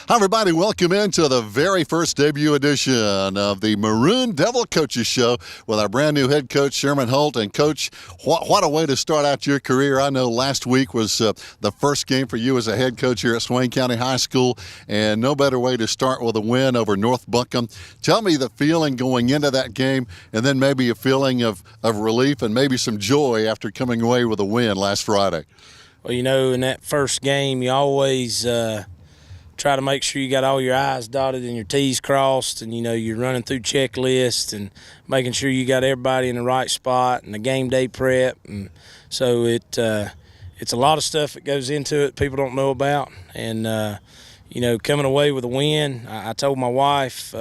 Hi, everybody. Welcome into the very first debut edition of the Maroon Devil Coaches Show with our brand new head coach, Sherman Holt. And, Coach, what a way to start out your career. I know last week was the first game for you as a head coach here at Swain County High School, and no better way to start with a win over North Buncombe. Tell me the feeling going into that game, and then maybe a feeling of relief and maybe some joy after coming away with a win last Friday. Well, you know, in that first game, you always try to make sure you got all your I's dotted and your T's crossed, and, you know, you're running through checklists and making sure you got everybody in the right spot and the game day prep. And so it's a lot of stuff that goes into it people don't know about. And, you know, coming away with a win, I told my wife,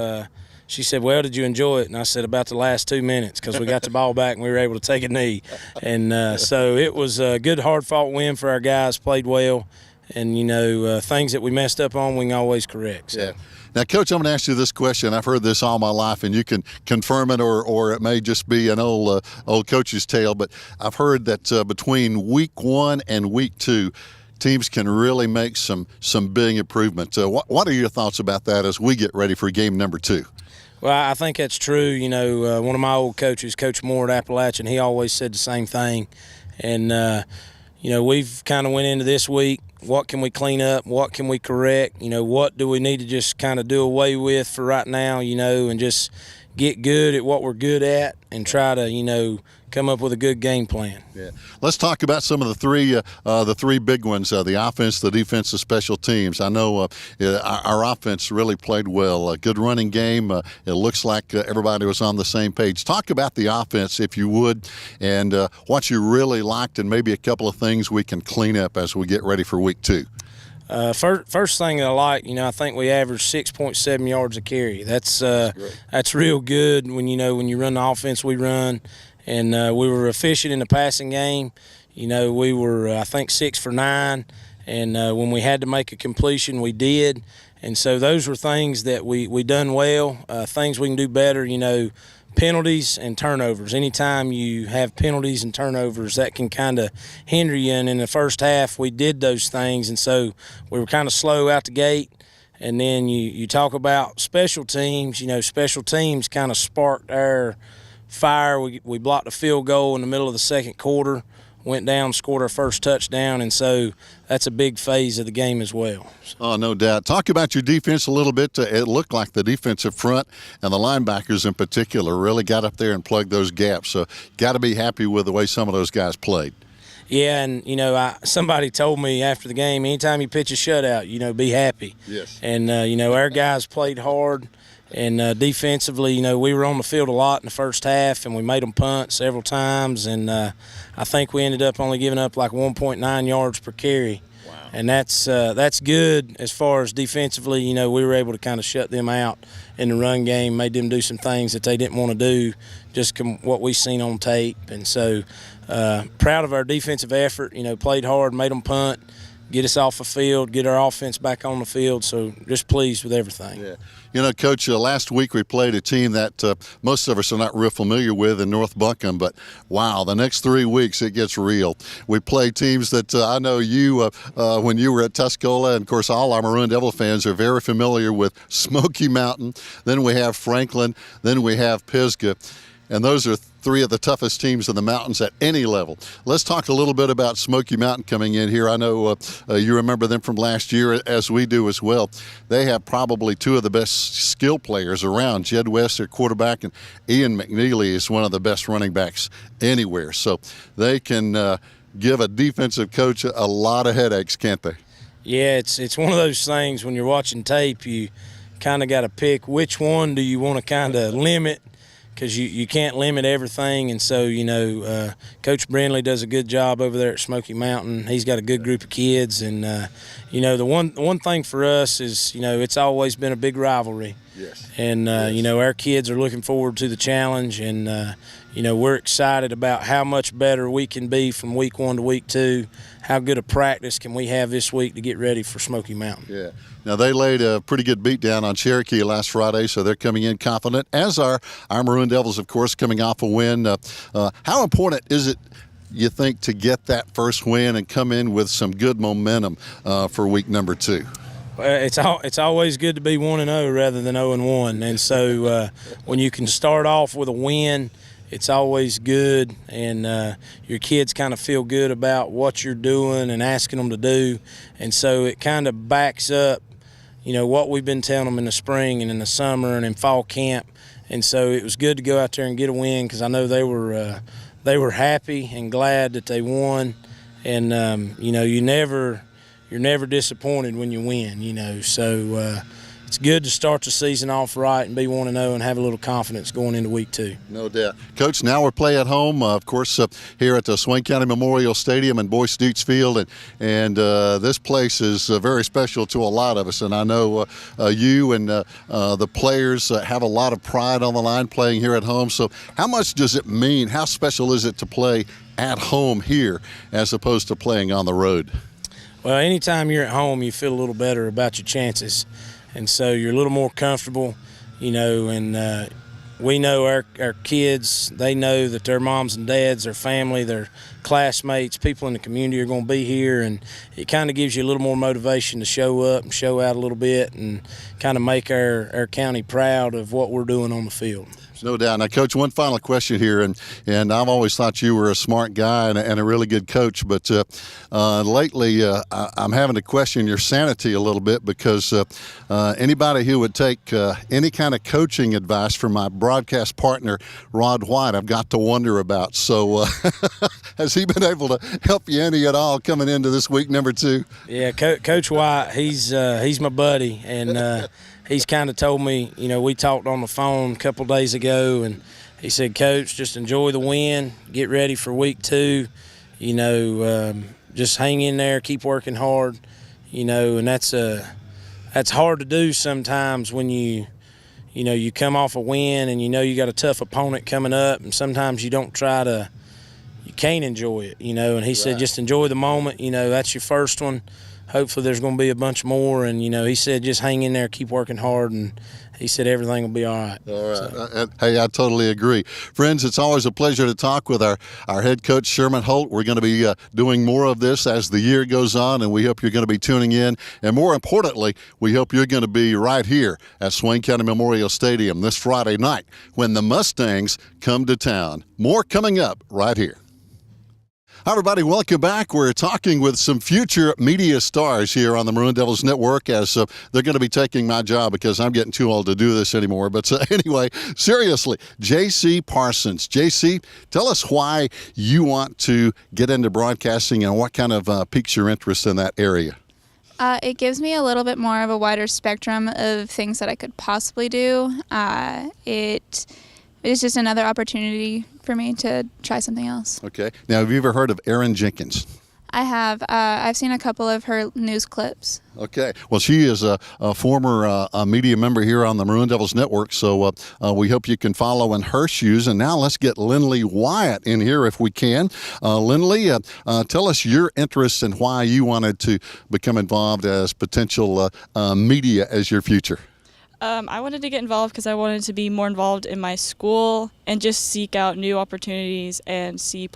she said, well, did you enjoy it? And I said, about the last 2 minutes, because we got the ball back and we were able to take a knee. And so it was a good, hard-fought win for our guys, played well. And, you know, things that we messed up on, we can always correct. So. Yeah. Now, Coach, I'm going to ask you this question. I've heard this all my life, and you can confirm it or it may just be an old coach's tale. But I've heard that between week 1 and week 2, teams can really make some big improvements. What are your thoughts about that as we get ready for game number 2? Well, I think that's true. You know, one of my old coaches, Coach Moore at Appalachian, he always said the same thing. And, you know, we've kind of went into this week, what can we clean up, what can we correct, you know, what do we need to just kind of do away with for right now, you know, and just get good at what we're good at and try to, you know, come up with a good game plan. Yeah. Let's talk about some of the three big ones, the offense, the defense, the special teams. I know our offense really played well. A good running game. It looks like everybody was on the same page. Talk about the offense, if you would, and what you really liked and maybe a couple of things we can clean up as we get ready for week 2. First thing that I like, you know, I think we averaged 6.7 yards a carry. That's real good when you run the offense we run. And we were efficient in the passing game. You know, we were, I think, 6 for 9. And when we had to make a completion, we did. And so those were things that we done well, things we can do better, you know, penalties and turnovers. Anytime you have penalties and turnovers, that can kind of hinder you. And in the first half, we did those things. And so we were kind of slow out the gate. And then you talk about special teams. You know, special teams kind of sparked our fire. We blocked a field goal in the middle of the second quarter, went down, scored our first touchdown, and so that's a big phase of the game as well. Oh, no doubt. Talk about your defense a little bit. It looked like the defensive front and the linebackers in particular really got up there and plugged those gaps. So got to be happy with the way some of those guys played. Yeah, and, you know, somebody told me after the game, anytime you pitch a shutout, you know, be happy. Yes. And, you know, our guys played hard. And defensively, you know, we were on the field a lot in the first half, and we made them punt several times. And I think we ended up only giving up like 1.9 yards per carry. Wow. And that's good as far as defensively. You know, we were able to kind of shut them out in the run game, made them do some things that they didn't want to do, just what we seen on tape. And so proud of our defensive effort. You know, played hard, made them punt, get us off the field, get our offense back on the field. So just pleased with everything. Yeah. You know, Coach, last week we played a team that most of us are not real familiar with in North Buncombe, but wow, the next 3 weeks it gets real. We play teams that I know you, when you were at Tuscola, and of course all our Maroon Devil fans are very familiar with Smoky Mountain. Then we have Franklin, then we have Pisgah. And those are 3 of the toughest teams in the mountains at any level. Let's talk a little bit about Smoky Mountain coming in here. I know you remember them from last year, as we do as well. They have probably 2 of the best skill players around. Jed West, their quarterback, and Ian McNeely is one of the best running backs anywhere. So they can give a defensive coach a lot of headaches, can't they? Yeah, it's one of those things when you're watching tape, you kind of got to pick which one do you want to kind of limit, because you can't limit everything. And so, you know, Coach Brindley does a good job over there at Smoky Mountain. He's got a good group of kids. And, you know, the one thing for us is, you know, it's always been a big rivalry. Yes. And, yes. You know, our kids are looking forward to the challenge. And, you know, we're excited about how much better we can be from week 1 to week 2. How good a practice can we have this week to get ready for Smoky Mountain? Yeah. Now, they laid a pretty good beat down on Cherokee last Friday, so they're coming in confident, as are our Maroon Devils, of course, coming off a win. How important is it, you think, to get that first win and come in with some good momentum for week number 2? It's always good to be 1-0 rather than 0-1, and so when you can start off with a win, it's always good, and your kids kind of feel good about what you're doing and asking them to do, and so it kind of backs up, what we've been telling them in the spring and in the summer and in fall camp, and so it was good to go out there and get a win because I know they were happy and glad that they won, and you're never disappointed when you win, so it's good to start the season off right and be 1-0 and have a little confidence going into week 2. No doubt. Coach, now we're playing at home, of course, here at the Swain County Memorial Stadium in Boyce Stoots Field, and this place is very special to a lot of us, and I know you and the players have a lot of pride on the line playing here at home. So how much does it mean, how special is it to play at home here as opposed to playing on the road? Well, anytime you're at home, you feel a little better about your chances. And so you're a little more comfortable, and we know our kids, they know that their moms and dads, their family, their classmates, people in the community are going to be here, and it kind of gives you a little more motivation to show up and show out a little bit and kind of make our county proud of what we're doing on the field. No doubt. Now, Coach, one final question here, and I've always thought you were a smart guy and a really good coach, but lately I'm having to question your sanity a little bit because anybody who would take any kind of coaching advice from my broadcast partner, Rod White, I've got to wonder about. So has he been able to help you any at all coming into this week number 2? Yeah, Coach White, he's my buddy, and he's kind of told me, we talked on the phone a couple days ago, and he said, Coach, just enjoy the win, get ready for week 2, just hang in there, keep working hard, and that's hard to do sometimes when you come off a win and you got a tough opponent coming up, and sometimes you can't enjoy it, and he said, just enjoy the moment, that's your first one. Hopefully there's going to be a bunch more, and he said just hang in there, keep working hard, and he said everything will be all right. All right. So. Hey, I totally agree. Friends, it's always a pleasure to talk with our head coach, Sherman Holt. We're going to be doing more of this as the year goes on, and we hope you're going to be tuning in. And more importantly, we hope you're going to be right here at Swain County Memorial Stadium this Friday night when the Mustangs come to town. More coming up right here. Hi, everybody. Welcome back. We're talking with some future media stars here on the Maroon Devils Network as they're going to be taking my job because I'm getting too old to do this anymore. But anyway, seriously, J.C. Parsons. J.C., tell us why you want to get into broadcasting and what kind of piques your interest in that area. It gives me a little bit more of a wider spectrum of things that I could possibly do. It's just another opportunity for me to try something else. Okay. Now, have you ever heard of Erin Jenkins? I have. I've seen a couple of her news clips. Okay. Well, she is a former media member here on the Maroon Devils Network, so we hope you can follow in her shoes. And now let's get Lindley Wyatt in here if we can. Lindley, tell us your interest and why you wanted to become involved as potential media as your future. I wanted to get involved because I wanted to be more involved in my school and just seek out new opportunities and see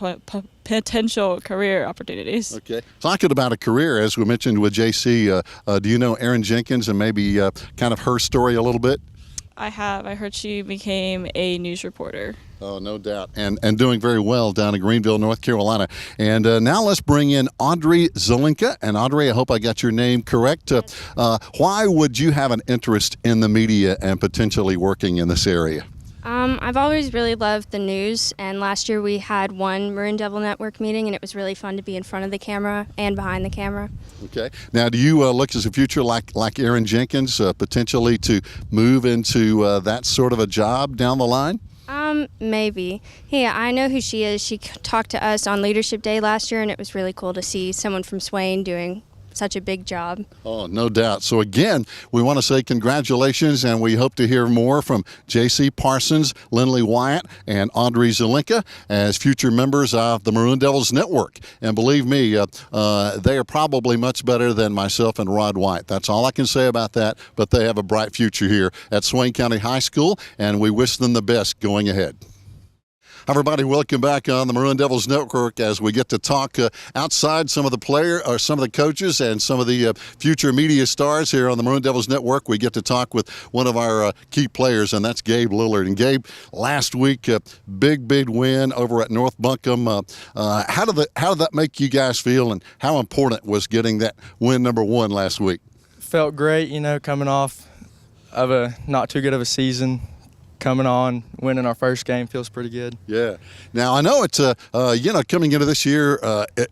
potential career opportunities. Okay. Talking about a career, as we mentioned with JC, do you know Erin Jenkins and maybe kind of her story a little bit? I have. I heard she became a news reporter. Oh, no doubt. And doing very well down in Greenville, North Carolina. And now let's bring in Audrey Zelinka. And Audrey, I hope I got your name correct. Why would you have an interest in the media and potentially working in this area? I've always really loved the news, and last year we had one Maroon Devil Network meeting, and it was really fun to be in front of the camera and behind the camera. Okay. Now, do you look as a future like Erin Jenkins, potentially to move into that sort of a job down the line? Maybe. Yeah, I know who she is. She talked to us on Leadership Day last year, and it was really cool to see someone from Swain doing such a big job. Oh, no doubt. So again, we want to say congratulations, and we hope to hear more from J.C. Parsons, Lindley Wyatt, and Audrey Zelinka as future members of the Maroon Devils Network. And believe me, they are probably much better than myself and Rod White. That's all I can say about that, but they have a bright future here at Swain County High School, and we wish them the best going ahead. Everybody, welcome back on the Maroon Devils Network as we get to talk outside some of the coaches and some of the future media stars here on the Maroon Devils Network. We get to talk with one of our key players, and that's Gabe Lillard. And Gabe, last week, big win over at North Buncombe. How did that make you guys feel, and how important was getting that win number 1 last week? Felt great, coming off of a not too good of a season. Coming on, winning our first game feels pretty good. Yeah. Now, I know it's, coming into this year,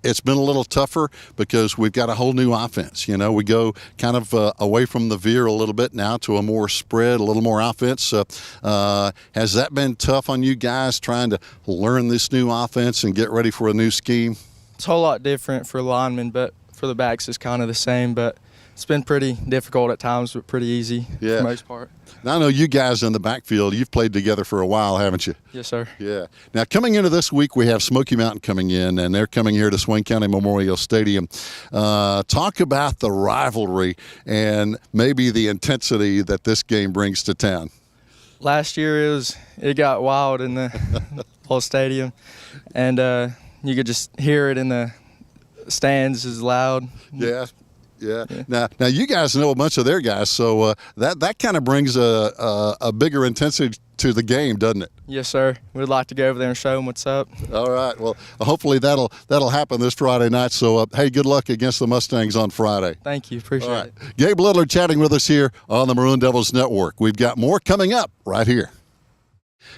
it's been a little tougher because we've got a whole new offense. We go kind of away from the veer a little bit now to a more spread, a little more offense. Has that been tough on you guys trying to learn this new offense and get ready for a new scheme? It's a whole lot different for linemen, but for the backs it's kind of the same. But it's been pretty difficult at times, but pretty easy for the most part. Now, I know you guys in the backfield, you've played together for a while, haven't you? Yes, sir. Yeah. Now, coming into this week, we have Smoky Mountain coming in, and they're coming here to Swain County Memorial Stadium. Talk about the rivalry and maybe the intensity that this game brings to town. Last year, it got wild in the whole stadium, and you could just hear it in the stands as loud. Yeah. Now you guys know a bunch of their guys, so that kind of brings a bigger intensity to the game, doesn't it? Yes, sir. We'd like to go over there and show them what's up. All right. Well, hopefully that'll happen this Friday night. So, hey, good luck against the Mustangs on Friday. Thank you. Appreciate it. Gabe Lillard chatting with us here on the Maroon Devils Network. We've got more coming up right here.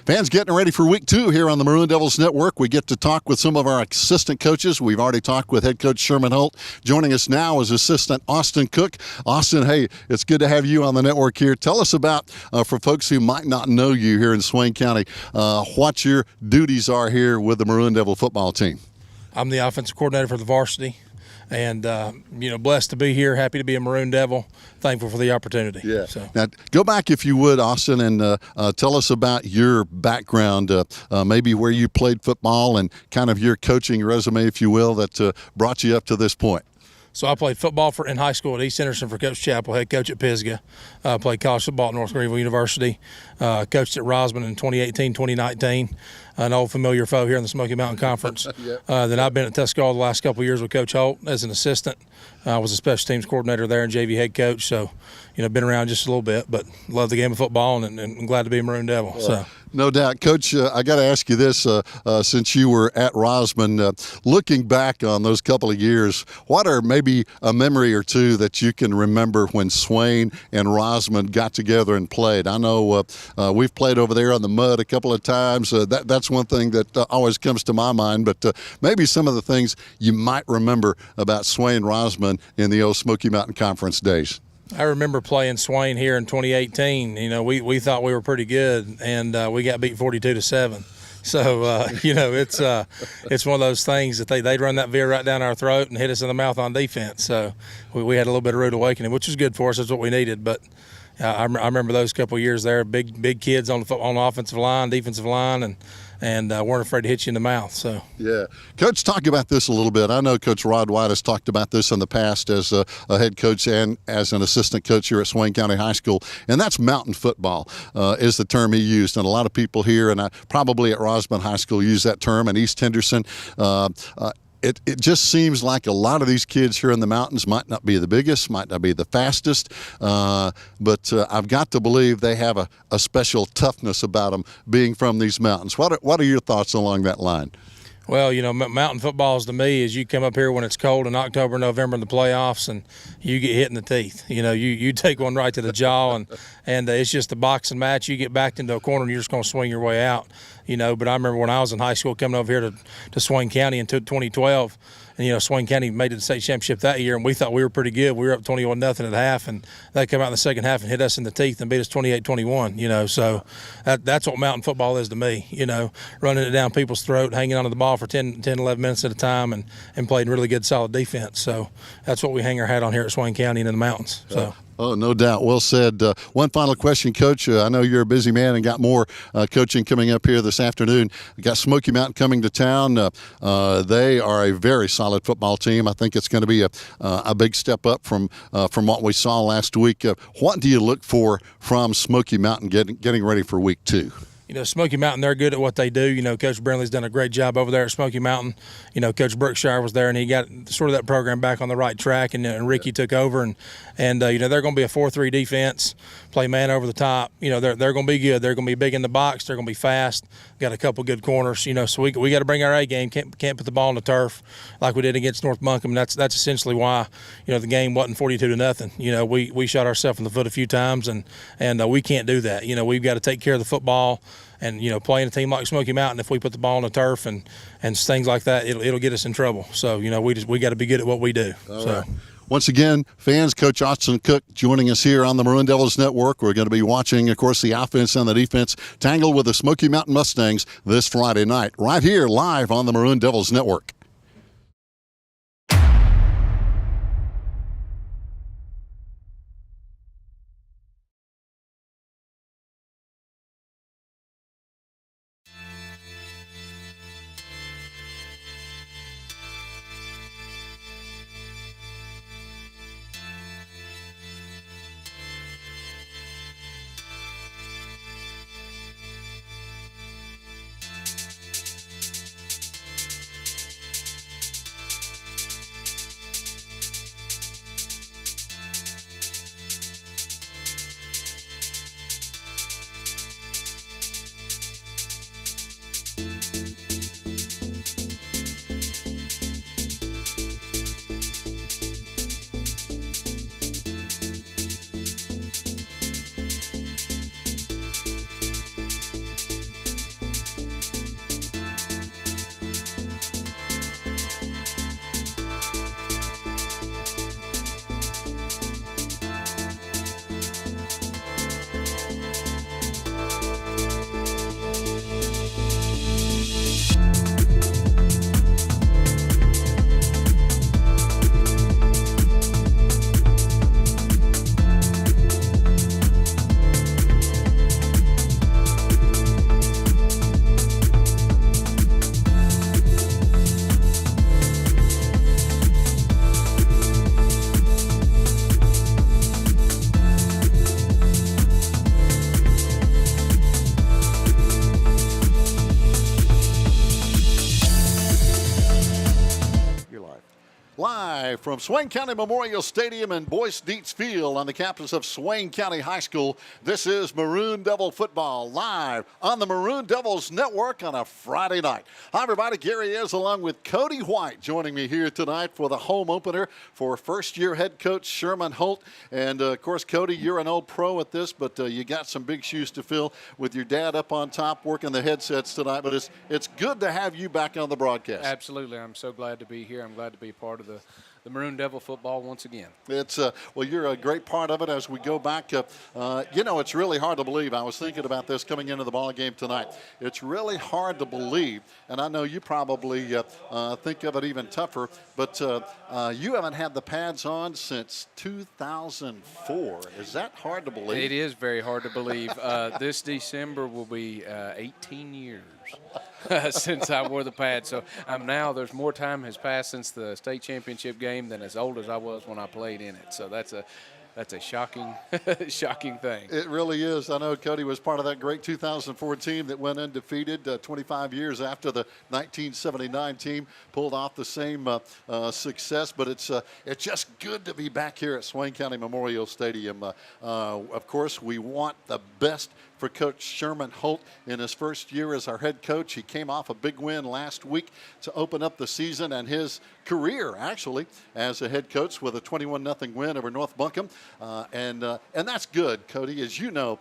Fans getting ready for week 2 here on the Maroon Devils Network. We get to talk with some of our assistant coaches. We've already talked with head coach Sherman Holt. Joining us now is assistant Austin Cook. Austin, hey, it's good to have you on the network here. Tell us about, for folks who might not know you here in Swain County, what your duties are here with the Maroon Devil football team. I'm the offensive coordinator for the Varsity. And, blessed to be here, happy to be a Maroon Devil, thankful for the opportunity. Yeah. So. Now, go back, if you would, Austin, and tell us about your background, maybe where you played football and kind of your coaching resume, if you will, that brought you up to this point. So I played football in high school at East Henderson for Coach Chappell, head coach at Pisgah. Played college football at North Greenville University. Coached at Rosman in 2018, 2019. An old familiar foe here in the Smoky Mountain Conference. Then I've been at Tuscaloosa the last couple of years with Coach Holt as an assistant. I was a special teams coordinator there and JV head coach. So, been around just a little bit, but love the game of football and I'm glad to be a Maroon Devil. So. No doubt. Coach, I got to ask you this, since you were at Rosman, looking back on those couple of years, what are maybe a memory or two that you can remember when Swain and Rosman got together and played? I know we've played over there on the mud a couple of times. That's one thing that always comes to my mind, but maybe some of the things you might remember about Swain Rosman in the old Smoky Mountain Conference days. I remember playing Swain here in 2018. We thought we were pretty good, and we got beat 42-7. So it's one of those things that they'd run that veer right down our throat and hit us in the mouth on defense. So we had a little bit of rude awakening, which was good for us. That's what we needed. But I remember those couple of years there, big kids on the offensive line, defensive line, and weren't afraid to hit you in the mouth. So yeah, Coach, talk about this a little bit. I know Coach Rod White has talked about this in the past as a head coach and as an assistant coach here at Swain County High School, and that's mountain football is the term he used. And a lot of people here, and probably at Rosman High School, use that term. And East Henderson. It just seems like a lot of these kids here in the mountains might not be the biggest, might not be the fastest, but I've got to believe they have a special toughness about them being from these mountains. What are your thoughts along that line? Well, mountain footballs to me is you come up here when it's cold in October, November in the playoffs, and you get hit in the teeth. You take one right to the jaw, and it's just a boxing match. You get backed into a corner, and you're just going to swing your way out. But I remember when I was in high school coming over here to Swain County in 2012, and Swain County made it to the state championship that year, and we thought we were pretty good. We were up 21-0 at half, and they come out in the second half and hit us in the teeth and beat us 28-21. So that's what mountain football is to me. Running it down people's throat, hanging onto the ball for 10, 11 minutes at a time, and playing really good, solid defense. So that's what we hang our hat on here at Swain County and in the mountains. So. Oh, no doubt. Well said. One final question, Coach. I know you're a busy man and got more coaching coming up here this afternoon. We got Smoky Mountain coming to town. They are a very solid football team. I think it's going to be a big step up from what we saw last week. What do you look for from Smoky Mountain getting ready for week 2? Smoky Mountain, they're good at what they do. Coach Brindley's done a great job over there at Smoky Mountain. Coach Brookshire was there, and he got sort of that program back on the right track, and Ricky took over. And they're going to be a 4-3 defense, play man over the top. They're going to be good. They're going to be big in the box. They're going to be fast. Got a couple good corners. So we got to bring our A game. Can't put the ball on the turf like we did against North Buncombe. That's essentially why the game wasn't 42-0. We shot ourselves in the foot a few times, and we can't do that. We've got to take care of the football. And playing a team like Smoky Mountain, if we put the ball on the turf and things like that, it'll get us in trouble. So we got to be good at what we do. All right. Once again, fans, Coach Austin Cook joining us here on the Maroon Devils Network. We're going to be watching, of course, the offense and the defense tangle with the Smoky Mountain Mustangs this Friday night, right here live on the Maroon Devils Network. Live from Swain County Memorial Stadium in Boyce Dietz Field on the campus of Swain County High School, this is Maroon Devil Football live on the Maroon Devils Network on a Friday night. Hi, everybody. Gary is along with Cody White joining me here tonight for the home opener for first-year head coach Sherman Holt. And, of course, Cody, you're an old pro at this, but you got some big shoes to fill with your dad up on top working the headsets tonight. But it's good to have you back on the broadcast. Absolutely. I'm so glad to be here. I'm glad to be part of the Maroon Devil football once again. It's well, you're a great part of it as we go back. It's really hard to believe. I was thinking about this coming into the ball game tonight. It's really hard to believe, and I know you probably think of it even tougher, but you haven't had the pads on since 2004. Is that hard to believe? It is very hard to believe. This December will be 18 years. Since I wore the pad. So there's more time has passed since the state championship game than as old as I was when I played in it. So that's a shocking thing. It really is. I know Cody was part of that great 2004 team that went undefeated 25 years after the 1979 team pulled off the same success. But it's just good to be back here at Swain County Memorial Stadium. Of course, we want the best for Coach Sherman Holt in his first year as our head coach. He came off a big win last week to open up the season and his career, actually, as a head coach with a 21-0 win over North Buncombe. And that's good, Cody. As you know,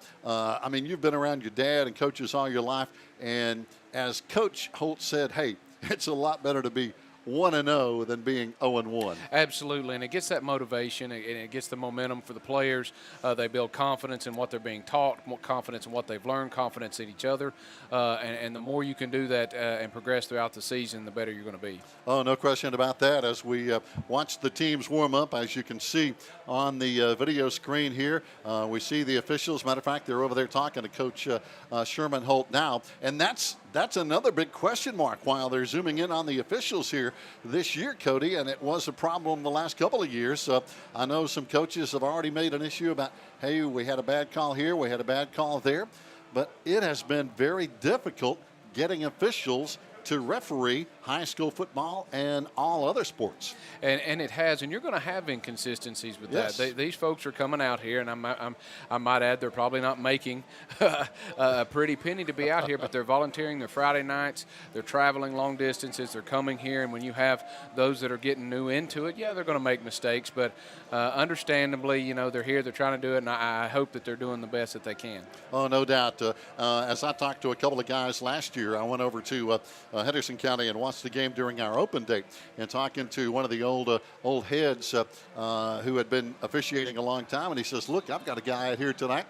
you've been around your dad and coaches all your life. And as Coach Holt said, hey, it's a lot better to be 1-0 than being 0-1. Absolutely, and it gets that motivation, and it gets the momentum for the players. They build confidence in what they're being taught, more confidence in what they've learned, confidence in each other, and the more you can do that and progress throughout the season, the better you're going to be. Oh, no question about that. As we watch the teams warm up, as you can see on the video screen here, we see the officials. Matter of fact, they're over there talking to Coach Sherman Holt now, and that's another big question mark while they're zooming in on the officials here this year, Cody, and it was a problem the last couple of years. I know some coaches have already made an issue about, hey, we had a bad call here, we had a bad call there. but it has been very difficult getting officials to referee high school football and all other sports. And it has, and you're going to have inconsistencies with Yes. that. These folks are coming out here, and I might add, they're probably not making a pretty penny to be out here, but they're volunteering their Friday nights. They're traveling long distances. They're coming here, and when you have those that are getting new into it, yeah, they're going to make mistakes, but understandably, you know, they're here, they're trying to do it, and I hope that they're doing the best that they can. Oh, no doubt. As I talked to a couple of guys last year, I went over to Henderson County and watched the game during our open date, and talking to one of the old heads who had been officiating a long time, and he says, look, I've got a guy out here tonight.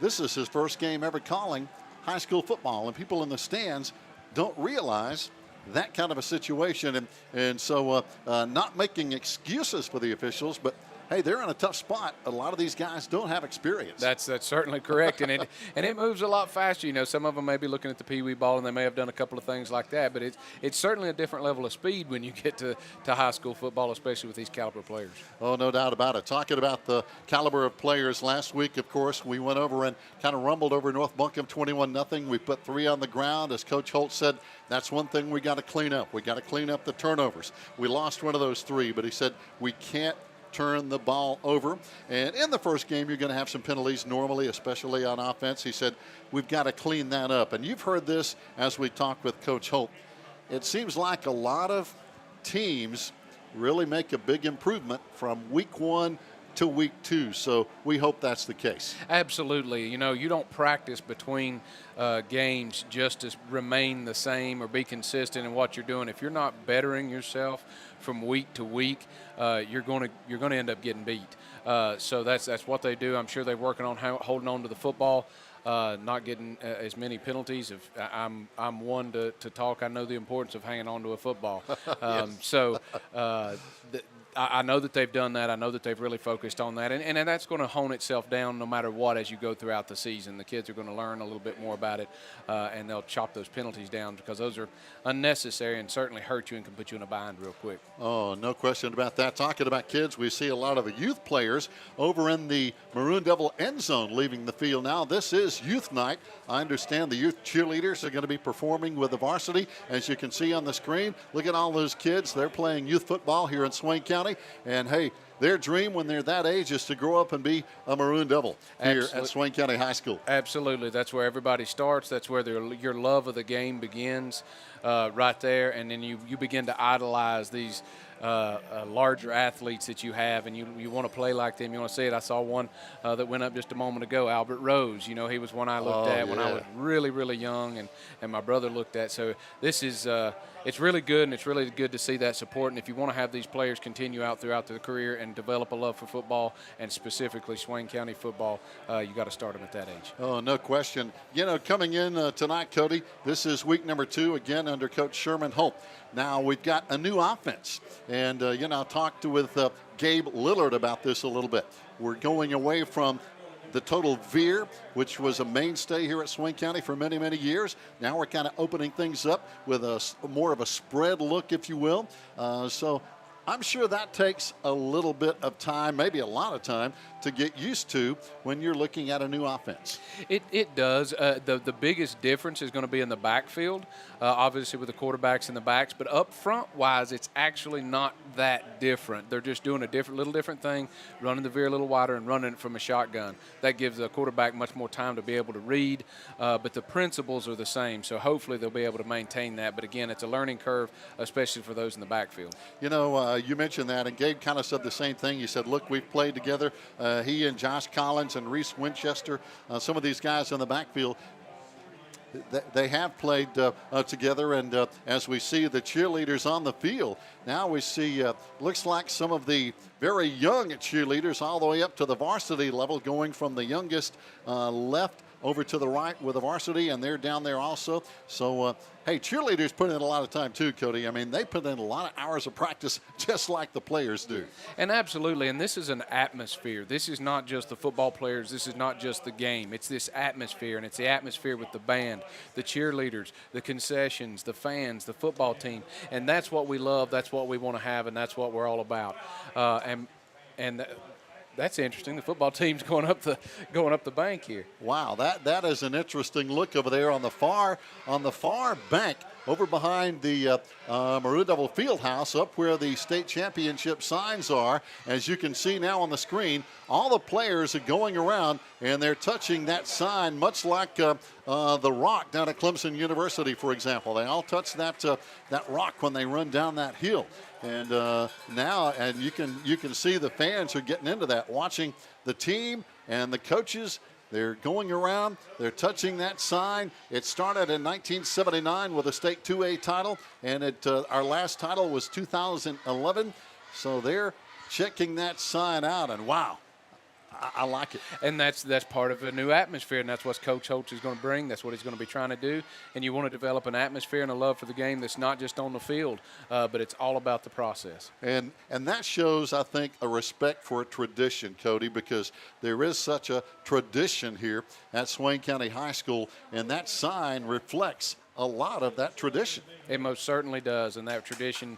This is his first game ever calling high school football, and people in the stands don't realize that kind of a situation, and so not making excuses for the officials, but hey, they're in a tough spot. A lot of these guys don't have experience. That's certainly correct, and it moves a lot faster. You know, some of them may be looking at the Pee Wee ball, and they may have done a couple of things like that, but it's certainly a different level of speed when you get to high school football, especially with these caliber players. Oh, no doubt about it. Talking about the caliber of players, last week, of course, we went over and kind of rumbled over North Buncombe 21-0. We put 3 on the ground. As Coach Holt said, that's one thing we got to clean up. We got to clean up the turnovers. We lost one of those 3, but he said we can't turn the ball over. And in the first game, you're going to have some penalties normally, especially on offense. He said, we've got to clean that up. And you've heard this as we talked with Coach Holt. It seems like a lot of teams really make a big improvement from week 1 to week 2. So we hope that's the case. Absolutely. You know, you don't practice between games just to remain the same or be consistent in what you're doing. If you're not bettering yourself from week to week, you're going to end up getting beat. So that's what they do. I'm sure they're working on holding on to the football, not getting as many penalties. I'm one to talk. I know the importance of hanging on to a football. I know that they've done that. I know that they've really focused on that. And that's going to hone itself down no matter what as you go throughout the season. The kids are going to learn a little bit more about it, and they'll chop those penalties down because those are unnecessary and certainly hurt you and can put you in a bind real quick. Oh, no question about that. Talking about kids, we see a lot of the youth players over in the Maroon Devil end zone leaving the field now. This is youth night. I understand the youth cheerleaders are going to be performing with the varsity. As you can see on the screen, look at all those kids. They're playing youth football here in Swain County. And hey, their dream when they're that age is to grow up and be a Maroon Devil here at Swain County High School. Absolutely. That's where everybody starts. That's where your love of the game begins, right there. And then you begin to idolize these larger athletes that you have, and you want to play like them. You want to see it. I saw one that went up just a moment ago, Albert Rose. You know, he was one I looked at when I was really, really young, and my brother looked at. So this is it's really good, and it's really good to see that support. And if you want to have these players continue out throughout their career and develop a love for football, and specifically Swain County football, you got to start them at that age. Oh, no question. You know, coming in tonight, Cody, this is week number 2, again, under Coach Sherman Holt. Now, we've got a new offense. And, you know, I talked with Gabe Lillard about this a little bit. We're going away from the total veer, which was a mainstay here at Swain County for many, many years. Now we're kind of opening things up with more of a spread look, if you will. So I'm sure that takes a little bit of time, maybe a lot of time, to get used to when you're looking at a new offense. It does. The biggest difference is going to be in the backfield, obviously with the quarterbacks in the backs, but up front wise, it's actually not that different. They're just doing a little different thing, running the veer a little wider and running it from a shotgun. That gives the quarterback much more time to be able to read, but the principles are the same, so hopefully they'll be able to maintain that. But again, it's a learning curve, especially for those in the backfield. You know, you mentioned that, and Gabe kind of said the same thing. He said, look, we've played together. He and Josh Collins and Reese Winchester, some of these guys in the backfield, they have played together, and as we see the cheerleaders on the field, now we see looks like some of the very young cheerleaders all the way up to the varsity level, going from the youngest left over to the right with the varsity, and they're down there also. So, hey, cheerleaders put in a lot of time too, Cody. I mean, they put in a lot of hours of practice just like the players do. And absolutely, and this is an atmosphere. This is not just the football players. This is not just the game. It's this atmosphere, and it's the atmosphere with the band, the cheerleaders, the concessions, the fans, the football team. And that's what we love. That's what we want to have, and that's what we're all about. And that's interesting. The football team's going up the bank here. Wow, that is an interesting look over there on the far bank, over behind the Maroon Devil Fieldhouse, up where the state championship signs are. As you can see now on the screen, all the players are going around and they're touching that sign, much like the rock down at Clemson University, for example. They all touch that rock when they run down that hill. And now, and you can see the fans are getting into that, watching the team and the coaches. They're going around, they're touching that sign. It started in 1979 with a state 2A title, and our last title was 2011. So they're checking that sign out, and wow, I like it. And that's part of a new atmosphere, and that's what Coach Holtz is going to bring. That's what he's going to be trying to do. And you want to develop an atmosphere and a love for the game that's not just on the field, but it's all about the process. And that shows, I think, a respect for a tradition, Cody, because there is such a tradition here at Swain County High School, and that sign reflects a lot of that tradition. It most certainly does, and that tradition,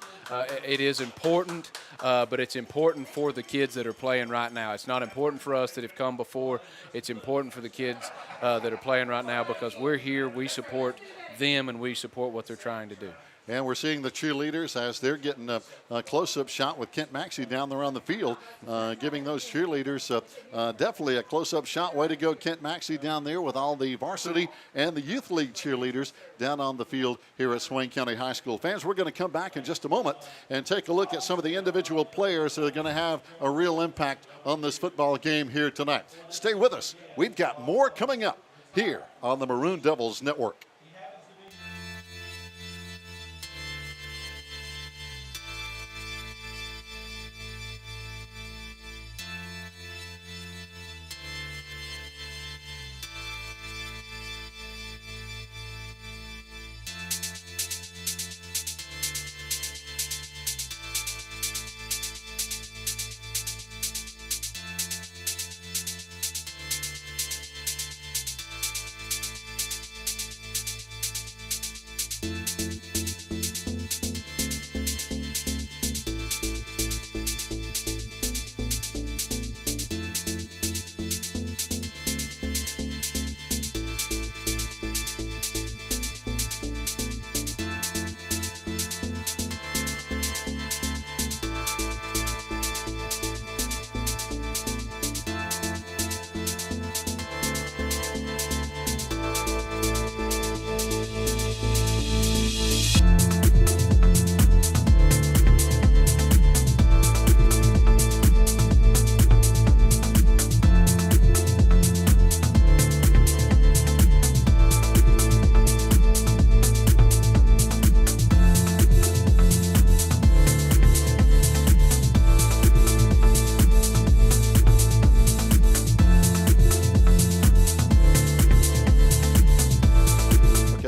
it is important, but it's important for the kids that are playing right now. It's not important for us that have come before. It's important for the kids that are playing right now, because we're here, we support them, and we support what they're trying to do. And we're seeing the cheerleaders as they're getting a close-up shot with Kent Maxey down there on the field, giving those cheerleaders definitely a close-up shot. Way to go, Kent Maxey, down there with all the varsity and the youth league cheerleaders down on the field here at Swain County High School. Fans, we're going to come back in just a moment and take a look at some of the individual players that are going to have a real impact on this football game here tonight. Stay with us. We've got more coming up here on the Maroon Devils Network.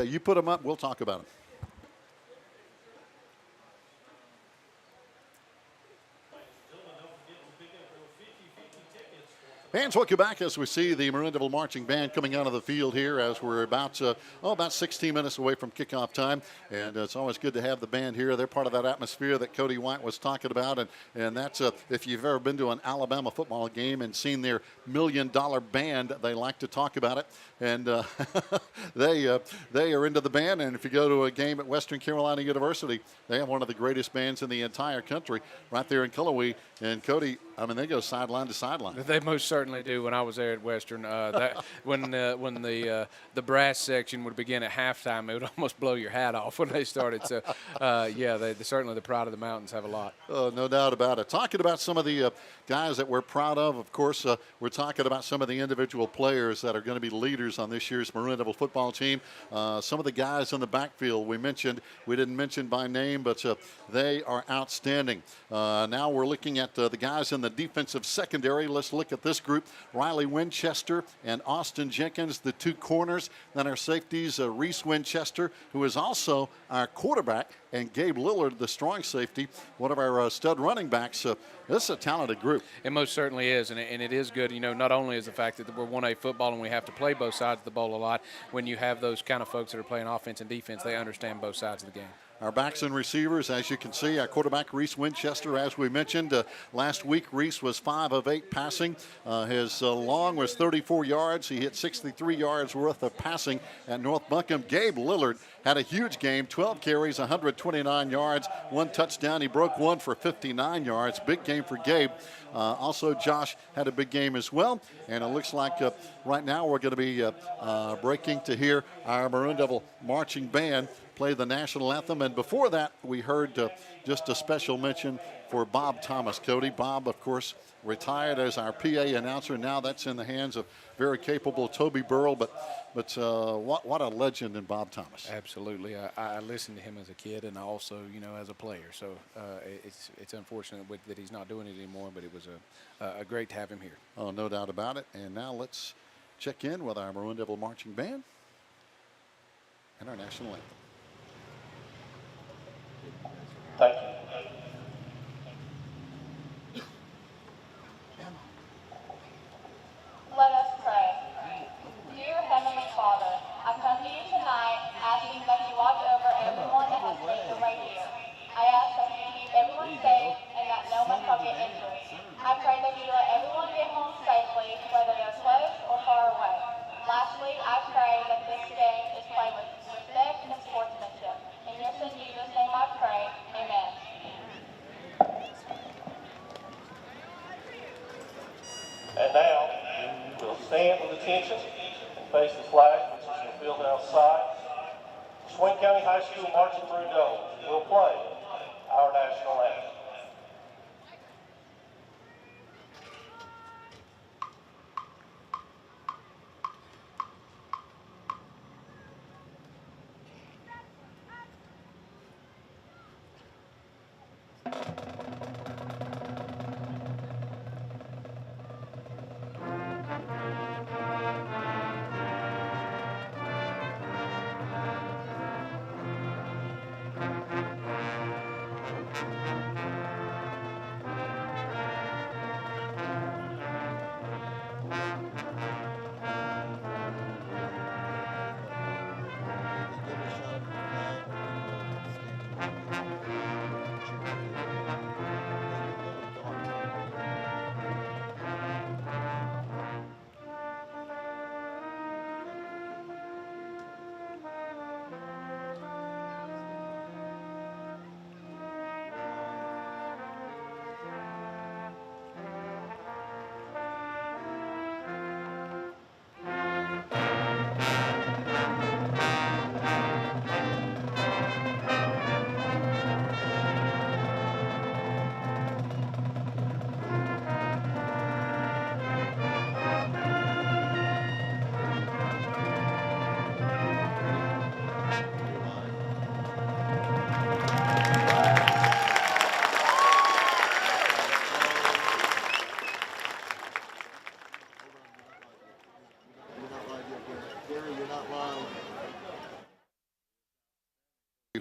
You put them up, we'll talk about them. Fans, welcome back as we see the Maroon Devil Marching Band coming out of the field here as we're about 16 minutes away from kickoff time. And it's always good to have the band here. They're part of that atmosphere that Cody White was talking about. And that's, if you've ever been to an Alabama football game and seen their $1 million band, they like to talk about it. And they are into the band. And if you go to a game at Western Carolina University, they have one of the greatest bands in the entire country right there in Cullowhee. And Cody, I mean, they go sideline to sideline. They most certainly do. When I was there at Western, when the brass section would begin at halftime, it would almost blow your hat off when they started. So, yeah, they certainly, the Pride of the Mountains, have a lot. Oh, no doubt about it. Talking about some of the guys that we're proud of course, we're talking about some of the individual players that are going to be leaders on this year's Maroon Devil football team. Some of the guys in the backfield we didn't mention by name, but they are outstanding. Now we're looking at the guys in the defensive secondary. Let's look at this group. Riley Winchester and Austin Jenkins, the two corners. Then our safeties, Reese Winchester, who is also our quarterback, and Gabe Lillard, the strong safety, one of our stud running backs. This is a talented group. It most certainly is, and it is good. You know, not only is the fact that we're 1A football and we have to play both sides of the ball a lot, when you have those kind of folks that are playing offense and defense, they understand both sides of the game. Our backs and receivers, as you can see, our quarterback, Reese Winchester, as we mentioned. Last week, Reese was 5 of 8 passing. His long was 34 yards. He hit 63 yards worth of passing at North Buncombe. Gabe Lillard had a huge game, 12 carries, 129 yards, 1 touchdown. He broke one for 59 yards. Big game for Gabe. Also, Josh had a big game as well. And it looks like right now we're going to be breaking to hear our Maroon Devil marching band play the national anthem. And before that, we heard just a special mention for Bob Thomas. Cody, Bob, of course, retired as our PA announcer. Now that's in the hands of very capable Toby Burrell. But what a legend in Bob Thomas. Absolutely. I listened to him as a kid and also, as a player. So it's unfortunate that he's not doing it anymore, but it was a great to have him here. Oh, no doubt about it. And now let's check in with our Maroon Devil marching band and our national anthem. Thank you. Let us pray. Dear Heavenly Father, I come to you tonight asking that you watch over everyone that has made the right here. I ask that you keep everyone safe and that no one shall get injured. I pray that you let everyone get home safely, whether they're close or far away. Lastly, I pray that this game is played with respect and sportsmanship. In your son Jesus' name I pray. Amen. And now, we'll stand with attention and face the flag, which is in the field outside. Swain County High School Marching Maroon Devils will play our national anthem.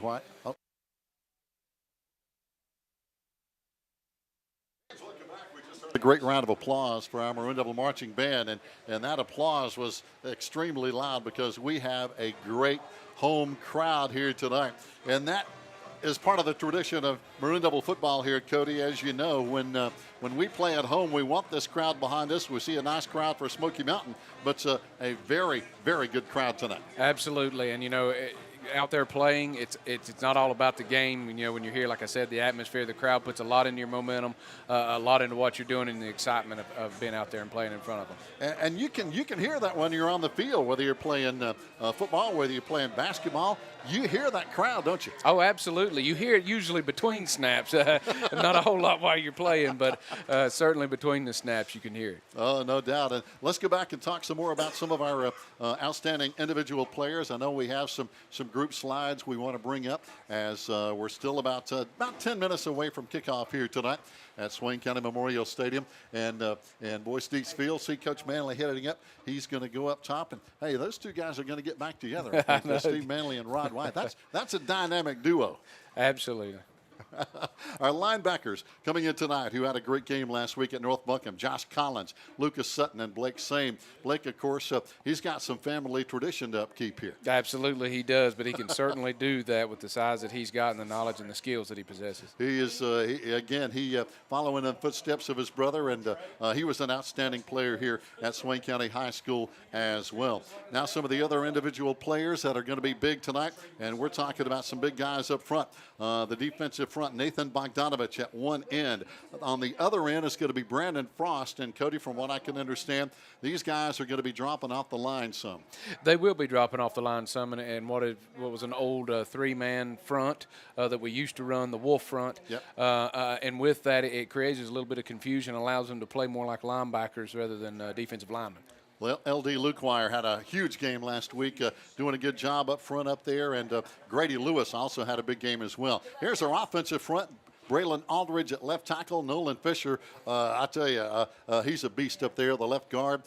White. Oh. A great round of applause for our Maroon Devil marching band, and that applause was extremely loud because we have a great home crowd here tonight, and that is part of the tradition of Maroon Devil football here, Cody. As you know, when we play at home, we want this crowd behind us. We see a nice crowd for Smoky Mountain, but it's a very, very good crowd tonight. Absolutely, and out there playing, it's not all about the game. When you're here, like I said, the atmosphere, the crowd puts a lot into your momentum, a lot into what you're doing, and the excitement of being out there and playing in front of them. And you can hear that when you're on the field, whether you're playing football, whether you're playing basketball. You hear that crowd, don't you? Oh, absolutely. You hear it usually between snaps, not a whole lot while you're playing, but certainly between the snaps you can hear it. Oh, no doubt. And let's go back and talk some more about some of our outstanding individual players. I know we have some group slides we want to bring up as we're still about 10 minutes away from kickoff here tonight at Swain County Memorial Stadium and Boys Deeks Field. See Coach Manley heading up. He's going to go up top, and hey, those two guys are going to get back together. Steve Manley and Rod White. That's a dynamic duo. Absolutely. Our linebackers coming in tonight who had a great game last week at North Buncombe: Josh Collins, Lucas Sutton, and Blake Same. Blake, of course, he's got some family tradition to upkeep here. Absolutely he does, but he can certainly do that with the size that he's got and the knowledge and the skills that he possesses. He is, he following in the footsteps of his brother, and he was an outstanding player here at Swain County High School as well. Now some of the other individual players that are going to be big tonight, and we're talking about some big guys up front. The defensive front, Nathan Bogdanovich at one end. On the other end is going to be Brandon Frost. And Cody, from what I can understand, these guys are going to be dropping off the line some. They will be dropping off the line some, and what was an old three-man front that we used to run, the Wolf front. Yep. And with that, it creates a little bit of confusion, allows them to play more like linebackers rather than defensive linemen. Well, LD Lukewire had a huge game last week, doing a good job up front up there, and Grady Lewis also had a big game as well. Here's our offensive front. Braylon Aldridge at left tackle. Nolan Fisher, I tell you, he's a beast up there, the left guard.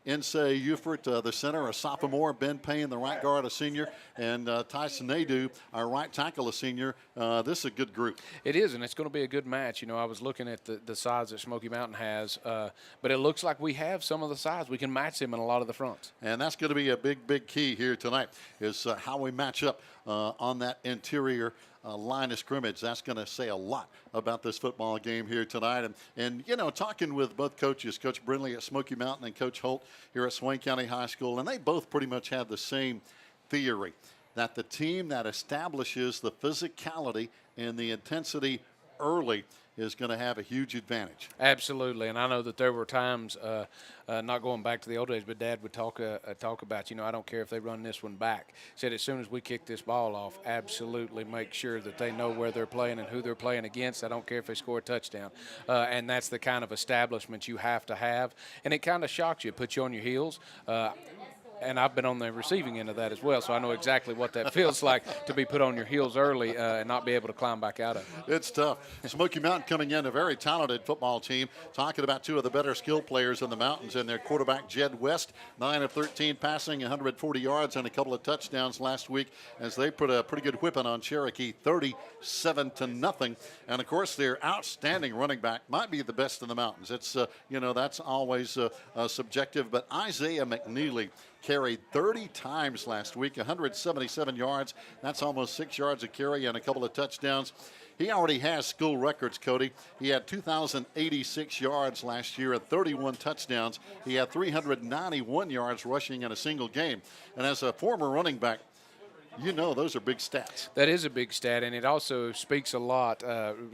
Insay Ufert, the center, a sophomore. Ben Payne, the right guard, a senior. And Tyson Nadeau, our right tackle, a senior. This is a good group. It is, and it's going to be a good match. You know, I was looking at the size that Smoky Mountain has, but it looks like we have some of the size. We can match them in a lot of the fronts. And that's going to be a big, big key here tonight is how we match up on that interior line of scrimmage. That's going to say a lot about this football game here tonight. And you know, talking with both coaches, Coach Brindley at Smoky Mountain and Coach Holt here at Swain County High School, and they both pretty much have the same theory, that the team that establishes the physicality and the intensity early is going to have a huge advantage. Absolutely, and I know that there were times, not going back to the old days, but Dad would talk about, you know, I don't care if they run this one back. Said as soon as we kick this ball off, absolutely make sure that they know where they're playing and who they're playing against. I don't care if they score a touchdown. And that's the kind of establishment you have to have. And it kind of shocks you, it puts you on your heels. And I've been on the receiving end of that as well, so I know exactly what that feels like to be put on your heels early and not be able to climb back out of it. It's tough. Smoky Mountain coming in, a very talented football team, talking about two of the better skill players in the mountains, and their quarterback, Jed West, 9 of 13 passing, 140 yards, and a couple of touchdowns last week as they put a pretty good whipping on Cherokee, 37-0. And, of course, their outstanding running back might be the best in the mountains. It's, you know, that's always subjective, but Isaiah McNeely carried 30 times last week, 177 yards. That's almost 6 yards a carry and a couple of touchdowns. He already has school records, Cody. He had 2,086 yards last year and 31 touchdowns. He had 391 yards rushing in a single game. And as a former running back, you know those are big stats. That is a big stat, and it also speaks a lot.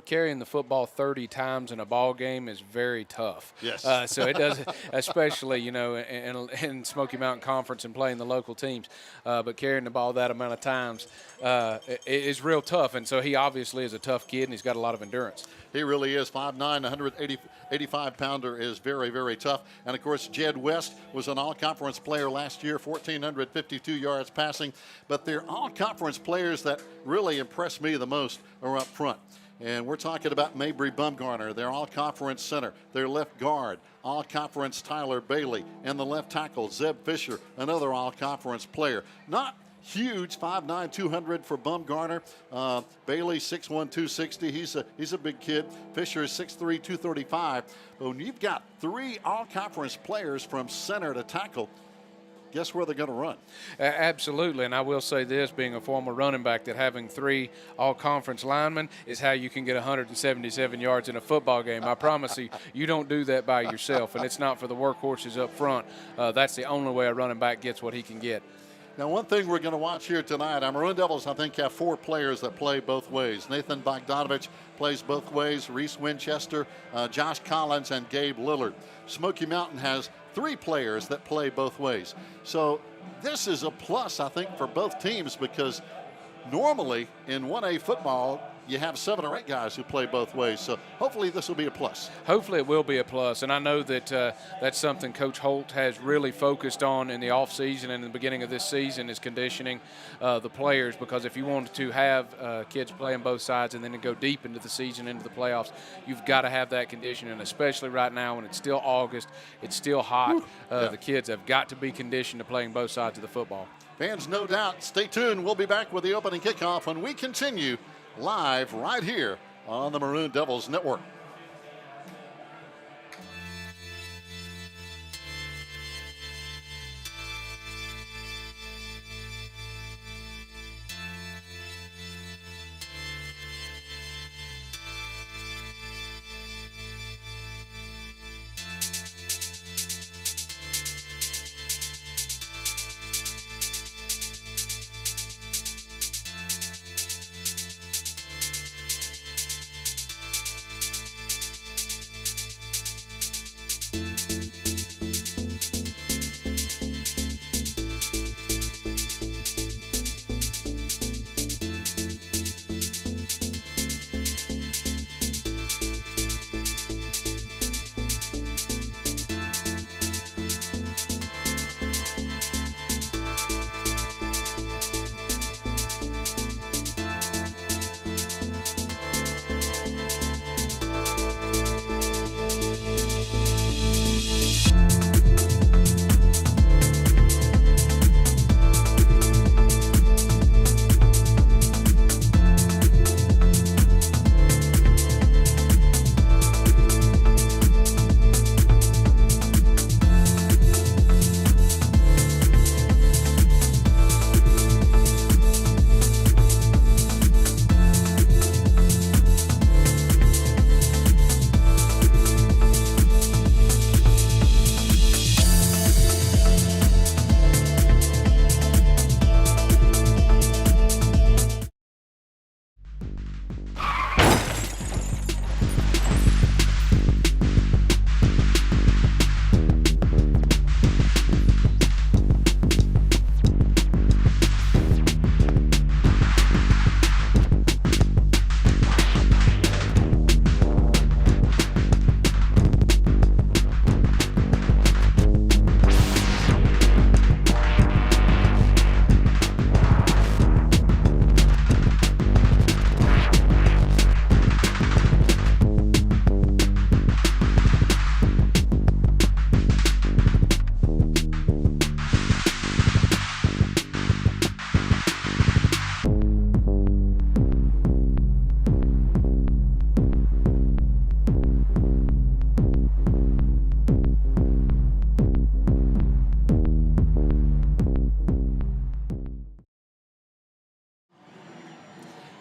Carrying the football 30 times in a ball game is very tough. Yes. So it does, especially, you know, in Smoky Mountain Conference and playing the local teams. But carrying the ball that amount of times is real tough, and so he obviously is a tough kid, and he's got a lot of endurance. He really is. 5'9", 185-pounder is very, very tough. And, of course, Jed West was an all-conference player last year, 1,452 yards passing. But they're all-conference players that really impress me the most are up front. And we're talking about Mabry Bumgarner, their all-conference center, their left guard, all-conference Tyler Bailey, and the left tackle, Zeb Fisher, another all-conference player. Not huge, 5'9", 200 for Bumgarner. Bailey, 6'1", 260. He's a big kid. Fisher is 6'3", 235. But when you've got three all-conference players from center to tackle, guess where they're going to run? Absolutely, and I will say this, being a former running back, that having three all-conference linemen is how you can get 177 yards in a football game. I promise you, you don't do that by yourself, and it's not for the workhorses up front. That's the only way a running back gets what he can get. Now, one thing we're going to watch here tonight, our Maroon Devils, I think, have four players that play both ways. Nathan Bogdanovich plays both ways, Reese Winchester, Josh Collins, and Gabe Lillard. Smoky Mountain has three players that play both ways. So this is a plus, I think, for both teams, because normally in 1A football, you have 7 or 8 guys who play both ways. So hopefully this will be a plus. Hopefully it will be a plus. And I know that that's something Coach Holt has really focused on in the offseason and in the beginning of this season, is conditioning the players. Because if you want to have kids playing both sides and then to go deep into the season, into the playoffs, you've got to have that conditioning, especially right now when it's still August, it's still hot. The kids have got to be conditioned to playing both sides of the football. Fans, no doubt, stay tuned. We'll be back with the opening kickoff when we continue live right here on the Maroon Devils Network.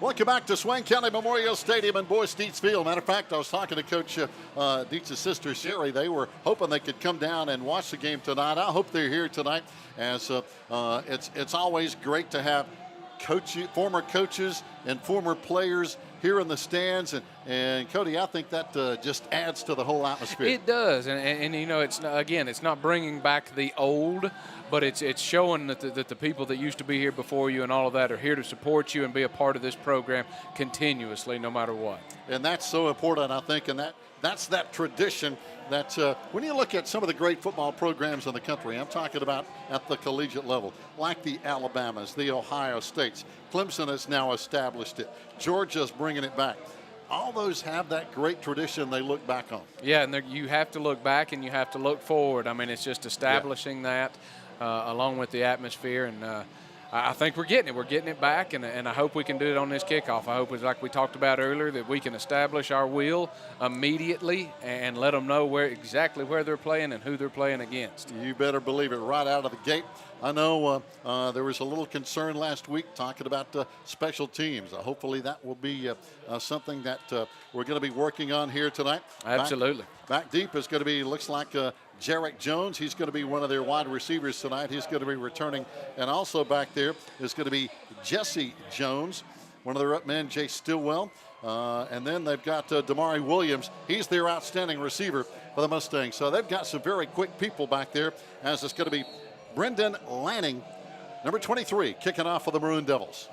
Welcome back to Swain County Memorial Stadium in Boys Dietz Field. Matter of fact, I was talking to Coach Dietz's sister, Sherry. They were hoping they could come down and watch the game tonight. I hope they're here tonight, as it's always great to have former coaches and former players here in the stands. And Cody, I think that just adds to the whole atmosphere. It does. And you know, it's not bringing back the old, but it's showing that the people that used to be here before you and all of that are here to support you and be a part of this program continuously, no matter what. And that's so important, I think, and that's that tradition that when you look at some of the great football programs in the country, I'm talking about at the collegiate level, like the Alabamas, the Ohio States. Clemson has now established it. Georgia's bringing it back. All those have that great tradition they look back on. Yeah, and you have to look back and you have to look forward. I mean, it's just establishing that along with the atmosphere, and I think we're getting it. We're getting it back, and I hope we can do it on this kickoff. I hope it's like we talked about earlier, that we can establish our will immediately and let them know exactly where they're playing and who they're playing against. You better believe it right out of the gate. I know there was a little concern last week talking about special teams. Hopefully that will be something that we're going to be working on here tonight. Absolutely. Back deep is going to be, looks like Jarek Jones. He's going to be one of their wide receivers tonight. He's going to be returning. And also back there is going to be Jesse Jones, one of their up men, Jay Stillwell. And then they've got Damari Williams. He's their outstanding receiver for the Mustangs. So they've got some very quick people back there, as it's going to be Brendan Lanning, number 23, kicking off for the Maroon Devils.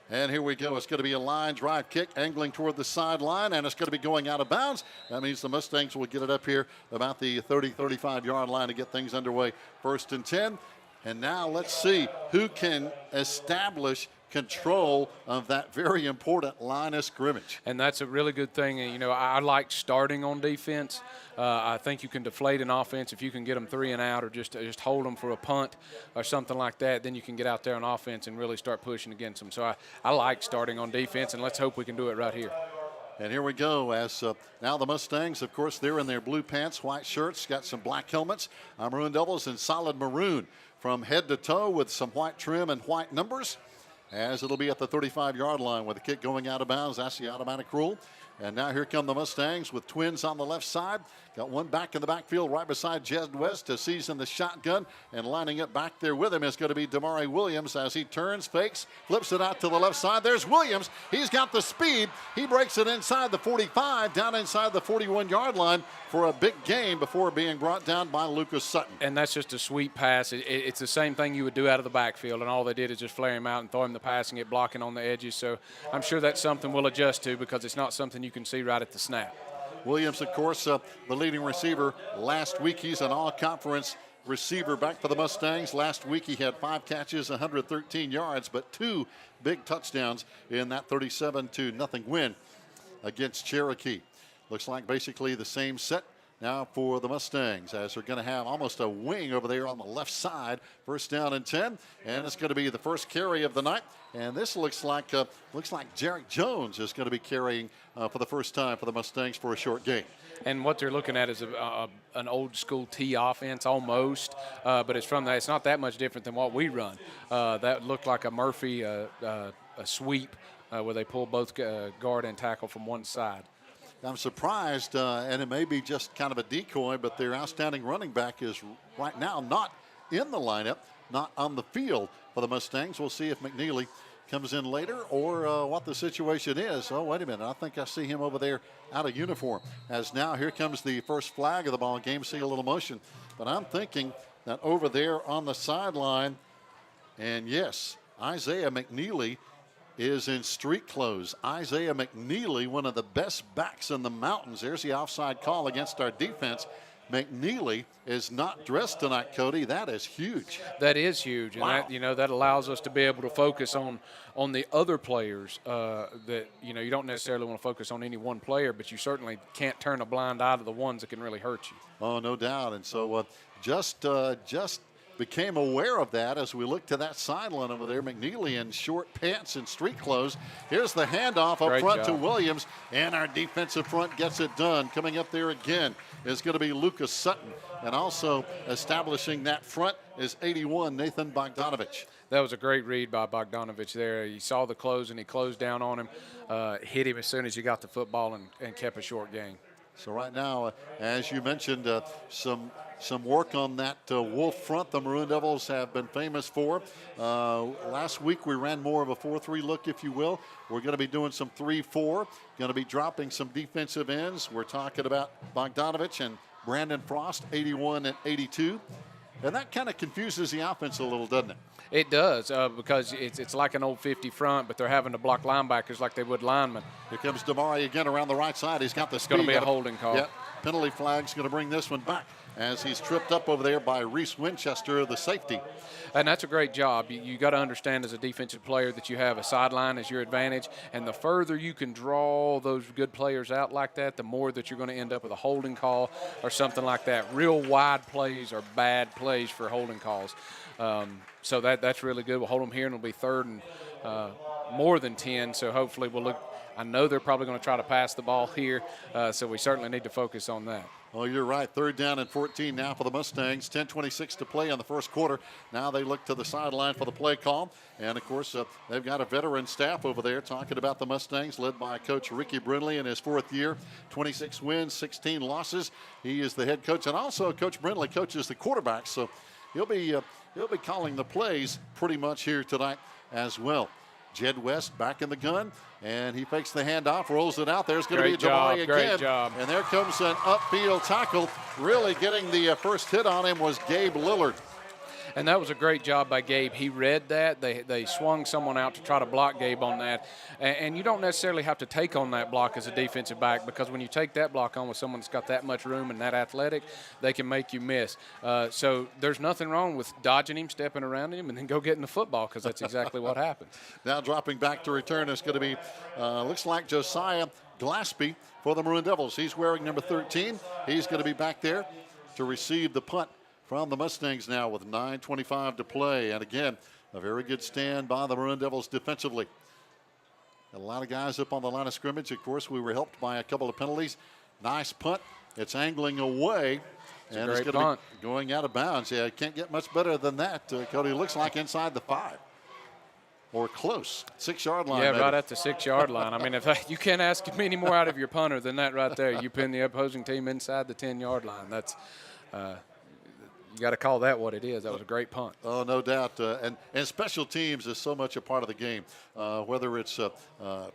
And here we go. It's going to be a line drive kick, angling toward the sideline, and it's going to be going out of bounds. That means the Mustangs will get it up here about the 30, 35-yard line to get things underway. 1st and 10. And now let's see who can establish control of that very important line of scrimmage. And that's a really good thing. And, you know, I like starting on defense. I think you can deflate an offense if you can get them 3 and out, or just hold them for a punt or something like that. Then you can get out there on offense and really start pushing against them. So I like starting on defense, and let's hope we can do it right here. And here we go as now the Mustangs, of course, they're in their blue pants, white shirts, got some black helmets. Maroon Devils in solid maroon from head to toe with some white trim and white numbers, as it'll be at the 35-yard line with the kick going out of bounds. That's the automatic rule. And now here come the Mustangs with twins on the left side. Got one back in the backfield right beside Jed West to season the shotgun. And lining up back there with him is going to be Damari Williams as he turns, fakes, flips it out to the left side. There's Williams. He's got the speed. He breaks it inside the 45, down inside the 41-yard line for a big gain before being brought down by Lucas Sutton. And that's just a sweet pass. It's the same thing you would do out of the backfield, and all they did is just flare him out and throw him the pass and get blocking on the edges. So I'm sure that's something we'll adjust to, because it's not something you can see right at the snap. Williams, of course, the leading receiver last week. He's an all-conference receiver back for the Mustangs. Last week he had 5 catches, 113 yards, but 2 big touchdowns in that 37-0 win against Cherokee. Looks like basically the same set now for the Mustangs, as they're going to have almost a wing over there on the left side. First down and 10, and it's going to be the first carry of the night. And this looks like Jarek Jones is going to be carrying for the first time for the Mustangs for a short gain. And what they're looking at is an old school T offense almost, but it's not that much different than what we run. That looked like a Murphy a sweep where they pull both guard and tackle from one side. I'm surprised, and it may be just kind of a decoy, but their outstanding running back is right now not in the lineup, not on the field for the Mustangs. We'll see if McNeely comes in later or what the situation is. Oh, wait a minute. I think I see him over there out of uniform. As now here comes the first flag of the ball game. See a little motion. But I'm thinking that over there on the sideline, and yes, Isaiah McNeely is in street clothes. Isaiah McNeely, one of the best backs in the mountains. There's the offside call against our defense. McNeely is not dressed tonight, Cody. That is huge. That is huge, and wow. that allows us to be able to focus on the other players. That you don't necessarily want to focus on any one player, but you certainly can't turn a blind eye to the ones that can really hurt you. Oh, no doubt. And so just became aware of that as we look to that sideline over there. McNeely in short pants and street clothes. Here's the handoff up front to Williams, and our defensive front gets it done. Coming up there again is going to be Lucas Sutton, and also establishing that front is 81, Nathan Bogdanovich. That was a great read by Bogdanovich there. He saw the close, and he closed down on him, hit him as soon as he got the football, and kept a short gain. So right now, as you mentioned, some work on that wolf front the Maroon Devils have been famous for. Last week we ran more of a 4-3 look, if you will. We're going to be doing some 3-4. Going to be dropping some defensive ends. We're talking about Bogdanovich and Brandon Frost, 81 and 82. And that kind of confuses the offense a little, doesn't it? It does, because it's like an old 50 front, but they're having to block linebackers like they would linemen. Here comes Damari again around the right side. He's got the speed. It's going to be a holding call. Yep. Penalty flag's going to bring this one back as he's tripped up over there by Reese Winchester, the safety. And that's a great job. You got to understand as a defensive player that you have a sideline as your advantage, and the further you can draw those good players out like that, the more that you're going to end up with a holding call or something like that. Real wide plays are bad plays for holding calls. So that's really good. We'll hold them here, and it'll be third and more than 10. So hopefully we'll look. I know they're probably going to try to pass the ball here, so we certainly need to focus on that. Oh, you're right. Third down and 14 now for the Mustangs. 10:26 to play in the first quarter. Now they look to the sideline for the play call. And, of course, they've got a veteran staff over there talking about the Mustangs, led by Coach Ricky Brindley in his 4th year. 26 wins, 16 losses. He is the head coach. And also Coach Brindley coaches the quarterbacks. So he'll be calling the plays pretty much here tonight as well. Jed West back in the gun, and he fakes the handoff, rolls it out. There's going to be a Damari again. Great job. And there comes an upfield tackle. Really getting the first hit on him was Gabe Lillard. And that was a great job by Gabe. He read that. They swung someone out to try to block Gabe on that. And you don't necessarily have to take on that block as a defensive back, because when you take that block on with someone that's got that much room and that athletic, they can make you miss. So there's nothing wrong with dodging him, stepping around him, and then go getting the football, because that's exactly what happened. Now dropping back to return is going to be, looks like Josiah Glaspie for the Maroon Devils. He's wearing number 13. He's going to be back there to receive the punt from the Mustangs now with 9:25 to play. And again, a very good stand by the Maroon Devils defensively. A lot of guys up on the line of scrimmage. Of course, we were helped by a couple of penalties. Nice punt. It's angling away. And it's going to be going out of bounds. Yeah, can't get much better than that. Cody, looks like inside the 5. Or close, 6-yard line. Yeah, maybe. Right at the 6-yard line. I mean, you can't ask any more out of your punter than that right there. You pin the opposing team inside the 10-yard line. That's you got to call that what it is. That was a great punt. Oh, no doubt. And special teams is so much a part of the game. Whether it's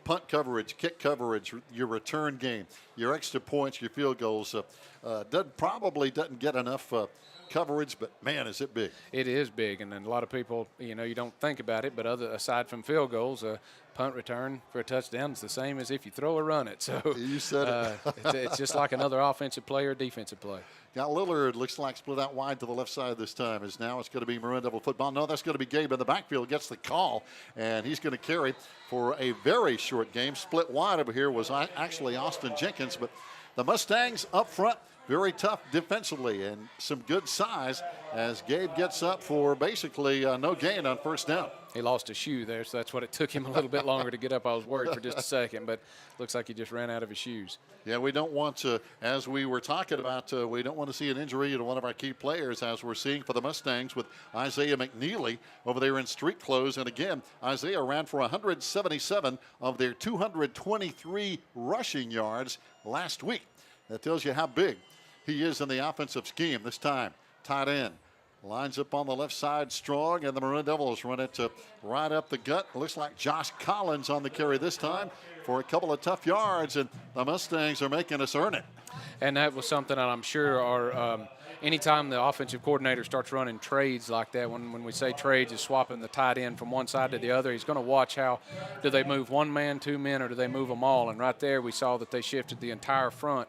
punt coverage, kick coverage, your return game, your extra points, your field goals, probably doesn't get enough coverage, but man, is it big. It is big, and then a lot of people, you don't think about it, but aside from field goals, a punt return for a touchdown is the same as if you throw or run it. So you said it. It's just like another offensive play or defensive play. Got Lillard, looks like split out wide to the left side this time, as now it's going to be Maroon Devil football. No, that's going to be Gabe in the backfield, gets the call, and he's going to carry for a very short game. Split wide over here was actually Austin Jenkins, but the Mustangs up front, very tough defensively and some good size as Gabe gets up for basically no gain on first down. He lost a shoe there, so that's what it took him a little bit longer to get up. I was worried for just a second, but looks like he just ran out of his shoes. Yeah, we don't want to, as we were talking about, we don't want to see an injury to one of our key players, as we're seeing for the Mustangs with Isaiah McNeely over there in street clothes. And again, Isaiah ran for 177 of their 223 rushing yards last week. That tells you how big he is in the offensive scheme. This time, tight end. Lines up on the left side strong, and the Maroon Devils run it right up the gut. Looks like Josh Collins on the carry this time for a couple of tough yards, and the Mustangs are making us earn it. And that was something that I'm sure anytime the offensive coordinator starts running trades like that, when we say trades, is swapping the tight end from one side to the other, he's going to watch how do they move one man, two men, or do they move them all. And right there we saw that they shifted the entire front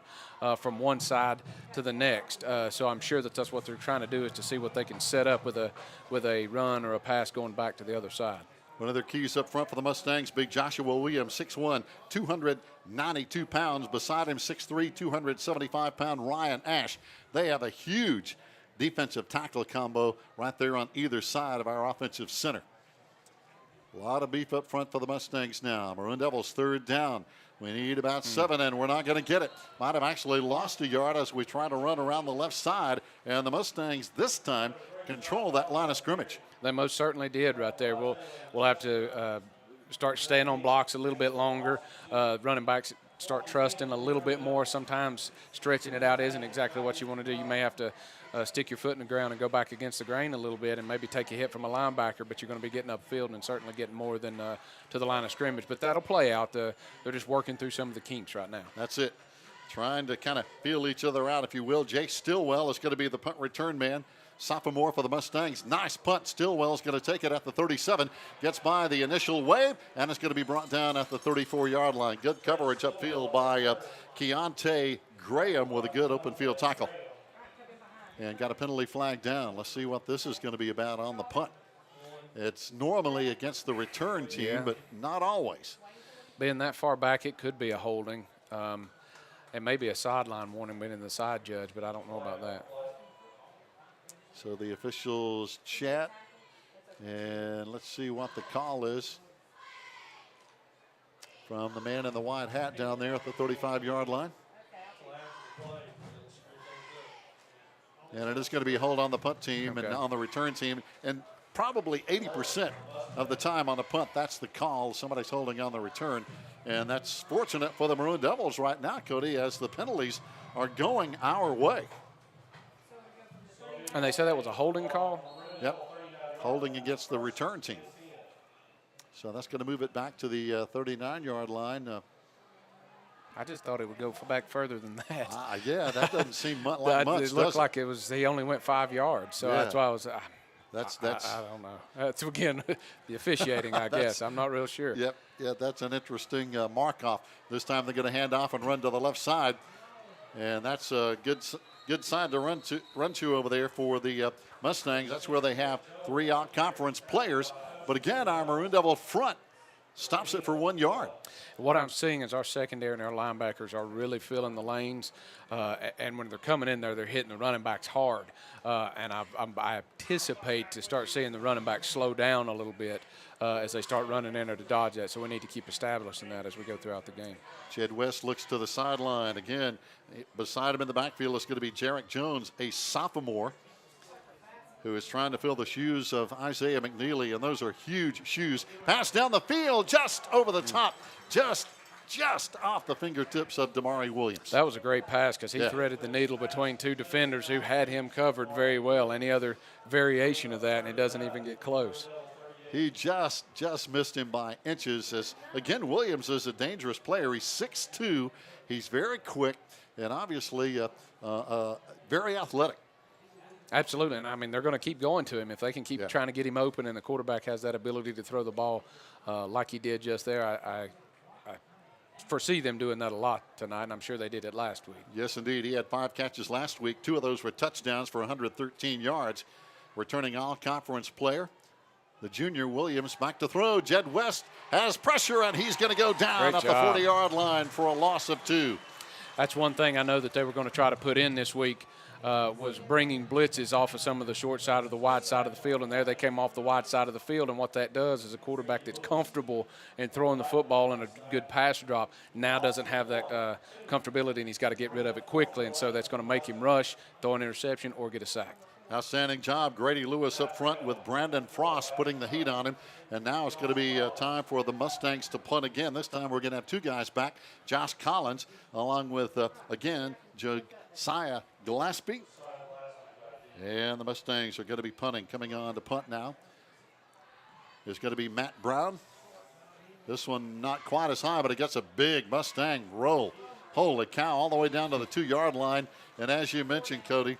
from one side to the next. So I'm sure that that's what they're trying to do, is to see what they can set up with a run or a pass going back to the other side. One of their keys up front for the Mustangs, big Joshua Williams, 6'1", 292 pounds. Beside him, 6'3", 275-pound Ryan Ash. They have a huge defensive tackle combo right there on either side of our offensive center. A lot of beef up front for the Mustangs now. Maroon Devils third down. We need about 7, and we're not going to get it. Might have actually lost a yard as we try to run around the left side, and the Mustangs this time control that line of scrimmage. They most certainly did right there. We'll have to start staying on blocks a little bit longer. Running backs start trusting a little bit more. Sometimes stretching it out isn't exactly what you want to do. You may have to stick your foot in the ground and go back against the grain a little bit and maybe take a hit from a linebacker, but you're going to be getting upfield and certainly getting more than to the line of scrimmage. But that'll play out. They're just working through some of the kinks right now. That's it. Trying to kind of feel each other out, if you will. Jake Stillwell is going to be the punt return man. Sophomore for the Mustangs. Nice punt. Stillwell's going to take it at the 37. Gets by the initial wave, and it's going to be brought down at the 34-yard line. Good coverage upfield by Keontae Graham with a good open field tackle. And got a penalty flag down. Let's see what this is going to be about on the punt. It's normally against the return team, but not always. Being that far back, it could be a holding. And maybe a sideline warning being in the side judge, but I don't know about that. So the officials chat, and let's see what the call is from the man in the white hat down there at the 35-yard line. And it is going to be a hold on the punt team and on the return team. And probably 80% of the time on the punt, that's the call. Somebody's holding on the return. And that's fortunate for the Maroon Devils right now, Cody, as the penalties are going our way. And they said that was a holding call? Yep, holding against the return team. So that's going to move it back to the 39-yard line. I just thought it would go back further than that. Yeah, that doesn't seem like much. It looked like he only went 5 yards. So that's why I was That's I don't know. That's, again, the officiating, I guess. I'm not real sure. Yep, yeah, that's an interesting mark-off. This time they're going to hand off and run to the left side, and that's a good side to run to over there for the Mustangs. That's where they have 3 out-conference players. But again, our Maroon Devil front stops it for 1 yard. What I'm seeing is our secondary and our linebackers are really filling the lanes, and when they're coming in there, they're hitting the running backs hard. And I anticipate to start seeing the running backs slow down a little bit as they start running in there to dodge that. So we need to keep establishing that as we go throughout the game. Jed West looks to the sideline. Again, beside him in the backfield is going to be Jarek Jones, a sophomore, who is trying to fill the shoes of Isaiah McNeely, and those are huge shoes. Pass down the field, just over the top, just off the fingertips of Damari Williams. That was a great pass because he threaded the needle between 2 defenders who had him covered very well. Any other variation of that, and it doesn't even get close. He just missed him by inches. As again, Williams is a dangerous player. He's 6'2", he's very quick, and obviously very athletic. Absolutely, and I mean, they're going to keep going to him. If they can keep trying to get him open and the quarterback has that ability to throw the ball like he did just there, I foresee them doing that a lot tonight, and I'm sure they did it last week. Yes, indeed. He had 5 catches last week. 2 of those were touchdowns for 113 yards. Returning all-conference player, the junior Williams, back to throw. Jed West has pressure, and he's going to go down at the 40-yard line for a loss of 2. That's one thing I know that they were going to try to put in this week. Was bringing blitzes off of some of the short side of the wide side of the field, and there they came off the wide side of the field, and what that does is a quarterback that's comfortable in throwing the football in a good pass drop now doesn't have that comfortability, and he's got to get rid of it quickly, and so that's going to make him rush, throw an interception, or get a sack. Outstanding job. Grady Lewis up front with Brandon Frost putting the heat on him. And now it's going to be time for the Mustangs to punt again. This time we're going to have 2 guys back. Josh Collins along with, again, Josiah Gillespie. And the Mustangs are going to be punting. Coming on to punt now is going to be Matt Brown. This one not quite as high, but it gets a big Mustang roll. Holy cow, all the way down to the 2-yard line. And as you mentioned, Cody,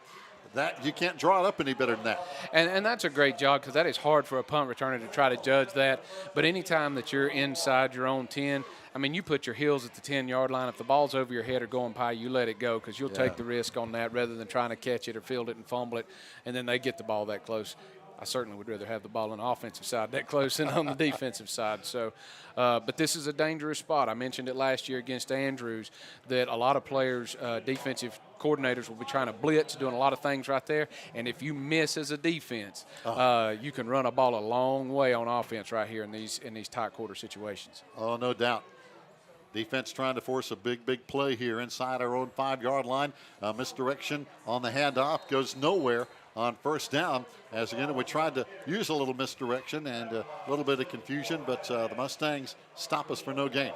that you can't draw it up any better than that. And that's a great job because that is hard for a punt returner to try to judge that. But anytime that you're inside your own 10, I mean, you put your heels at the 10-yard line. If the ball's over your head or going by, you let it go because you'll take the risk on that rather than trying to catch it or field it and fumble it, and then they get the ball that close. I certainly would rather have the ball on the offensive side that close than on the defensive side. So, but this is a dangerous spot. I mentioned it last year against Andrews that a lot of players, defensive coordinators will be trying to blitz, doing a lot of things right there. And if you miss as a defense, you can run a ball a long way on offense right here in these tight quarter situations. Oh, no doubt. Defense trying to force a big play here inside our own 5-yard line. Misdirection on the handoff goes nowhere on first down. As again, we tried to use a little misdirection and a little bit of confusion, but the Mustangs stop us for no gain.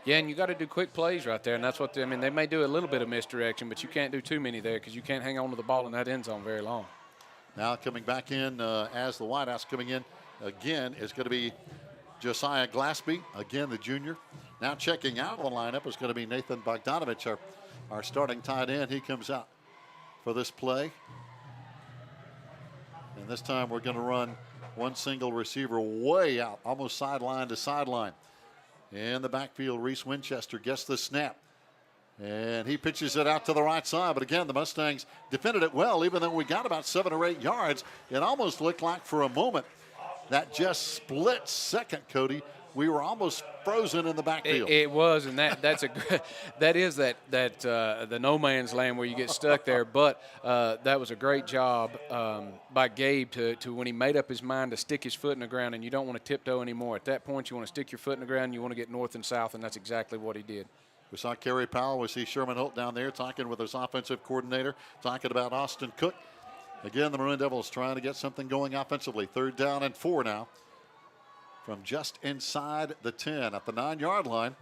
Yeah, and you got to do quick plays right there, and that's what they may do a little bit of misdirection, but you can't do too many there because you can't hang on to the ball in that end zone very long. Now coming back in as the wideouts coming in again is going to be Josiah Gillespie, again the junior. Now checking out of the lineup is going to be Nathan Bogdanovich, our starting tight end. He comes out for this play. And this time we're going to run one single receiver way out, almost sideline to sideline. In the backfield, Reese Winchester gets the snap. And he pitches it out to the right side. But again, the Mustangs defended it well, even though we got about 7 or 8 yards. It almost looked like for a moment that just split second, Cody, we were almost frozen in the backfield. It was, and that is the no man's land where you get stuck there. But that was a great job by Gabe to when he made up his mind to stick his foot in the ground, and you don't want to tiptoe anymore. At that point, you want to stick your foot in the ground. You want to get north and south, and that's exactly what he did. We saw Kerry Powell. We see Sherman Holt down there talking with his offensive coordinator, talking about Austin Cook. Again, the Maroon Devils trying to get something going offensively. 3rd down and 4 now. From just inside the 10 at the 9-yard line.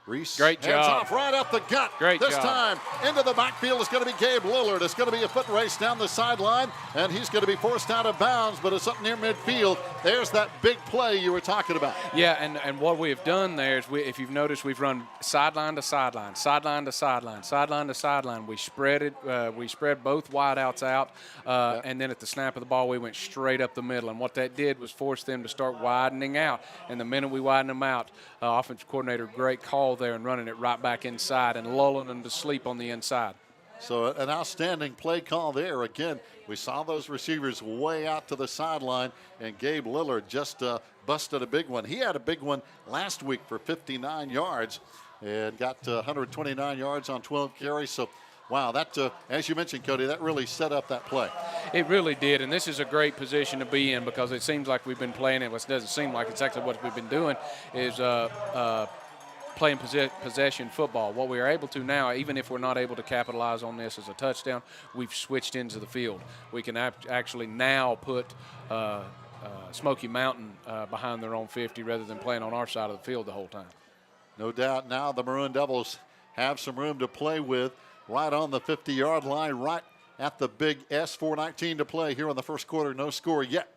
Reese Great hands job. off right up the gut. Great this job. time into the backfield is going to be Gabe Lillard. It's going to be a foot race down the sideline, and he's going to be forced out of bounds, but it's up near midfield. There's that big play you were talking about. Yeah, and what we have done there is, if you've noticed, we've run sideline to sideline, sideline to sideline, sideline to sideline. We spread it. We spread both wideouts out, and then at the snap of the ball, we went straight up the middle. And what that did was force them to start widening out. And the minute we widened them out, offensive coordinator, great call there and running it right back inside and lulling them to sleep on the inside. So an outstanding play call there. Again, we saw those receivers way out to the sideline, and Gabe Lillard just busted a big one. He had a big one last week for 59 yards and got 129 yards on 12 carries. So, wow, that, as you mentioned, Cody, that really set up that play. It really did, and this is a great position to be in because it seems like we've been playing it. It doesn't seem like it's actually what we've been doing is playing possession football. What we are able to now, even if we're not able to capitalize on this as a touchdown, we've switched into the field. We can actually now put Smoky Mountain behind their own 50 rather than playing on our side of the field the whole time. No doubt now the Maroon Devils have some room to play with right on the 50-yard line, right at the big S. 4:19 to play here in the first quarter. No score yet.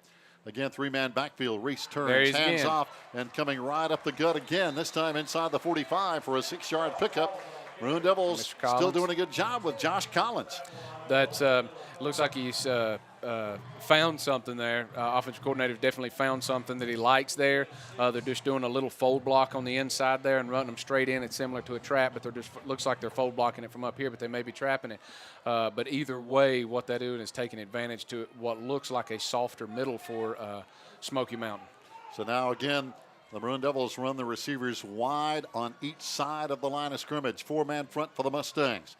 Again, three-man backfield. Reese turns, hands off, and coming right up the gut again, this time inside the 45 for a 6-yard pickup. Maroon Devils still doing a good job with Josh Collins. That looks like he's found something there. Offensive coordinator definitely found something that he likes there. They're just doing a little fold block on the inside there and running them straight in. It's similar to a trap, but they're just looks like they're fold blocking it from up here, but they may be trapping it. But either way, what they're doing is taking advantage to what looks like a softer middle for Smoky Mountain. So now again, the Maroon Devils run the receivers wide on each side of the line of scrimmage. 4-man front for the Mustangs.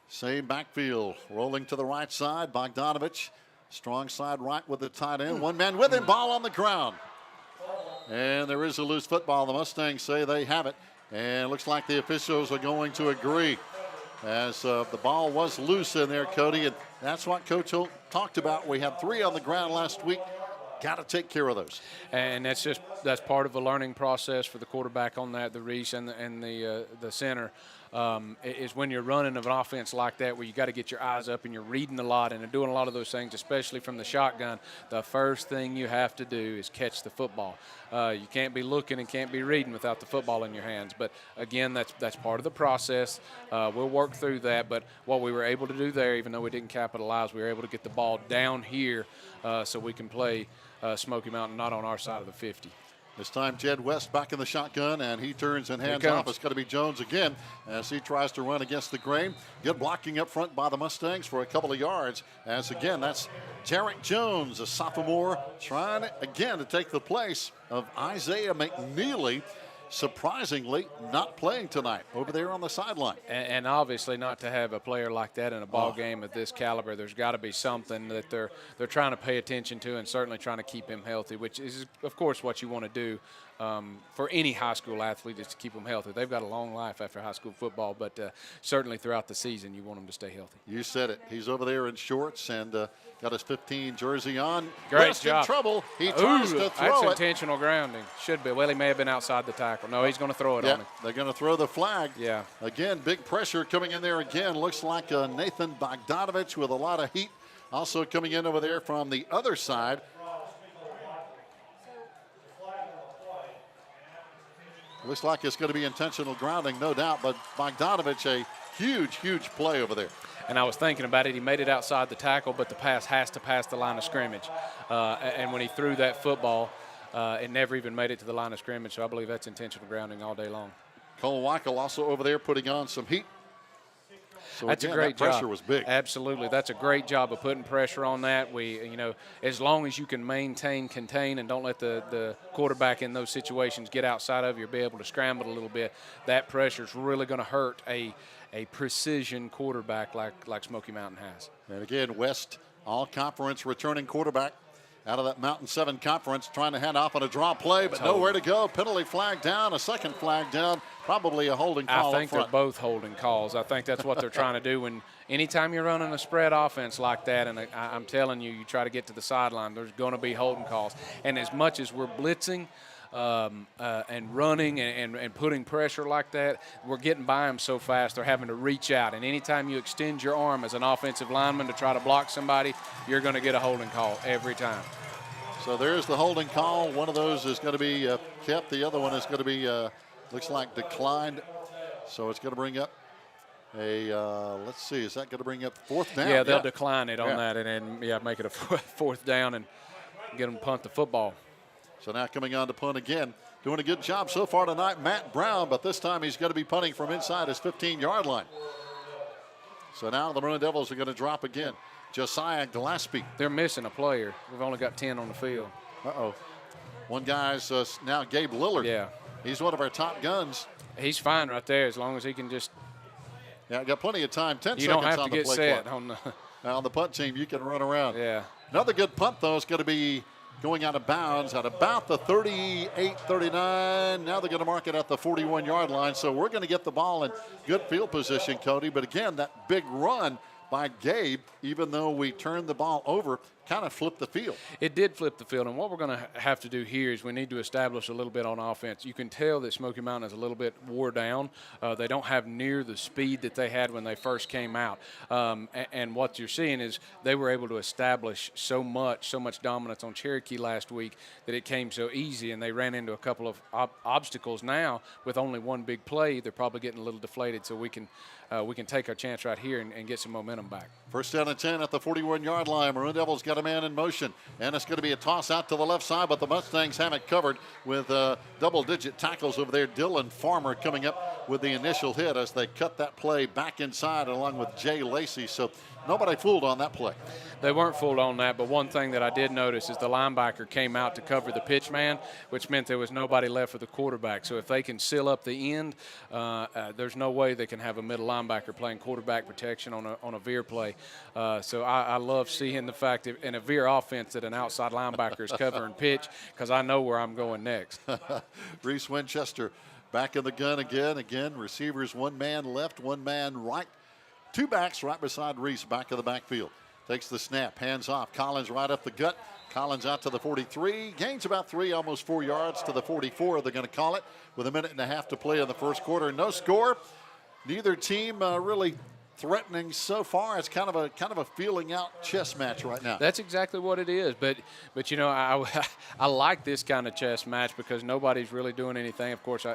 Same backfield, rolling to the right side. Bogdanovich, strong side right with the tight end. One man with him, ball on the ground. And there is a loose football. The Mustangs say they have it. And it looks like the officials are going to agree. As the ball was loose in there, Cody. And that's what Coach Holt talked about. We had 3 on the ground last week. Got to take care of those. And that's part of the learning process for the quarterback on that, the Reese and the center. Is when you're running an offense like that where you got to get your eyes up and you're reading a lot and doing a lot of those things, especially from the shotgun. The first thing you have to do is catch the football. You can't be looking and can't be reading without the football in your hands. But, again, that's part of the process. We'll work through that. But what we were able to do there, even though we didn't capitalize, we were able to get the ball down here so we can play Smoky Mountain not on our side of the 50. This time, Jed West back in the shotgun, and he turns and hands off. It's going to be Jones again as he tries to run against the grain. Good blocking up front by the Mustangs for a couple of yards. As again, that's Jarrett Jones, a sophomore, trying again to take the place of Isaiah McNeely. Surprisingly, not playing tonight over there on the sideline. And obviously, not to have a player like that in a ball game of this caliber, there's got to be something that they're trying to pay attention to, and certainly trying to keep him healthy, which is, of course, what you want to do for any high school athlete, is to keep them healthy. They've got a long life after high school football, but certainly throughout the season, you want them to stay healthy. You said it. He's over there in shorts and got his 15 jersey on. Great West job. In trouble. He tries to throw that's intentional grounding. Should be. Well, he may have been outside the tackle. No, he's going to throw it on him. They're going to throw the flag. Yeah. Again, big pressure coming in there again. Looks like Nathan Bogdanovich with a lot of heat. Also coming in over there from the other side. Looks like it's going to be intentional grounding, no doubt, but Bogdanovich, a huge, huge play over there. And I was thinking about it. He made it outside the tackle, but the pass has to pass the line of scrimmage. And when he threw that football, it never even made it to the line of scrimmage, so I believe that's intentional grounding all day long. Cole Weichel also over there putting on some heat. So that's again, a great that pressure job. Was big. Absolutely. That's a great job of putting pressure on that. As long as you can contain, and don't let the quarterback in those situations get outside of you or be able to scramble a little bit, that pressure is really going to hurt a precision quarterback like Smoky Mountain has. And again, West all-conference returning quarterback out of that Mountain 7 conference, trying to hand off on a draw play, but nowhere to go. Penalty flag down, a second flag down, probably a holding call. I think they're both holding calls. I think that's what they're trying to do. When anytime you're running a spread offense like that, and I'm telling you, you try to get to the sideline, there's going to be holding calls. And as much as we're blitzing, and running and putting pressure like that, we're getting by them so fast they're having to reach out. And anytime you extend your arm as an offensive lineman to try to block somebody, you're going to get a holding call every time. So there's the holding call. One of those is going to be kept. The other one is going to be, looks like declined. So it's going to bring up let's see, is that going to bring up fourth down? Yeah, they'll decline it on that and make it a fourth down and get them to punt the football. So now coming on to punt again. Doing a good job so far tonight, Matt Brown, but this time he's going to be punting from inside his 15-yard line. So now the Maroon Devils are going to drop again. Josiah Gillespie. They're missing a player. We've only got 10 on the field. Uh-oh. One guy's now Gabe Lillard. Yeah. He's one of our top guns. He's fine right there as long as he can just. Yeah, got plenty of time. 10 you seconds don't have on to the get play set clock. on the punt team, you can run around. Yeah. Another good punt, though, is going to be going out of bounds at about the 38, 39. Now they're going to mark it at the 41-yard line. So we're going to get the ball in good field position, Cody. But again, that big run by Gabe, even though we turned the ball over, kind of flipped the field. It did flip the field, and what we're going to have to do here is we need to establish a little bit on offense. You can tell that Smoky Mountain is a little bit wore down. They don't have near the speed that they had when they first came out. And what you're seeing is they were able to establish so much dominance on Cherokee last week that it came so easy, and they ran into a couple of obstacles. Now, with only one big play, they're probably getting a little deflated, so we can take our chance right here and get some momentum back. First down and 10 at the 41-yard line. Maroon Devils got a man in motion, and it's going to be a toss out to the left side, but the Mustangs have it covered with double-digit tackles over there. Dylan Farmer coming up with the initial hit as they cut that play back inside along with Jay Lacey. So nobody fooled on that play. They weren't fooled on that, but one thing that I did notice is the linebacker came out to cover the pitch man, which meant there was nobody left for the quarterback. So if they can seal up the end, there's no way they can have a middle linebacker playing quarterback protection on a veer play. So I love seeing the fact that in a veer offense that an outside linebacker is covering pitch, because I know where I'm going next. Reese Winchester back in the gun again. Again, receivers, one man left, one man right. Two backs right beside Reese, back of the backfield. Takes the snap, hands off. Collins right up the gut. Collins out to the 43. Gains about 3, almost 4 yards to the 44. They're going to call it with a minute and a half to play in the first quarter. No score. Neither team really threatening so far. It's kind of a feeling out chess match right now. That's exactly what it is. But you know, I like this kind of chess match because nobody's really doing anything. Of course,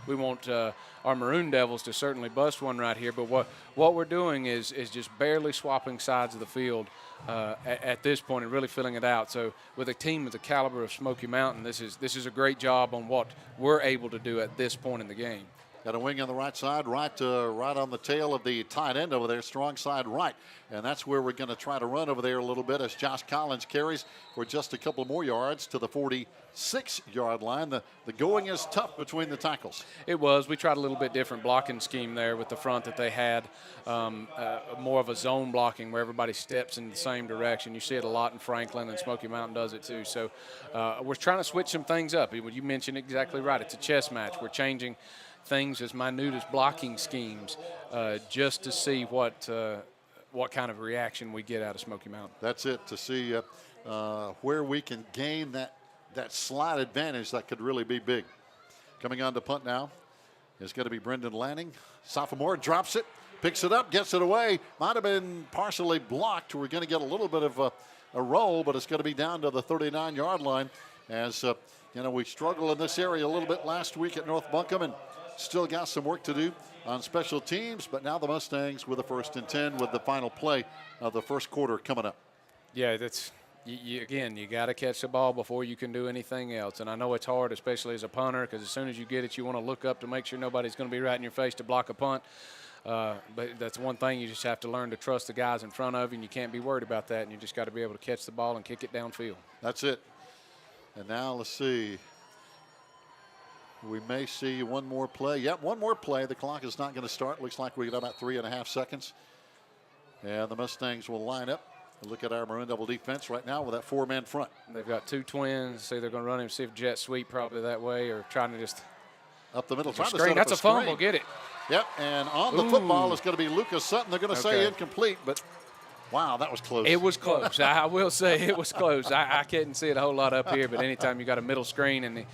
we want our Maroon Devils to certainly bust one right here. But what we're doing is just barely swapping sides of the field at this point and really filling it out. So with a team of the caliber of Smoky Mountain, this is a great job on what we're able to do at this point in the game. Got a wing on the right side, right on the tail of the tight end over there, strong side right. And that's where we're going to try to run over there a little bit as Josh Collins carries for just a couple more yards to the 46-yard line. The going is tough between the tackles. It was. We tried a little bit different blocking scheme there with the front that they had, more of a zone blocking where everybody steps in the same direction. You see it a lot in Franklin, and Smoky Mountain does it too. So we're trying to switch some things up. You mentioned exactly right. It's a chess match. We're changing things as minute as blocking schemes just to see what kind of reaction we get out of Smoky Mountain. That's it, to see where we can gain that slight advantage that could really be big. Coming on to punt now is going to be Brendan Lanning. Sophomore drops it, picks it up, gets it away. Might have been partially blocked. We're going to get a little bit of a roll, but it's going to be down to the 39-yard line as, we struggled in this area a little bit last week at North Buncombe and still got some work to do on special teams, but now the Mustangs with a 1st and 10 with the final play of the first quarter coming up. Yeah, that's again, you got to catch the ball before you can do anything else. And I know it's hard, especially as a punter, because as soon as you get it, you want to look up to make sure nobody's going to be right in your face to block a punt. But that's one thing you just have to learn to trust the guys in front of you, and you can't be worried about that. And you just got to be able to catch the ball and kick it downfield. That's it. And now let's see. We may see one more play. Yep, one more play. The clock is not going to start. Looks like we got about 3.5 seconds. And the Mustangs will line up. Look at our Maroon Devil defense right now with that 4-man front. They've got two twins. See, they're going to run him, see if jet sweep probably that way, or trying to just up the middle. Trying to screen. That's a fumble. Get it. Yep, and on the football is going to be Lucas Sutton. They're going to say incomplete, but wow, that was close. It was close. I will say it was close. I couldn't see it a whole lot up here, but anytime you got a middle screen and the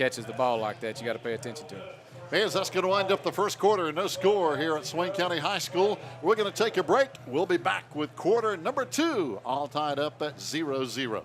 catches the ball like that, you got to pay attention to him. Fans, that's going to wind up the first quarter. No score here at Swain County High School. We're going to take a break. We'll be back with quarter number 2, all tied up at 0-0.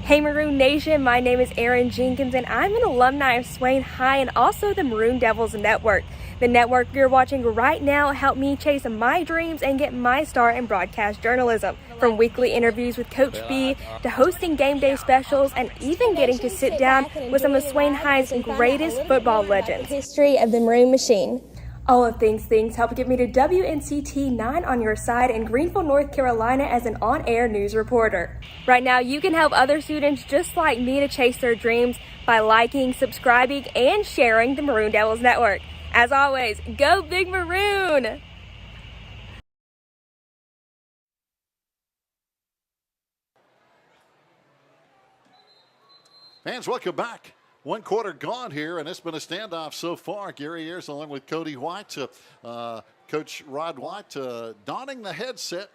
Hey Maroon Nation, my name is Erin Jenkins and I'm an alumni of Swain High and also the Maroon Devils Network. The network you're watching right now helped me chase my dreams and get my start in broadcast journalism. From weekly interviews with Coach B to hosting game day specials and even getting to sit down with some of Swain High's greatest football legends. History of the Maroon Machine. All of things helped get me to WNCT 9 on your side in Greenville, North Carolina as an on-air news reporter. Right now, you can help other students just like me to chase their dreams by liking, subscribing, and sharing the Maroon Devils Network. As always, go Big Maroon! Fans, welcome back. One quarter gone here, and it's been a standoff so far. Gary Ayers along with Cody White, Coach Rod White, donning the headset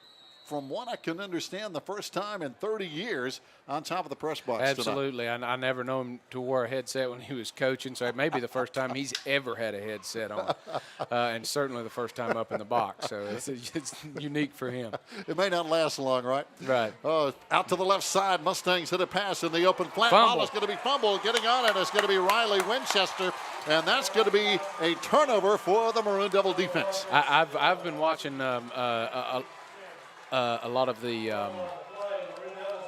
from what I can understand the first time in 30 years on top of the press box Absolutely. I never known him to wear a headset when he was coaching, so it may be the first time he's ever had a headset on, and certainly the first time up in the box. So it's unique for him. It may not last long, right? Right. Out to the left side, Mustangs hit a pass in the open flat. Fumble. Ball is going to be fumbled. Getting on it is going to be Riley Winchester, and that's going to be a turnover for the Maroon Devil defense. I've been watching a lot of the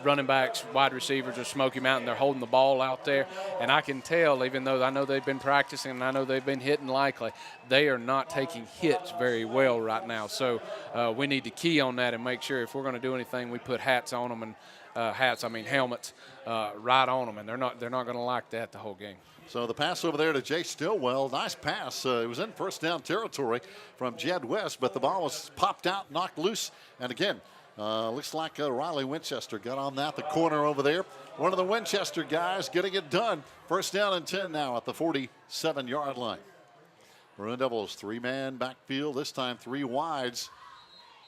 running backs, wide receivers of Smoky Mountain. They're holding the ball out there, and I can tell, even though I know they've been practicing and I know they've been hitting likely, they are not taking hits very well right now. So we need to key on that and make sure if we're going to do anything, we put hats on them, and helmets right on them, and they're not going to like that the whole game. So the pass over there to Jay Stillwell. Nice pass. It was in first down territory from Jed West, but the ball was popped out, knocked loose. And again, looks like Riley Winchester got on that. The corner over there. One of the Winchester guys getting it done. First down and 10 now at the 47-yard line. Maroon Devils 3-man backfield. This time 3 wides.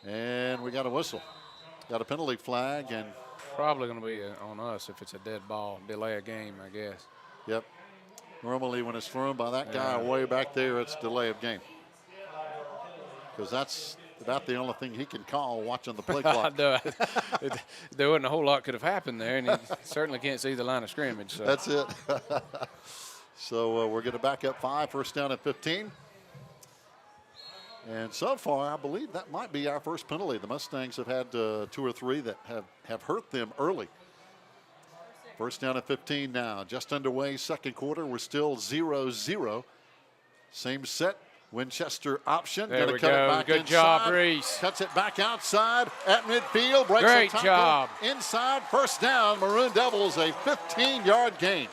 And we got a whistle. Got a penalty flag. And probably going to be on us if it's a dead ball. Delay a game, I guess. Yep. Normally when it's thrown by that guy way back there, it's delay of game. Because that's about the only thing he can call watching the play clock. There wasn't a whole lot could have happened there, and he certainly can't see the line of scrimmage. So. That's it. So we're going to back up 5, first down at 15. And so far, I believe that might be our first penalty. The Mustangs have had 2 or 3 that have hurt them early. First down at 15 now. Just underway, second quarter. We're still 0-0. Same set. Winchester option. There we cut go. It back Good inside. job, Reese. Cuts it back outside at midfield. Breaks Great the tackle. job. Inside, first down. Maroon Devils, a 15-yard gain.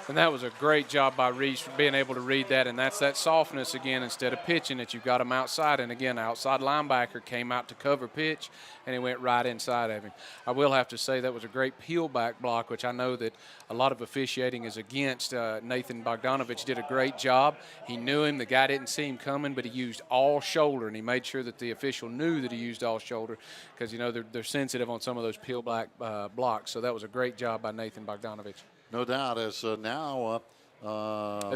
And that was a great job by Reese for being able to read that, and that's that softness again. Instead of pitching it, you've got him outside, and again, outside linebacker came out to cover pitch, and he went right inside of him. I will have to say that was a great peel back block, which I know that a lot of officiating is against. Nathan Bogdanovich did a great job. He knew him. The guy didn't see him coming, but he used all shoulder, and he made sure that the official knew that he used all shoulder because, you know, they're sensitive on some of those peel back blocks. So that was a great job by Nathan Bogdanovich. No doubt, as now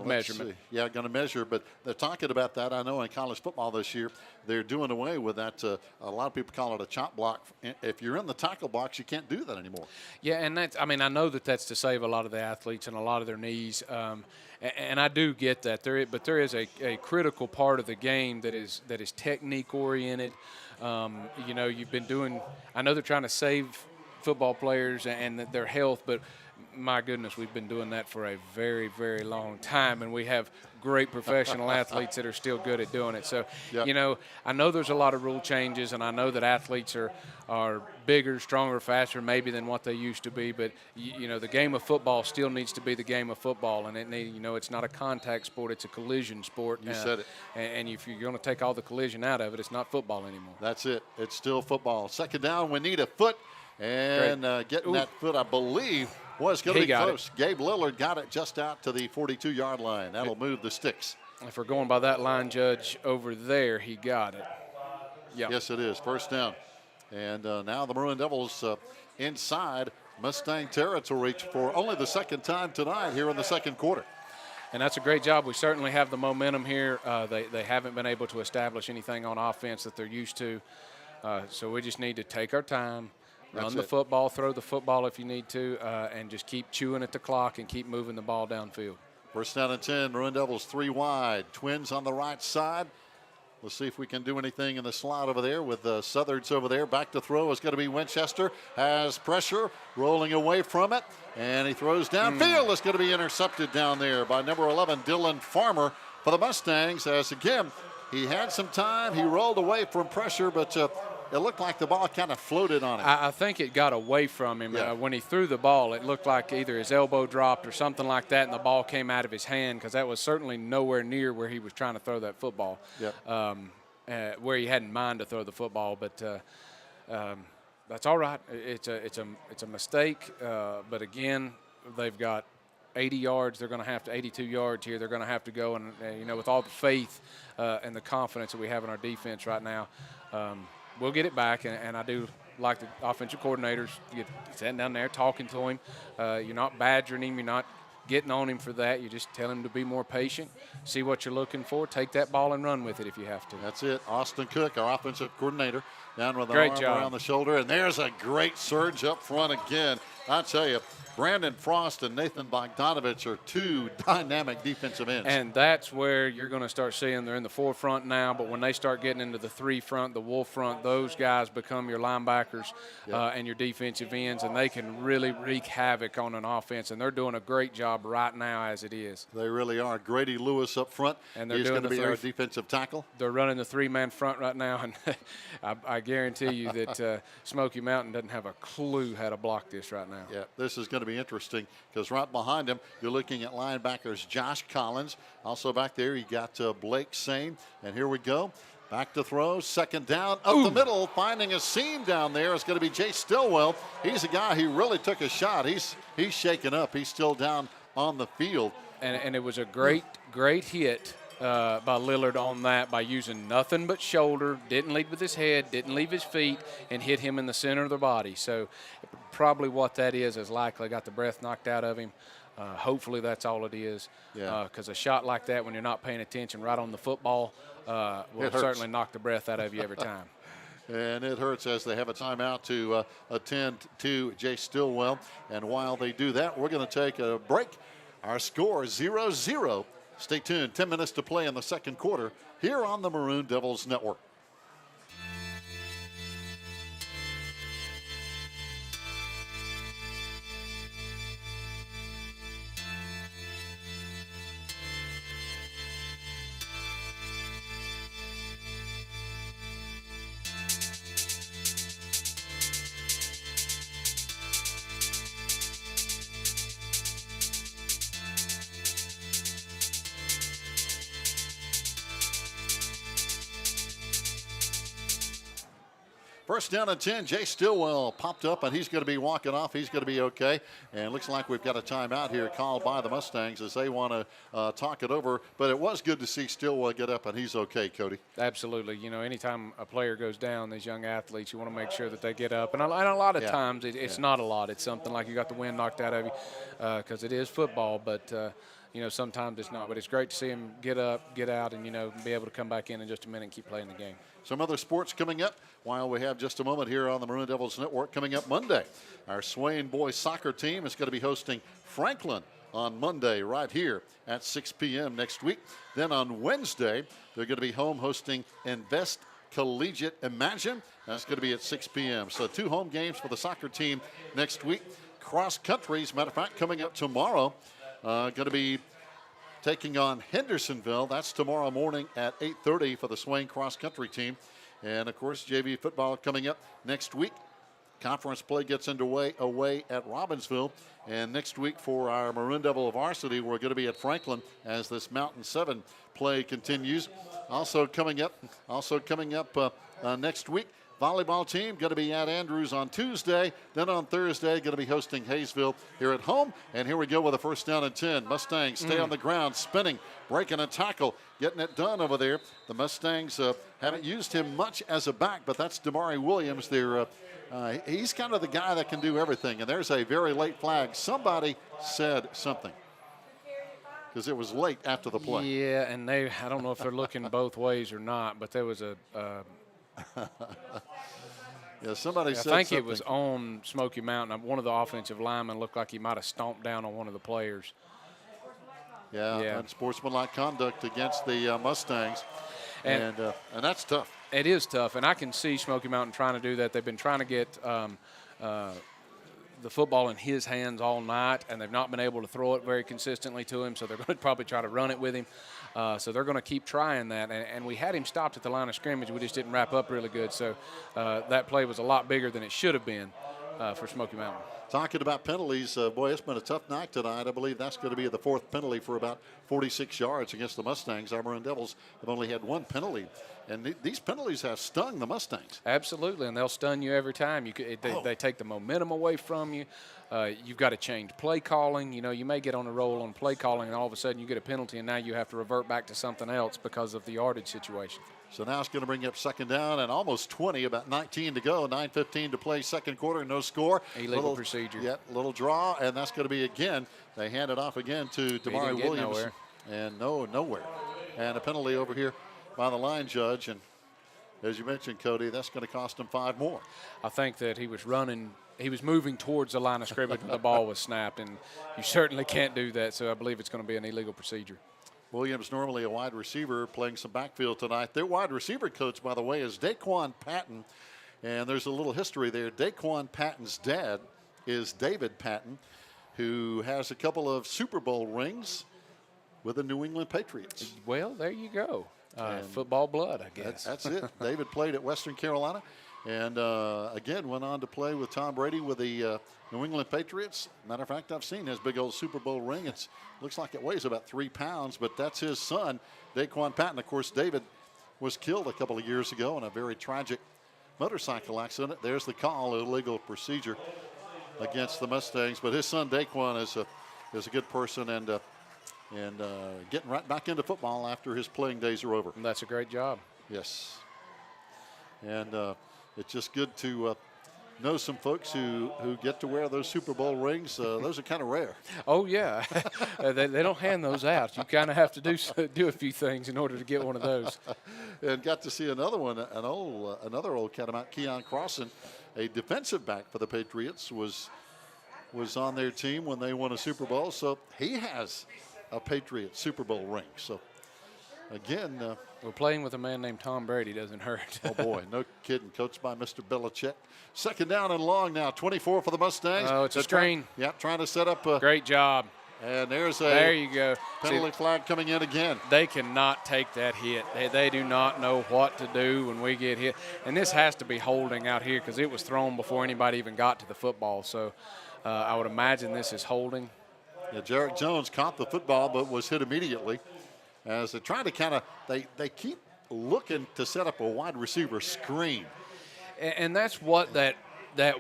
measurement. Yeah, going to measure, but they're talking about that. I know in college football this year, they're doing away with that. A lot of people call it a chop block. If you're in the tackle box, you can't do that anymore. Yeah, and that's, I mean, I know that that's to save a lot of the athletes and a lot of their knees, and I do get that. But there is a critical part of the game that is technique oriented. You know, you've been doing. I know they're trying to save football players and their health, but my goodness, we've been doing that for a very, very long time, and we have great professional athletes that are still good at doing it. So, Yep. You know, I know there's a lot of rule changes, and I know that athletes are bigger, stronger, faster maybe than what they used to be, but, you know, the game of football still needs to be the game of football, and it's not a contact sport, it's a collision sport. You said it. And if you're going to take all the collision out of it, it's not football anymore. That's it. It's still football. Second down, we need a foot, and getting that foot, I believe, was going to be close. Gabe Lillard got it just out to the 42-yard line. That'll move the sticks. If we're going by that line judge over there, he got it. Yeah. Yes, it is. First down. And now the Maroon Devils inside Mustang territory for only the second time tonight here in the second quarter. And that's a great job. We certainly have the momentum here. They haven't been able to establish anything on offense that they're used to. So we just need to take our time, run the football, throw the football if you need to, and just keep chewing at the clock and keep moving the ball downfield. First down and 10, Maroon Devils 3 wide. Twins on the right side. We'll see if we can do anything in the slot over there with Southards over there. Back to throw is going to be Winchester. Has pressure, rolling away from it. And he throws downfield. It's going to be intercepted down there by number 11, Dylan Farmer for the Mustangs. As again, he had some time. He rolled away from pressure, but it looked like the ball kind of floated on him. I think it got away from him. Yeah. When he threw the ball, it looked like either his elbow dropped or something like that, and the ball came out of his hand, because that was certainly nowhere near where he was trying to throw that football, where he had in mind to throw the football. But that's all right. It's a mistake. But, again, they've got 80 yards. They're going to have to 82 yards here. They're going to have to go, and, with all the faith and the confidence that we have in our defense right now, we'll get it back, and I do like the offensive coordinators sitting down there talking to him. You're not badgering him. You're not getting on him for that. You just tell him to be more patient, see what you're looking for, take that ball and run with it if you have to. That's it. Austin Cook, our offensive coordinator, down with the Great arm job around the shoulder. And there's a great surge up front again. I tell you, Brandon Frost and Nathan Bogdanovich are two dynamic defensive ends. And that's where you're going to start seeing they're in the forefront now, but when they start getting into the 3 front, the wolf front, those guys become your linebackers and your defensive ends, and they can really wreak havoc on an offense, and they're doing a great job right now as it is. They really are. Grady Lewis up front. And they're He's doing going to be our defensive tackle. They're running the 3-man front right now, and I guarantee you that Smoky Mountain doesn't have a clue how to block this right now. Yeah, this is going to be interesting, because right behind him, you're looking at linebackers Josh Collins. Also back there, you got Blake Sane. And here we go. Back to throw, second down, up the middle, finding a seam down there. It's going to be Jay Stillwell. He's a guy who really took a shot. He's shaken up. He's still down on the field. And it was a great hit by Lillard on that, by using nothing but shoulder, didn't lead with his head, didn't leave his feet, and hit him in the center of the body. So probably what that is likely got the breath knocked out of him. Hopefully that's all it is, because a shot like that when you're not paying attention right on the football will certainly knock the breath out of you every time. And it hurts as they have a timeout to attend to Jay Stillwell. And while they do that, we're going to take a break. Our score is 0-0. Stay tuned. 10 minutes to play in the second quarter here on the Maroon Devils Network. First down and 10, Jay Stillwell popped up, and he's going to be walking off. He's going to be okay. And it looks like we've got a timeout here called by the Mustangs as they want to talk it over. But it was good to see Stillwell get up, and he's okay, Cody. Absolutely. Anytime a player goes down, these young athletes, you want to make sure that they get up. And a lot of times it's not a lot. It's something like you got the wind knocked out of you, because it is football. But, sometimes it's not. But it's great to see him get up, get out, and, be able to come back in just a minute and keep playing the game. Some other sports coming up while we have just a moment here on the Maroon Devils Network. Coming up Monday, our Swain boys soccer team is going to be hosting Franklin on Monday right here at 6 p.m. next week. Then on Wednesday, they're going to be home hosting Invest Collegiate Imagine. That's going to be at 6 p.m. So 2 home games for the soccer team next week. Cross country, as a matter of fact, coming up tomorrow, going to be taking on Hendersonville. That's tomorrow morning at 8:30 for the Swain cross-country team. And, of course, JV football coming up next week. Conference play gets underway away at Robbinsville. And next week for our Maroon Devil Varsity, we're going to be at Franklin as this Mountain 7 play continues. Also coming up next week, volleyball team going to be at Andrews on Tuesday. Then on Thursday, going to be hosting Hayesville here at home. And here we go with a first down and 10. Mustangs stay on the ground, spinning, breaking a tackle, getting it done over there. The Mustangs haven't used him much as a back, but that's Damari Williams. He's kind of the guy that can do everything. And there's a very late flag. Somebody said something, because it was late after the play. Yeah, and I don't know if they're looking both ways or not, but there was a yeah, somebody said I think something. it was on Smoky Mountain. One of the offensive linemen looked like he might have stomped down on one of the players. Yeah. Unsportsmanlike conduct against the Mustangs, and that's tough. It is tough, and I can see Smoky Mountain trying to do that. They've been trying to get the football in his hands all night, and they've not been able to throw it very consistently to him, so they're going to probably try to run it with him. So they're going to keep trying that, and we had him stopped at the line of scrimmage. We just didn't wrap up really good, so that play was a lot bigger than it should have been for Smoky Mountain. Talking about penalties, boy, it's been a tough night tonight. I believe that's going to be the fourth penalty for about 46 yards against the Mustangs. Our Maroon Devils have only had one penalty, and these penalties have stung the Mustangs. Absolutely, and they'll stun you every time. They take the momentum away from you. You've got to change play calling. You know, you may get on a roll on play calling, and all of a sudden you get a penalty, and now you have to revert back to something else because of the yardage situation. So now it's going to bring up second down and almost 20, about 19 to go, 9:15 to play, second quarter, no score. Illegal procedure. Yeah, little draw, and that's going to be again. They hand it off again to Damari Williams. Nowhere. And nowhere. And a penalty over here by the line judge. And as you mentioned, Cody, that's going to cost him 5 more. I think that he was moving towards the line of scrimmage when the ball was snapped, and you certainly can't do that, so I believe it's going to be an illegal procedure. Williams, normally a wide receiver, playing some backfield tonight. Their wide receiver coach, by the way, is Daquan Patton, and there's a little history there. Daquan Patton's dad is David Patton, who has a couple of Super Bowl rings with the New England Patriots. Well, there you go. Football blood, I guess. That's it. David played at Western Carolina, and again went on to play with Tom Brady with the New England Patriots. Matter of fact, I've seen his big old Super Bowl ring. It looks like it weighs about 3 pounds, but that's his son, Daquan Patton. Of course, David was killed a couple of years ago in a very tragic motorcycle accident. There's the call, illegal procedure against the Mustangs. But his son, Daquan, is a good person and getting right back into football after his playing days are over. And that's a great job. Yes. And it's just good to know some folks who get to wear those Super Bowl rings. Those are kind of rare. Oh, yeah. they don't hand those out. You kind of have to do a few things in order to get one of those. And got to see another one, another old Catamount, Keon Crossan, a defensive back for the Patriots, was on their team when they won a Super Bowl. So he has a Patriot Super Bowl ring. So again, we're playing with a man named Tom Brady doesn't hurt. Oh boy, no kidding. Coached by Mr. Belichick. Second down and long now. 24 for the Mustangs. Oh, it's a screen. Trying to set up a great job. And there you go. Penalty flag coming in again. They cannot take that hit. They do not know what to do when we get hit. And this has to be holding out here because it was thrown before anybody even got to the football. So I would imagine this is holding. Yeah, Jarek Jones caught the football but was hit immediately. As they try to they keep looking to set up a wide receiver screen. And that's what that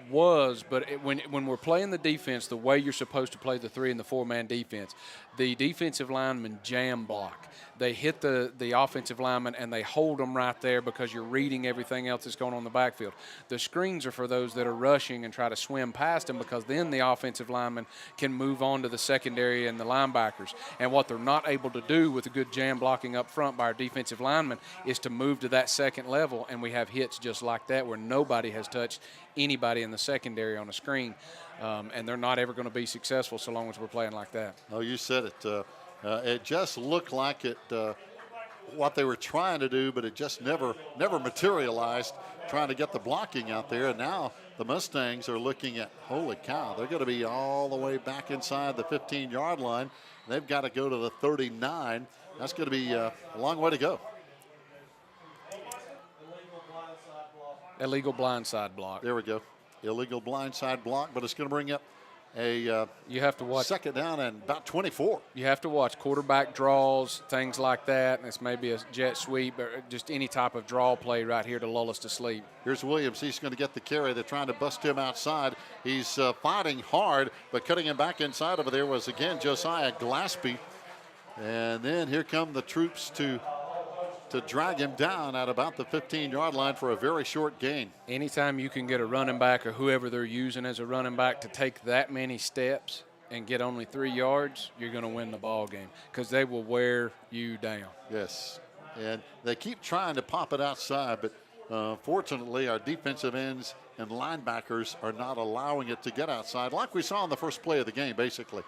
was, but when we're playing the defense the way you're supposed to play the 3- and 4-man defense, the defensive linemen jam block. They hit the offensive lineman and they hold them right there because you're reading everything else that's going on in the backfield. The screens are for those that are rushing and try to swim past them because then the offensive lineman can move on to the secondary and the linebackers. And what they're not able to do with a good jam blocking up front by our defensive linemen is to move to that second level, and we have hits just like that where nobody has touched anybody in the secondary on a screen. And they're not ever going to be successful so long as we're playing like that. Oh, you said it. It just looked like it, what they were trying to do, but it just never materialized, trying to get the blocking out there. And now the Mustangs are looking at, holy cow, they're going to be all the way back inside the 15-yard line. They've got to go to the 39. That's going to be a long way to go. Illegal blindside block. There we go. Illegal blindside block, but it's going to bring up you have to watch second down and about 24. You have to watch quarterback draws, things like that. And it's maybe a jet sweep or just any type of draw play right here to lull us to sleep. Here's Williams. He's going to get the carry. They're trying to bust him outside. He's fighting hard, but cutting him back inside over there was, again, Josiah Glaspie. And then here come the troops to drag him down at about the 15-yard line for a very short gain. Anytime you can get a running back or whoever they're using as a running back to take that many steps and get only 3 yards, you're going to win the ball game because they will wear you down. Yes, and they keep trying to pop it outside, but fortunately our defensive ends and linebackers are not allowing it to get outside like we saw in the first play of the game, basically,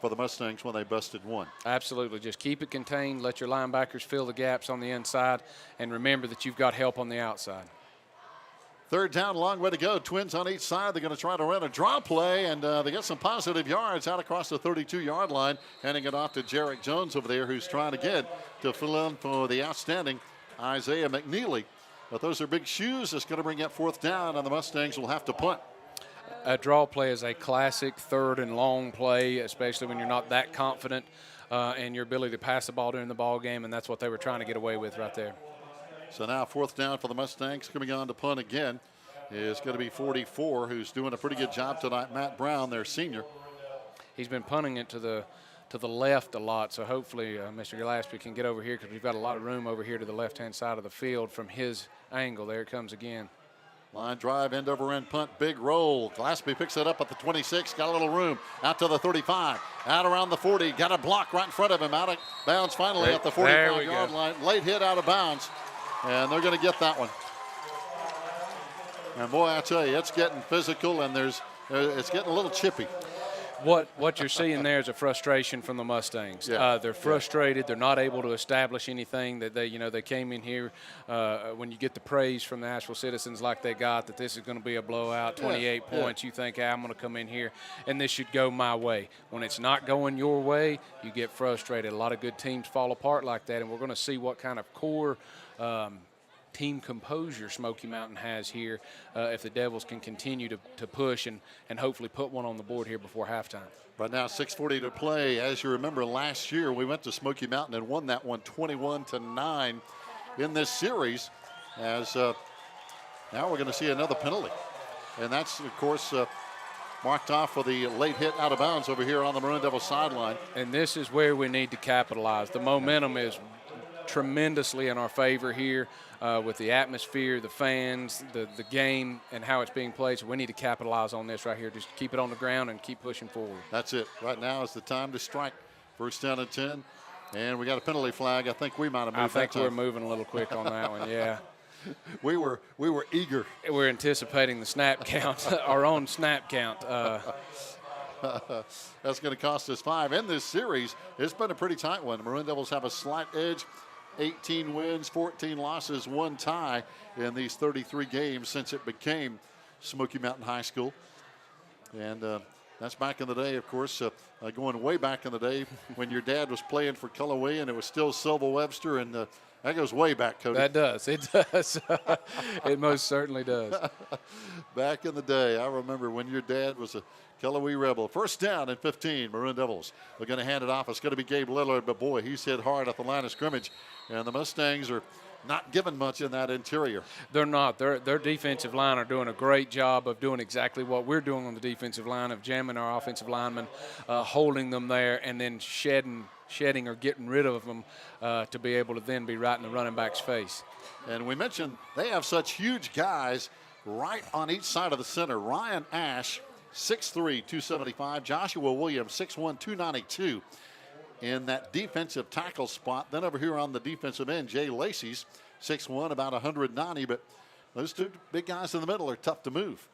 for the Mustangs when they busted one. Absolutely. Just keep it contained. Let your linebackers fill the gaps on the inside, and remember that you've got help on the outside. Third down, long way to go. Twins on each side. They're going to try to run a draw play, and they get some positive yards out across the 32-yard line, handing it off to Jarek Jones over there, who's trying again to fill in for the outstanding Isaiah McNeely. But those are big shoes. It's going to bring up fourth down, and the Mustangs will have to punt. A draw play is a classic third and long play, especially when you're not that confident in your ability to pass the ball during the ball game, and that's what they were trying to get away with right there. So now fourth down for the Mustangs. Coming on to punt again is going to be 44, who's doing a pretty good job tonight. Matt Brown, their senior. He's been punting it to the left a lot, so hopefully Mr. Gillespie can get over here because we've got a lot of room over here to the left-hand side of the field from his angle. There it comes again. Line drive, end over end punt, big roll. Glaspie picks it up at the 26, got a little room, out to the 35, out around the 40, got a block right in front of him, out of bounds finally at the 45-yard line. Late hit out of bounds, and they're going to get that one. And boy, I tell you, it's getting physical, and it's getting a little chippy. What you're seeing there is a frustration from the Mustangs. Yeah. They're frustrated. They're not able to establish anything that they came in here when you get the praise from the Asheville citizens like they got that this is going to be a blowout, 28 points. You think, hey, I'm going to come in here and this should go my way. When it's not going your way, you get frustrated. A lot of good teams fall apart like that, and we're going to see what kind of core team composure Smoky Mountain has here if the Devils can continue to push and hopefully put one on the board here before halftime. Right now, 6:40 to play. As you remember, last year we went to Smoky Mountain and won that one 21-9 in this series. As now we're going to see another penalty. And that's, of course, marked off for the late hit out of bounds over here on the Maroon Devils sideline. And this is where we need to capitalize. The momentum is tremendously in our favor here with the atmosphere, the fans, the game, and how it's being played. So we need to capitalize on this right here. Just keep it on the ground and keep pushing forward. That's it. Right now is the time to strike. First down and 10. And we got a penalty flag. I think we might have moved. I think we're moving a little quick on that one, yeah. We were eager. We're anticipating the snap count, our own snap count. That's going to cost us 5. In this series, it's been a pretty tight one. The Maroon Devils have a slight edge. 18 wins, 14 losses, 1 tie in these 33 games since it became Smoky Mountain High School. And that's back in the day, of course, going way back in the day when your dad was playing for Cullowhee and it was still Silva Webster. And that goes way back, Cody. That does. It does. It most certainly does. Back in the day, I remember when your dad was a Cullowhee Rebel. First down and 15, Maroon Devils. They're going to hand it off. It's going to be Gabe Lillard, but boy, he's hit hard at the line of scrimmage. And the Mustangs are not given much in that interior. They're not. Their defensive line are doing a great job of doing exactly what we're doing on the defensive line, of jamming our offensive linemen, holding them there, and then shedding or getting rid of them to be able to then be right in the running back's face. And we mentioned they have such huge guys right on each side of the center. Ryan Ash, 6'3", 275. Joshua Williams, 6'1", 292 in that defensive tackle spot. Then over here on the defensive end, Jay Lacey's 6'1", about 190. But those two big guys in the middle are tough to move.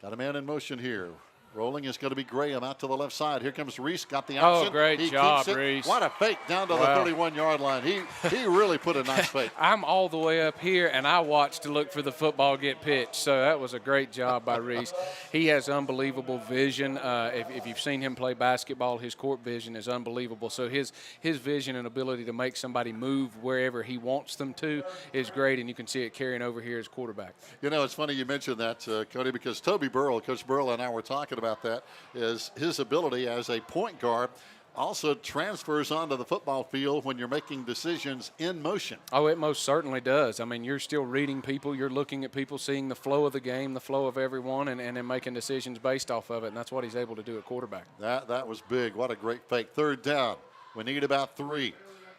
Got a man in motion here. Rolling is going to be Graham out to the left side. Here comes Reese, got the option. Oh, great job, Reese. What a fake down to the 31-yard line. He really put a nice fake. I'm all the way up here, and I watched to look for the football get pitched. So that was a great job by Reese. He has unbelievable vision. If you've seen him play basketball, his court vision is unbelievable. So his vision and ability to make somebody move wherever he wants them to is great, and you can see it carrying over here as quarterback. You know, it's funny you mentioned that, Cody, because Toby Burrell, Coach Burrell and I were talking about about that, is his ability as a point guard also transfers onto the football field when you're making decisions in motion. Oh, it most certainly does. I mean, you're still reading people, you're looking at people, seeing the flow of the game, the flow of everyone, and then making decisions based off of it, and that's what he's able to do at quarterback. That was big. What a great fake. Third down. We need about 3.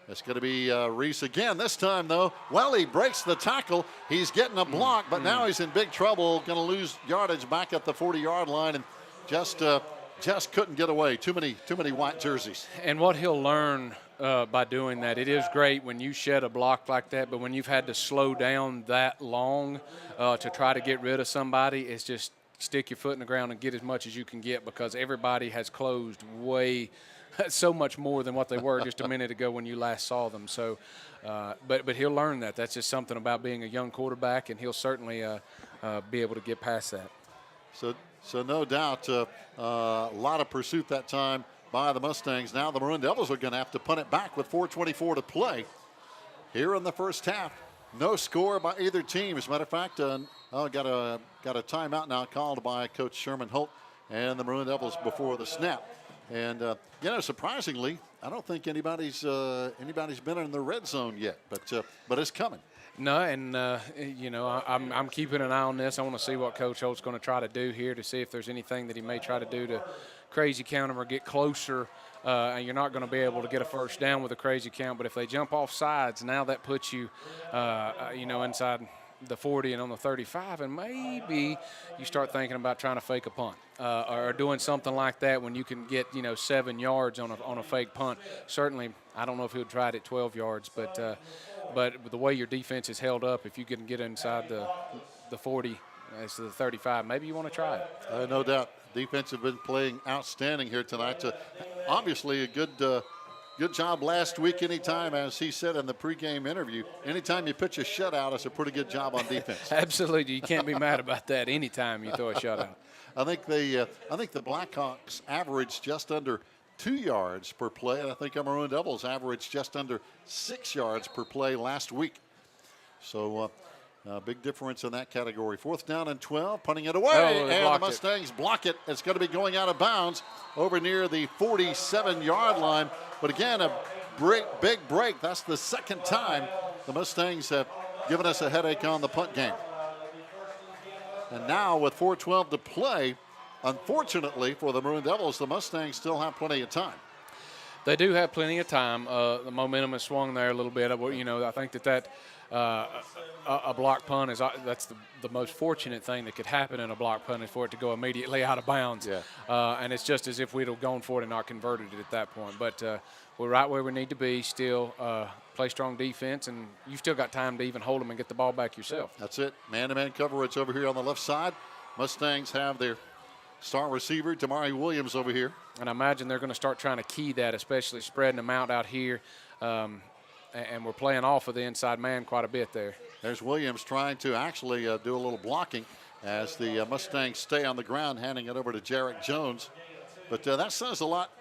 It's going to be Reese again. This time, though, he breaks the tackle. He's getting a block, but now he's in big trouble. Going to lose yardage back at the 40-yard line, and just couldn't get away. Too many white jerseys. And what he'll learn by doing that, it is great when you shed a block like that, but when you've had to slow down that long to try to get rid of somebody, it's just stick your foot in the ground and get as much as you can get, because everybody has closed way so much more than what they were just a minute ago when you last saw them. So, but he'll learn that. That's just something about being a young quarterback, and he'll certainly be able to get past that. So no doubt, a lot of pursuit that time by the Mustangs. Now the Maroon Devils are going to have to punt it back with 4:24 to play here in the first half. No score by either team. As a matter of fact, got a timeout now called by Coach Sherman Holt and the Maroon Devils before the snap. And surprisingly, I don't think anybody's been in the red zone yet, but it's coming. No, and I'm keeping an eye on this. I want to see what Coach Holt's going to try to do here, to see if there's anything that he may try to do to crazy count him or get closer. And you're not going to be able to get a first down with a crazy count, but if they jump off sides, now that puts you, inside the 40 and on the 35, and maybe you start thinking about trying to fake a punt or doing something like that when you can get 7 yards on a fake punt. Certainly, I don't know if he would try it at 12 yards, but the way your defense is held up, if you can get inside the 40 as to the 35, maybe you want to try it. No doubt. Defense have been playing outstanding here tonight. Obviously, a good job last week. Anytime, as he said in the pregame interview, anytime you pitch a shutout, it's a pretty good job on defense. Absolutely, you can't be mad about that. Anytime you throw a shutout. I think the Blackhawks averaged just under 2 yards per play, and I think our Maroon Devils averaged just under 6 yards per play last week. So. Big difference in that category. 4th down and 12, punting it away, and the Mustangs block it. It's going to be going out of bounds over near the 47-yard line. But again, a big break. That's the second time the Mustangs have given us a headache on the punt game. And now with 4:12 to play, unfortunately for the Maroon Devils, the Mustangs still have plenty of time. They do have plenty of time. The momentum has swung there a little bit. I think that a block punt that's the most fortunate thing that could happen in a block punt, is for it to go immediately out of bounds. Yeah. And it's just as if we'd have gone for it and not converted it at that point. But we're right where we need to be. Still play strong defense, and you've still got time to even hold them and get the ball back yourself. That's it. Man-to-man coverage over here on the left side. Mustangs have their star receiver, Damari Williams, over here. And I imagine they're going to start trying to key that, especially spreading them out here. And we're playing off of the inside man quite a bit there. There's Williams trying to actually do a little blocking as the Mustangs stay on the ground, handing it over to Jarek Jones. But that says a lot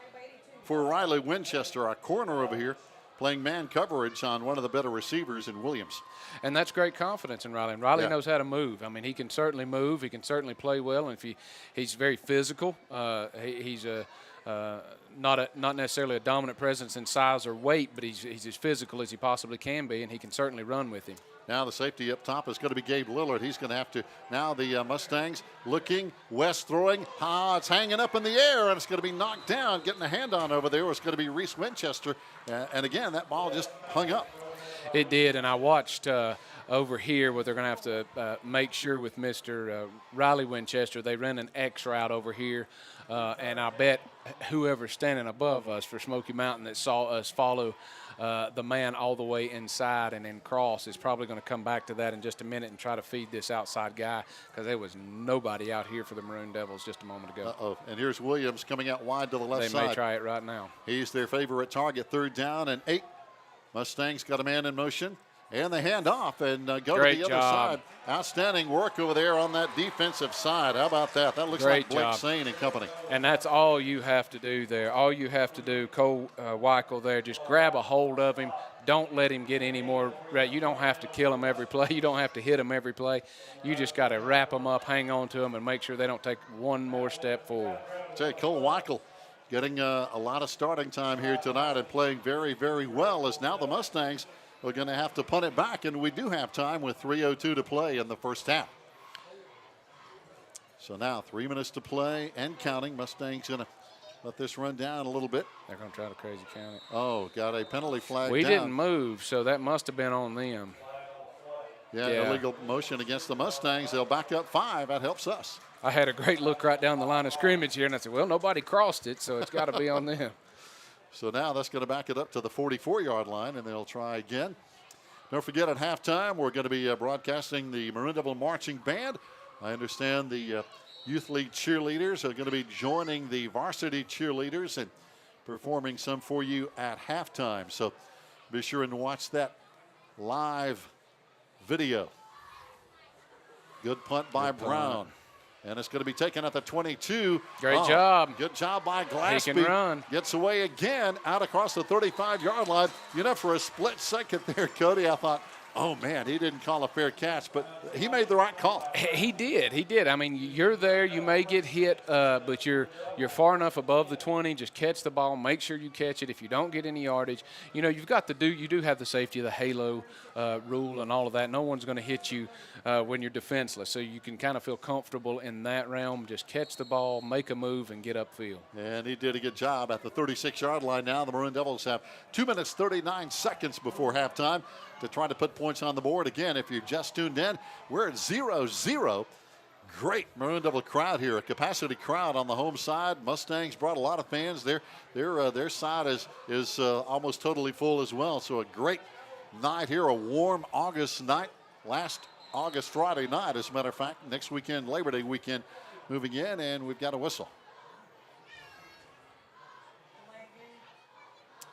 for Riley Winchester, our corner over here, playing man coverage on one of the better receivers in Williams. And that's great confidence in Riley. And Riley knows how to move. I mean, he can certainly move. He can certainly play well. And if he's very physical. He's not necessarily a dominant presence in size or weight, but he's as physical as he possibly can be, and he can certainly run with him. Now the safety up top is going to be Gabe Lillard. He's going to have to, now the Mustangs looking, West throwing. It's hanging up in the air, and it's going to be knocked down. Getting a hand on over there was going to be Reese Winchester. And again, that ball just hung up. It did, and I watched over here where they're going to have to make sure with Mr. Riley Winchester. They ran an X route over here, and I bet whoever's standing above us for Smoky Mountain that saw us follow the man all the way inside and then cross is probably going to come back to that in just a minute and try to feed this outside guy, because there was nobody out here for the Maroon Devils just a moment ago. And here's Williams coming out wide to the left side. They may try it right now. He's their favorite target. 3rd down and 8. Mustangs got a man in motion. And they hand off and go Great to the job. other side. Outstanding work over there on that defensive side. How about that? That looks Great like Blake job. Swain and company. And that's all you have to do there. All you have to do, Cole Weichel there, just grab a hold of him, don't let him get any more. You don't have to kill him every play. You don't have to hit him every play. You just got to wrap them up, hang on to them, and make sure they don't take one more step forward. Cole Weichel getting a lot of starting time here tonight and playing very, very well, as now the Mustangs are going to have to punt it back, and we do have time with 3:02 to play in the first half. So now 3 minutes to play and counting. Mustangs going to let this run down a little bit. They're going to try to crazy count it. Oh, got a penalty flag We down. didn't move, so that must have been on them. Yeah, illegal motion against the Mustangs. They'll back up 5. That helps us. I had a great look right down the line of scrimmage here, and I said, well, nobody crossed it, so it's got to be on them. So now that's going to back it up to the 44-yard line, and they'll try again. Don't forget, at halftime, we're going to be broadcasting the Maroon Devil Marching Band. I understand the Youth League cheerleaders are going to be joining the varsity cheerleaders and performing some for you at halftime. So be sure and watch that live video. Good punt by Brown. And it's going to be taken at the 22. Great job. Good job by Glaspie. He can run. Gets away again out across the 35-yard line. You know, for a split second there, Cody, I thought, oh, man, he didn't call a fair catch, but he made the right call. He did. I mean, you're there. You may get hit, but you're far enough above the 20. Just catch the ball. Make sure you catch it. If you don't get any yardage, you know, you do have the safety of the halo rule and all of that. No one's going to hit you when you're defenseless, so you can kind of feel comfortable in that realm. Just catch the ball, make a move, and get upfield. And he did a good job at the 36-yard line. Now the Maroon Devils have 2 minutes, 39 seconds before halftime to try to put points on the board. Again, if you've just tuned in, we're at 0-0. Great Maroon Devil crowd here, a capacity crowd on the home side. Mustangs brought a lot of fans. Their side is almost totally full as well. So a great night here, a warm August night. Last August Friday night, as a matter of fact. Next weekend, Labor Day weekend, moving in, and we've got a whistle.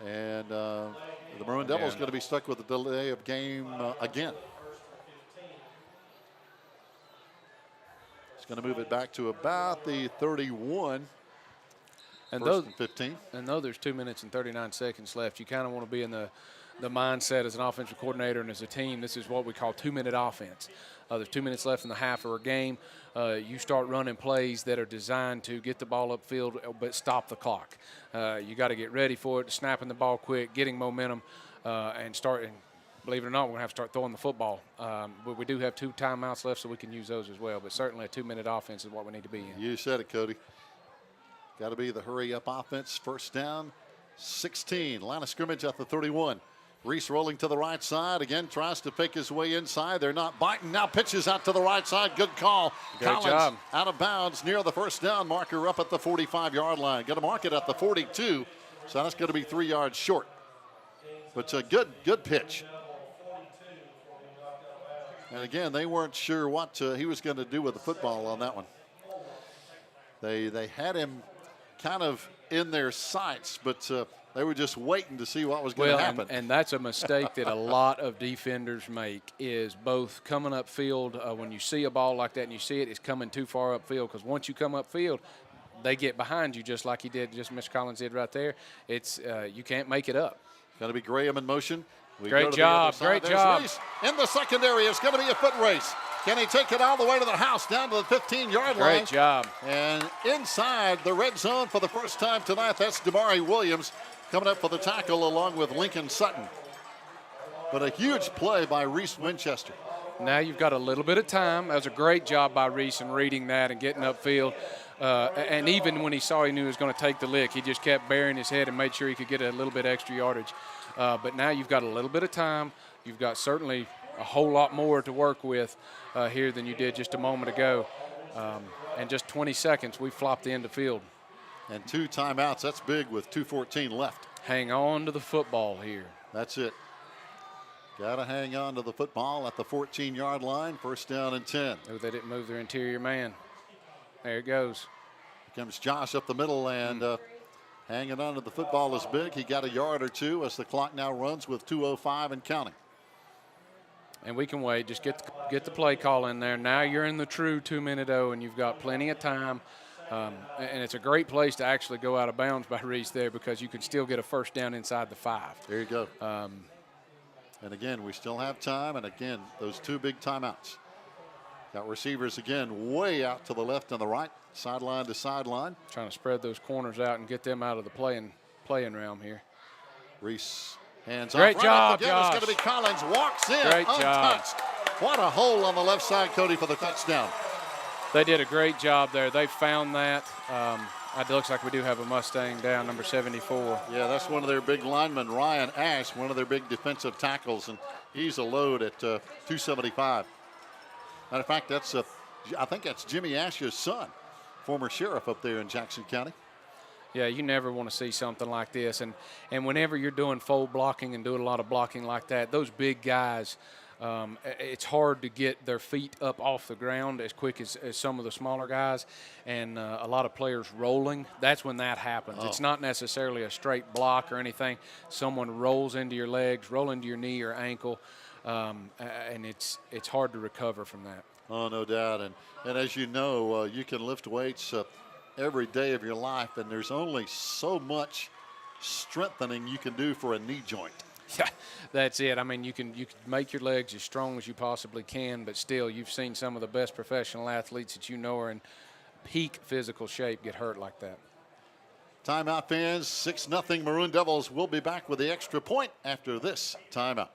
And the Maroon Devils going to be stuck with the delay of game again. It's going to move it back to about the 31. And first and 15. And though there's 2 minutes and 39 seconds left, you kind of want to be in the mindset as an offensive coordinator and as a team. This is what we call 2-minute offense. There's 2 minutes left in the half of a game. You start running plays that are designed to get the ball upfield but stop the clock. You got to get ready for it, snapping the ball quick, getting momentum, and starting. Believe it or not, we're going to have to start throwing the football. But we do have 2 timeouts left, so we can use those as well. But certainly a 2-minute offense is what we need to be in. You said it, Cody. Got to be the hurry-up offense. First down, 16. Line of scrimmage at the 31. Reese rolling to the right side. Again, tries to fake his way inside. They're not biting. Now pitches out to the right side. Good call. Great Collins job. out of bounds near the first down marker up at the 45-yard line. Going to mark it at the 42. So that's going to be 3 yards short. But it's a good pitch. And again, they weren't sure what he was going to do with the football on that one. They had him kind of in their sights, but they were just waiting to see what was going to happen. And that's a mistake that a lot of defenders make, is both coming upfield when you see a ball like that and you see it's coming too far upfield, because once you come upfield, they get behind you just like he did, just Mr. Collins did right there. It's you can't make it up. Going to be Graham in motion. Great job. Great job. Reese in the secondary. It's going to be a foot race. Can he take it all the way to the house, down to the 15-yard line? Great job. And inside the red zone for the first time tonight, that's Damari Williams coming up for the tackle along with Lincoln Sutton. But a huge play by Reese Winchester. Now you've got a little bit of time. That was a great job by Reese in reading that and getting upfield. And even when he saw he knew he was going to take the lick, he just kept burying his head and made sure he could get a little bit extra yardage. But now you've got a little bit of time. You've got certainly a whole lot more to work with here than you did just a moment ago. And just 20 seconds, we flopped the end of field. And 2 timeouts. That's big with 2:14 left. Hang on to the football here. That's it. Got to hang on to the football at the 14-yard line. First down and 10. Oh, they didn't move their interior man. There it goes. Here comes Josh up the middle, and hanging on to the football is big. He got a yard or two as the clock now runs with 2:05 and counting. And we can wait. Just get the play call in there. Now you're in the true 2-minute-0, and you've got plenty of time. And it's a great place to actually go out of bounds by Reese there, because you can still get a first down inside the 5. There you go. And again, we still have time. And again, those 2 big timeouts. Got receivers again way out to the left and the right, sideline to sideline. Trying to spread those corners out and get them out of the playing realm here. Reese hands Great off. job, again, Josh. it's going to be Collins. Walks in Great job. untouched. What a hole on the left side, Cody, for the touchdown. They did a great job there. They found that. It looks like we do have a Mustang down, number 74. Yeah, that's one of their big linemen, Ryan Ash, one of their big defensive tackles, and he's a load at 275. Matter of fact, I think that's Jimmy Ash's son, former sheriff up there in Jackson County. Yeah, you never want to see something like this. And whenever you're doing fold blocking and doing a lot of blocking like that, those big guys, it's hard to get their feet up off the ground as quick as some of the smaller guys. And a lot of players rolling, that's when that happens. Oh. It's not necessarily a straight block or anything. Someone rolls into your legs, roll into your knee or ankle, and it's hard to recover from that. Oh, no doubt. And as you know, you can lift weights every day of your life, and there's only so much strengthening you can do for a knee joint. Yeah, that's it. I mean, you can make your legs as strong as you possibly can, but still, you've seen some of the best professional athletes that you know are in peak physical shape get hurt like that. Timeout, fans. 6-0 Maroon Devils will be back with the extra point after this timeout.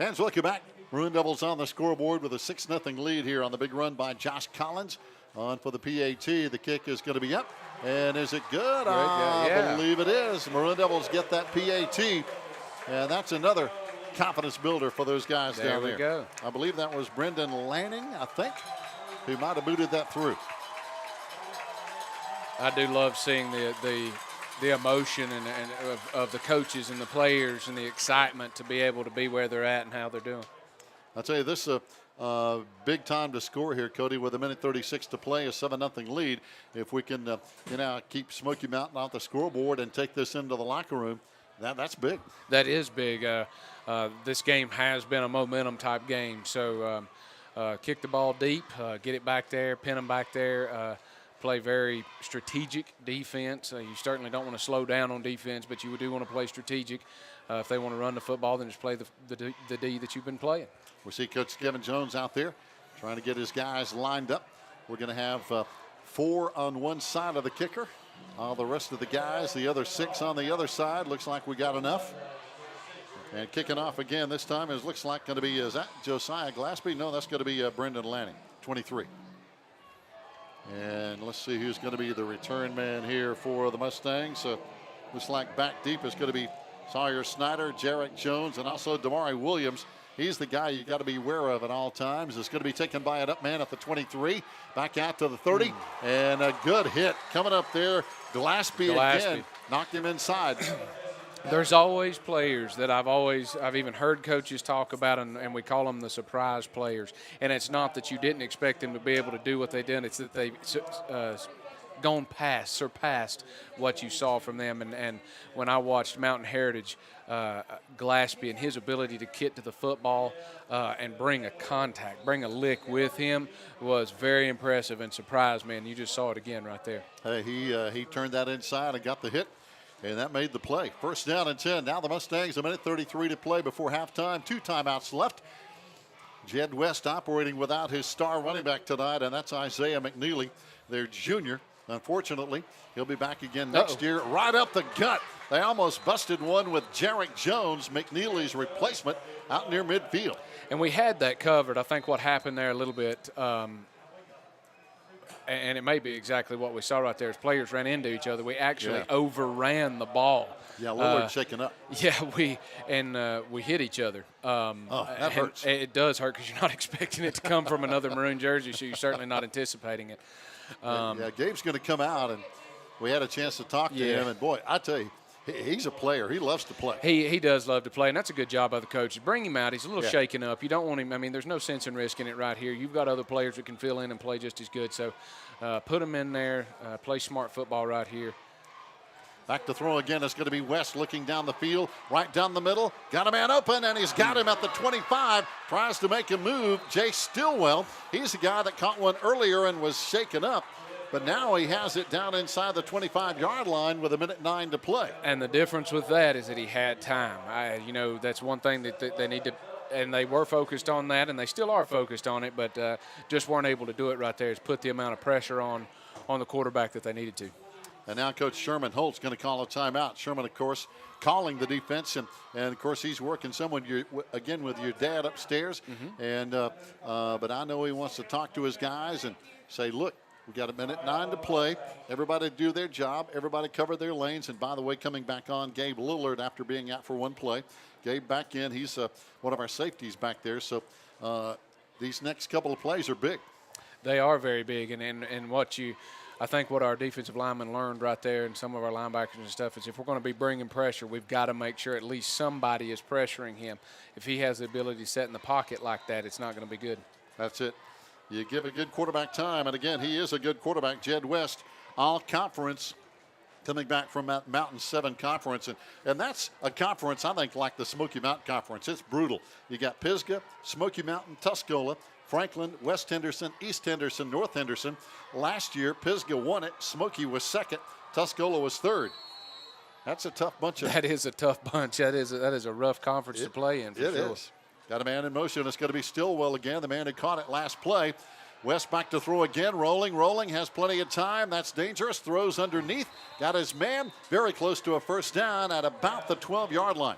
Fans, welcome back. Maroon Devils on the scoreboard with a 6-0 lead here on the big run by Josh Collins. On for the PAT. The kick is going to be up. And is it good? I believe it is. Maroon Devils get that PAT. And that's another confidence builder for those guys down there. There we go. I believe that was Brendan Lanning, I think, who might have booted that through. I do love seeing the emotion and of the coaches and the players and the excitement to be able to be where they're at and how they're doing. I'll tell you, this is a big time to score here, Cody, with 1:36 to play, a 7-0 lead. If we can, keep Smoky Mountain off the scoreboard and take this into the locker room, that's big. That is big. This game has been a momentum type game. So kick the ball deep, get it back there, pin them back there. Play very strategic defense. You certainly don't want to slow down on defense, but you do want to play strategig. If they want to run the football, then just play the D that you've been playing. We see Coach Kevin Jones out there trying to get his guys lined up. We're going to have 4 on one side of the kicker. All the rest of the guys, the other 6 on the other side. Looks like we got enough. And kicking off again this time, it looks like going to be, is that Josiah Glaspie? No, that's going to be Brendan Lanning, 23. And let's see who's going to be the return man here for the Mustangs. Looks like back deep is going to be Sawyer Snyder, Jarek Jones, and also Damari Williams. He's the guy you got to be aware of at all times. It's going to be taken by an up man at the 23, back out to the 30, and a good hit coming up there. Glaspie again knocked him inside. There's always players that I've even heard coaches talk about, and we call them the surprise players. And it's not that you didn't expect them to be able to do what they did; it's that they've surpassed what you saw from them. And when I watched Mountain Heritage, Glaspie and his ability to get to the football and bring a lick with him was very impressive and surprised me. And you just saw it again right there. Hey, he turned that inside and got the hit. And that made the play. First down and 10. Now the Mustangs, 1:33 to play before halftime. 2 timeouts left. Jed West operating without his star running back tonight, and that's Isaiah McNeely, their junior. Unfortunately, he'll be back again next year. Right up the gut. They almost busted one with Jarek Jones, McNeely's replacement, out near midfield. And we had that covered. I think what happened there a little bit, and it may be exactly what we saw right there, as players ran into each other. We actually overran the ball. Yeah, Lillard shaking up. Yeah, we hit each other. That hurts. It does hurt because you're not expecting it to come from another maroon jersey, so you're certainly not anticipating it. Gabe's going to come out, and we had a chance to talk to him. And, boy, I tell you, he's a player. He loves to play. He does love to play, and that's a good job by the coach. Bring him out. He's a little shaken up. You don't want him. I mean, there's no sense in risking it right here. You've got other players that can fill in and play just as good. So put him in there, play smart football right here. Back to throw again. It's going to be West looking down the field, right down the middle. Got a man open, and he's got him at the 25. Tries to make a move. Jay Stillwell, he's the guy that caught one earlier and was shaken up. But now he has it down inside the 25-yard line with 1:09 to play. And the difference with that is that he had time. That's one thing that they need to, and they were focused on that, and they still are focused on it, but just weren't able to do it right there. Is put the amount of pressure on the quarterback that they needed to. And now Coach Sherman Holt's going to call a timeout. Sherman, of course, calling the defense, and of course he's working again with your dad upstairs. And but I know he wants to talk to his guys and say, look, we got 1:09 to play. Everybody do their job. Everybody cover their lanes. And by the way, coming back on, Gabe Lillard after being out for one play. Gabe back in. He's one of our safeties back there. So these next couple of plays are big. They are very big, and I think what our defensive linemen learned right there, and some of our linebackers and stuff, is if we're going to be bringing pressure, we've got to make sure at least somebody is pressuring him. If he has the ability to set in the pocket like that, it's not going to be good. That's it. You give a good quarterback time, and again, he is a good quarterback. Jed West, all conference, coming back from that Mountain 7 conference, and that's a conference I think like the Smoky Mountain Conference. It's brutal. You got Pisgah, Smoky Mountain, Tuscola, Franklin, West Henderson, East Henderson, North Henderson. Last year, Pisgah won it. Smoky was second. Tuscola was third. That's a tough bunch. That is a tough bunch. That is a rough conference to play in, for sure. It is. Got a man in motion. It's going to be Stillwell again, the man who caught it last play. West back to throw again. Rolling, has plenty of time. That's dangerous. Throws underneath. Got his man very close to a first down at about the 12-yard line.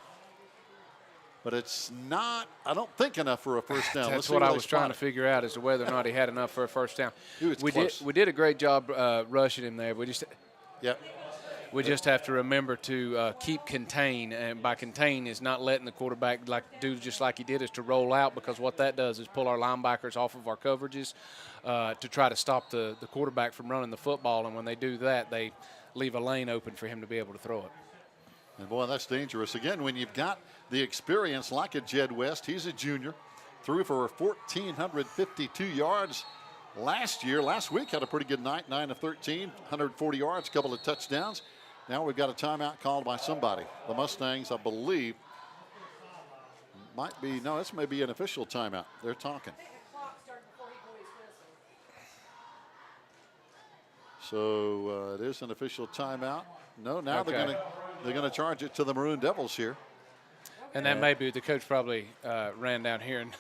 But it's not, I don't think, enough for a first down. That's what I was trying to figure out as to whether or not he had enough for a first down. We did a great job rushing him there. We just have to remember to keep contain, and by contain is not letting the quarterback do just like he did, is to roll out, because what that does is pull our linebackers off of our coverages to try to stop the quarterback from running the football, and when they do that, they leave a lane open for him to be able to throw it. And boy, that's dangerous. Again, when you've got the experience like a Jed West, he's a junior, threw for 1,452 yards last week, had a pretty good night, 9 of 13, 140 yards, a couple of touchdowns. Now we've got a timeout called by somebody. The Mustangs, I believe, this may be an official timeout. They're talking. So it is an official timeout. No, now okay. They're gonna charge it to the Maroon Devils here. And that may be, the coach probably ran down here and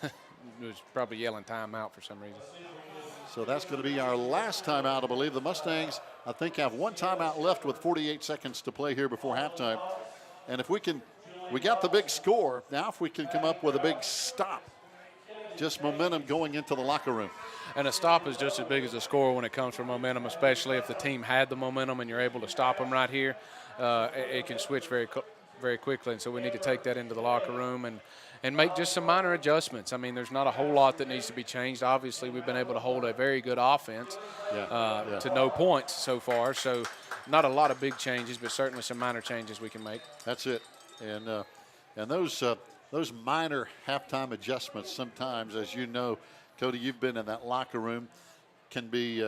was probably yelling timeout for some reason. So that's going to be our last timeout, I believe. The Mustangs, I think, have one timeout left with 48 seconds to play here before halftime. And if we got the big score. Now if we can come up with a big stop, just momentum going into the locker room. And a stop is just as big as a score when it comes from momentum, especially if the team had the momentum and you're able to stop them right here. It can switch very very quickly, and so we need to take that into the locker room and make just some minor adjustments. I mean, there's not a whole lot that needs to be changed. Obviously, we've been able to hold a very good offense to no points so far, so not a lot of big changes, but certainly some minor changes we can make. That's it. And those minor halftime adjustments sometimes, as you know, Cody, you've been in that locker room, can be,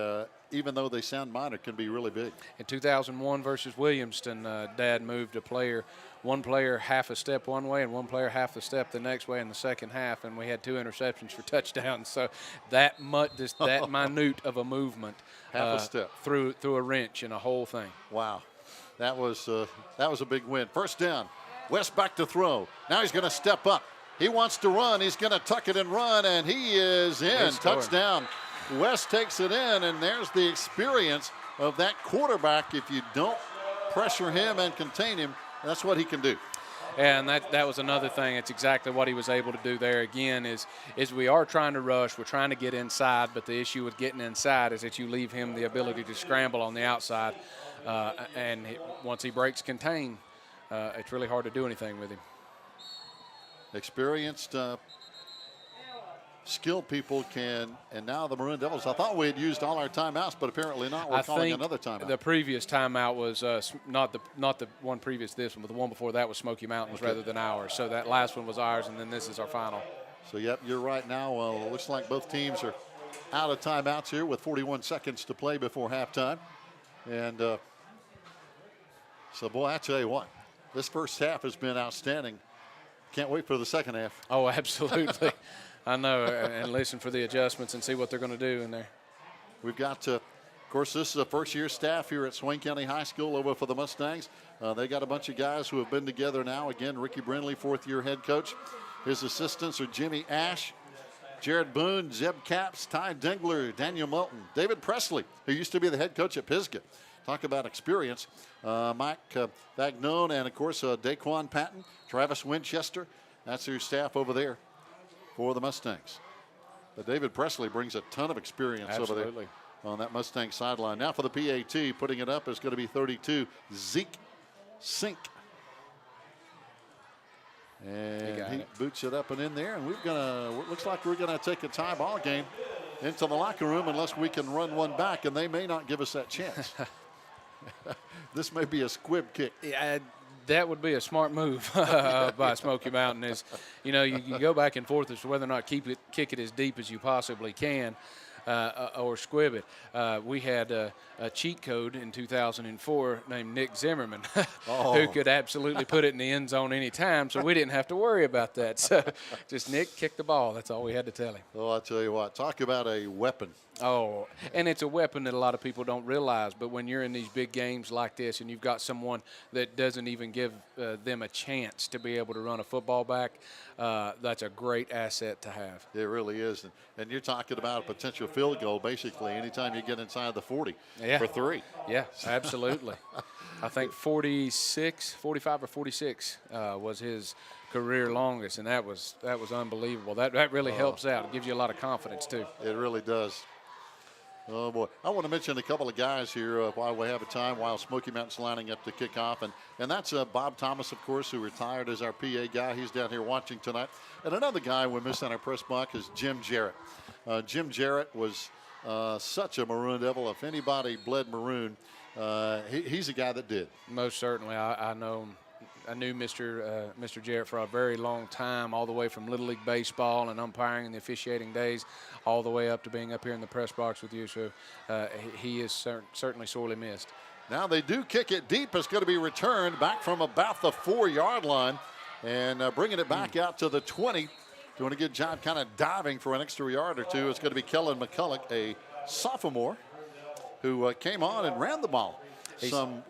even though they sound minor, can be really big. In 2001 versus Williamston, Dad moved one player half a step one way and one player half a step the next way in the second half, and we had 2 interceptions for touchdowns. So that minute of a movement, half a step through a wrench in a whole thing. Wow, that was a big win. First down, West back to throw. Now he's going to step up. He wants to run. He's going to tuck it and run, and he is in. Touchdown. West takes it in, and there's the experience of that quarterback. If you don't pressure him and contain him, that's what he can do. And that was another thing. It's exactly what he was able to do there. Again, is we are trying to rush. We're trying to get inside, but the issue with getting inside is that you leave him the ability to scramble on the outside. Once he breaks contain, it's really hard to do anything with him. Experienced, skilled people can, and now the Maroon Devils. I thought we had used all our timeouts, but apparently not. We're calling another timeout. The previous timeout was not the one previous to this one, but the one before that was Smoky Mountains rather than ours. So that last one was ours, and then this is our final. So, yep, you're right now. Looks like both teams are out of timeouts here with 41 seconds to play before halftime. And so, boy, I tell you what, this first half has been outstanding. Can't wait for the second half. Oh, absolutely. I know, and listen for the adjustments and see what they're going to do in there. We've got, of course, this is a first-year staff here at Swain County High School over for the Mustangs. They got a bunch of guys who have been together now. Again, Ricky Brindley, fourth-year head coach. His assistants are Jimmy Ash, Jared Boone, Zeb Capps, Ty Dingler, Daniel Milton, David Presley, who used to be the head coach at Pisgah. Talk about experience. Mike Vagnone, and, of course, Daquan Patton, Travis Winchester. That's your staff over there for the Mustangs. But David Presley brings a ton of experience over there on that Mustang sideline. Now for the PAT, putting it up is going to be 32, Zeke Sink. And he boots it up and in there, and looks like we're gonna take a tie ball game into the locker room unless we can run one back, and they may not give us that chance. This may be a squib kick. Yeah, that would be a smart move by Smoky Mountain. You go back and forth as to whether or not kick it as deep as you possibly can, or squib it. We had a cheat code in 2004 named Nick Zimmerman, who could absolutely put it in the end zone any time, so we didn't have to worry about that. So just Nick kicked the ball. That's all we had to tell him. Oh, I tell you what, talk about a weapon. Oh, and it's a weapon that a lot of people don't realize, but when you're in these big games like this and you've got someone that doesn't even give them a chance to be able to run a football back, that's a great asset to have. It really is. And you're talking about a potential field goal, basically, anytime you get inside the 40 for 3. Yeah, absolutely. I think 45 or 46 was his career longest, and that was unbelievable. That really helps out. It gives you a lot of confidence, too. It really does. Oh, boy. I want to mention a couple of guys here while we have a time, while Smoky Mountain's lining up to kick off. And that's Bob Thomas, of course, who retired as our PA guy. He's down here watching tonight. And another guy we missed on our press box is Jim Jarrett. Jim Jarrett was such a Maroon Devil. If anybody bled Maroon, he's a guy that did. Most certainly. I knew Mr. Jarrett for a very long time, all the way from Little League Baseball and umpiring and the officiating days, all the way up to being up here in the press box with you. So he is certainly sorely missed. Now they do kick it deep. It's going to be returned back from about the 4-yard line and bringing it back out to the 20. Doing a good job kind of diving for an extra yard or two. It's going to be Kellen McCulloch, a sophomore, who came on and ran the ball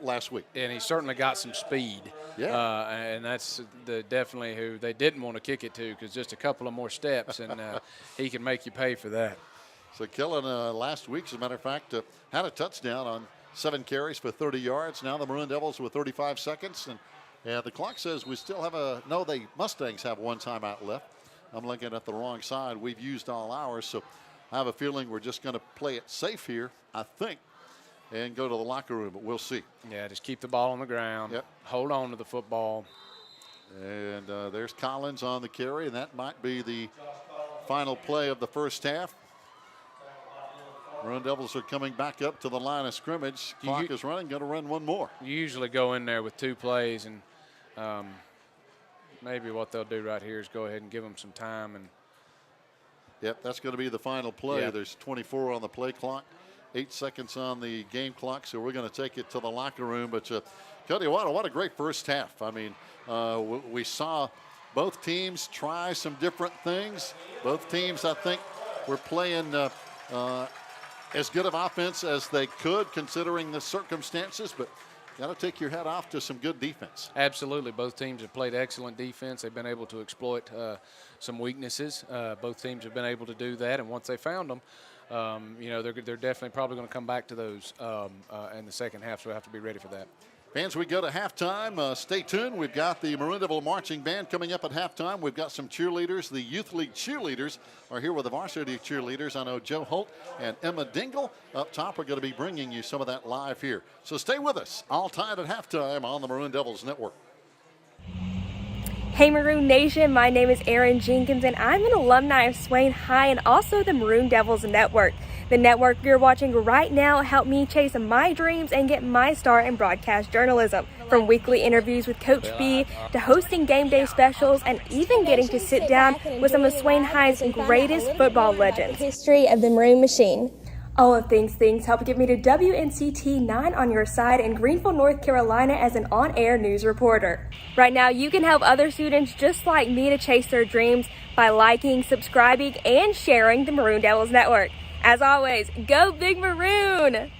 last week. And he certainly got some speed. Yeah. And that's definitely who they didn't want to kick it to, because just a couple of more steps, and he can make you pay for that. So Kellen last week, as a matter of fact, had a touchdown on 7 carries for 30 yards. Now the Maroon Devils with 35 seconds. And the clock says we still have the Mustangs have 1 timeout left. I'm looking at the wrong side. We've used all ours, so I have a feeling we're just going to play it safe here, I think, and go to the locker room, but we'll see. Yeah, just keep the ball on the ground. Yep. Hold on to the football. And there's Collins on the carry, and that might be the final play of the first half. Maroon Devils are coming back up to the line of scrimmage. Clock is running, going to run one more. You usually go in there with 2 plays, and maybe what they'll do right here is go ahead and give them some time. And yep, that's going to be the final play. Yep. There's 24 on the play clock, 8 seconds on the game clock, so we're going to take it to the locker room. But Cody, what a great first half. I mean, we saw both teams try some different things. Both teams, I think, were playing as good of offense as they could considering the circumstances, but got to take your hat off to some good defense. Absolutely. Both teams have played excellent defense. They've been able to exploit some weaknesses. Both teams have been able to do that, and once they found them, they're definitely probably going to come back to those in the second half, so we have to be ready for that. Fans, we go to halftime. Stay tuned. We've got the Maroon Devil Marching Band coming up at halftime. We've got some cheerleaders. The Youth League cheerleaders are here with the varsity cheerleaders. I know Joe Holt and Emma Dingle up top are going to be bringing you some of that live here. So stay with us. All tied at halftime on the Maroon Devils Network. Hey Maroon Nation, my name is Aaron Jenkins and I'm an alumni of Swain High and also the Maroon Devils Network. The network you're watching right now helped me chase my dreams and get my start in broadcast journalism. From weekly interviews with Coach B to hosting game day specials and even getting to sit down with some of Swain High's greatest football legends. History of the Maroon Machine. All of things helped get me to WNCT 9 on your side in Greenville, North Carolina as an on-air news reporter. Right now, you can help other students just like me to chase their dreams by liking, subscribing, and sharing the Maroon Devils Network. As always, go Big Maroon!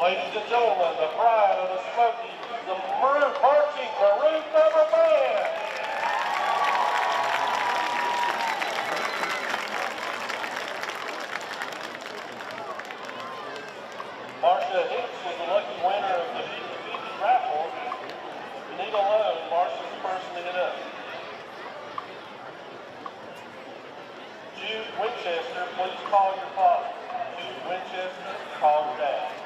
Ladies and gentlemen, the pride of the Smoky, the marching Maroon Devil Band. Marcia Hicks was the lucky winner of the 50-50 raffle. Anita Lone, Marcia's the person to hit up. Jude Winchester, please call your father. Jude Winchester, call your dad.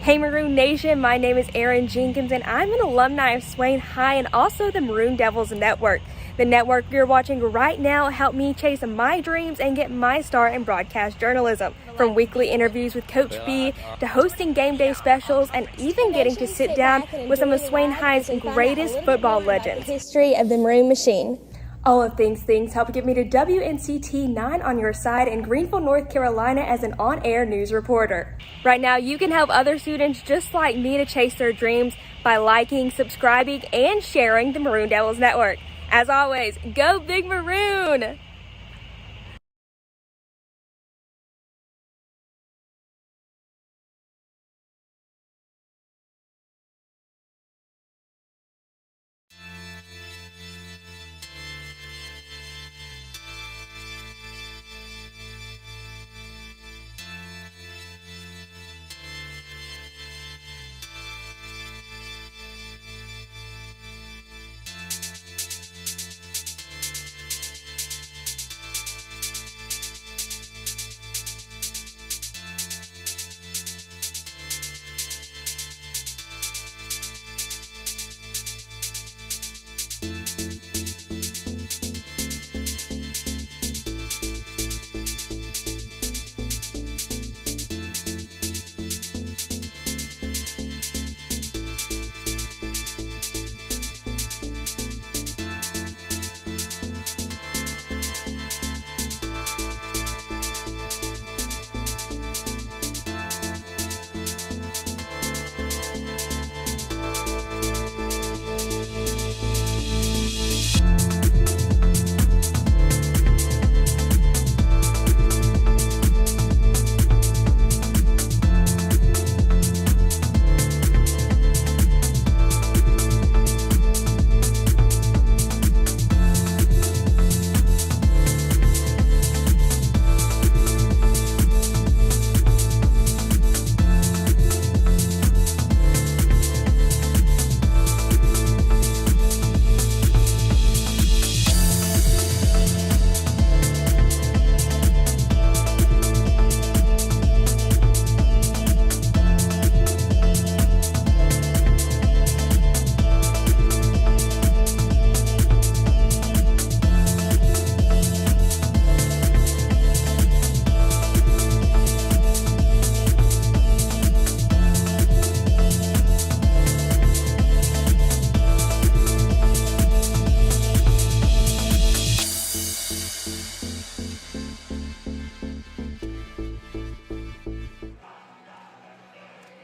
Hey Maroon Nation, my name is Erin Jenkins and I'm an alumni of Swain High and also the Maroon Devils Network. The network you're watching right now helped me chase my dreams and get my start in broadcast journalism. From weekly interviews with Coach B to hosting game day specials and even getting to sit down with some of Swain High's greatest football legends. History of the Maroon Machine. All of things help get me to WNCT 9 on your side in Greenville, North Carolina as an on-air news reporter. Right now, you can help other students just like me to chase their dreams by liking, subscribing, and sharing the Maroon Devils Network. As always, go Big Maroon!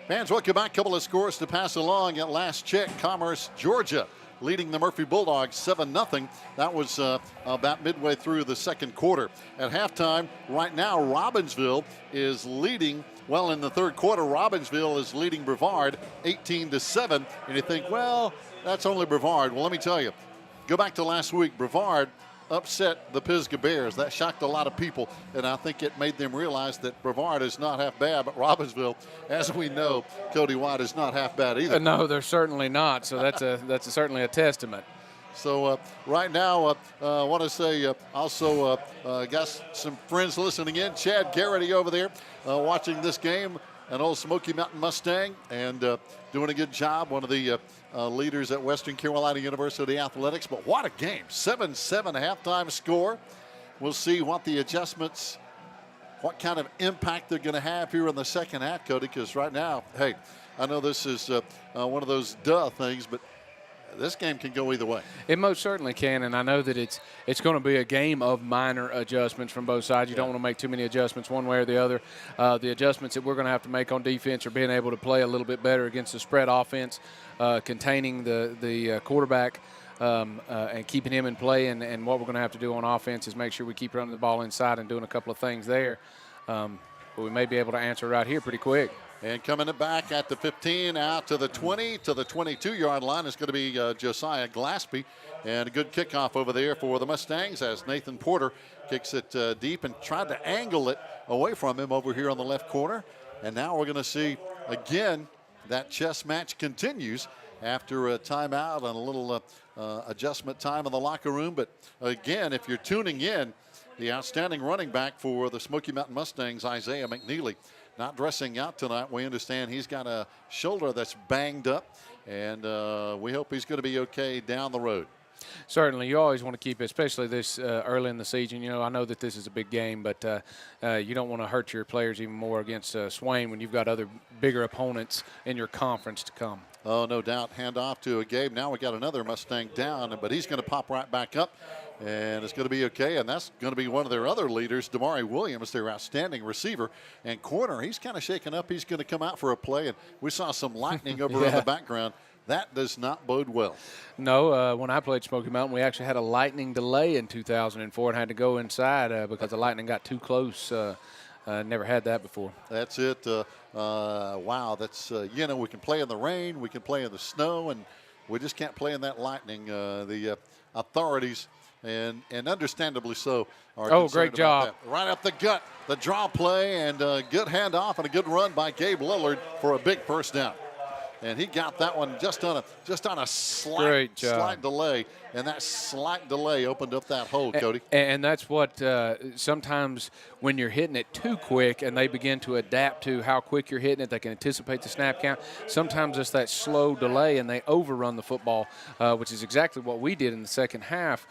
Fans, welcome back. Couple of scores to pass along at last check. Commerce, Georgia, leading the Murphy Bulldogs 7-0. That was about midway through the second quarter. At halftime, right now, Robbinsville is leading. Well, in the third quarter, Robbinsville is leading Brevard 18-7. And you think, well, that's only Brevard. Well, let me tell you, go back to last week. Brevard upset the Pisgah Bears. That shocked a lot of people, and I think it made them realize that Brevard is not half bad, but Robbinsville, as we know, Cody White, is not half bad either. No, they're certainly not. So that's certainly a testament. So right now, I want to say also got some friends listening in. Chad Garrity over there watching this game, an old Smoky Mountain Mustang, and doing a good job. One of the leaders at Western Carolina University Athletics. But what a game. 7-7 halftime score. We'll see what the adjustments, what kind of impact they're going to have here in the second half, Cody, because right now, hey, I know this is one of those things, but this game can go either way. It most certainly can, and I know that it's going to be a game of minor adjustments from both sides. You don't want to make too many adjustments one way or the other. The adjustments that we're going to have to make on defense are being able to play a little bit better against the spread offense, containing the quarterback and keeping him in play. And what we're going to have to do on offense is make sure we keep running the ball inside and doing a couple of things there. But we may be able to answer right here pretty quick. And coming back at the 15, out to the 20, to the 22-yard line is going to be Josiah Glaspie. And a good kickoff over there for the Mustangs as Nathan Porter kicks it deep and tried to angle it away from him over here on the left corner. And now we're going to see, again, that chess match continues after a timeout and a little adjustment time in the locker room. But, again, if you're tuning in, the outstanding running back for the Smoky Mountain Mustangs, Isaiah McNeely, not dressing out tonight. We understand he's got a shoulder that's banged up, and we hope he's going to be okay down the road. Certainly, you always want to keep, especially this early in the season. I know that this is a big game, but you don't want to hurt your players even more against Swain when you've got other bigger opponents in your conference to come. Oh, no doubt. Hand off to Gabe. Now we got another Mustang down, but he's going to pop right back up, and it's going to be okay. And that's going to be one of their other leaders, Damari Williams, their outstanding receiver and corner. He's kind of shaken up. He's going to come out for a play, and we saw some lightning over in the background. That does not bode well. No, when I played Smoky Mountain, we actually had a lightning delay in 2004 and had to go inside because the lightning got too close. Never had that before. That's it. Wow, that's, we can play in the rain, we can play in the snow, and we just can't play in that lightning. The authorities, and understandably so, are concerned great job. about that. Right up the gut, the draw play, and a good handoff and a good run by Gabe Lillard for a big first down. And he got that one just on a slight delay, and that slight delay opened up that hole, Cody. And that's what sometimes when you're hitting it too quick and they begin to adapt to how quick you're hitting it, they can anticipate the snap count. Sometimes it's that slow delay and they overrun the football, which is exactly what we did in the second half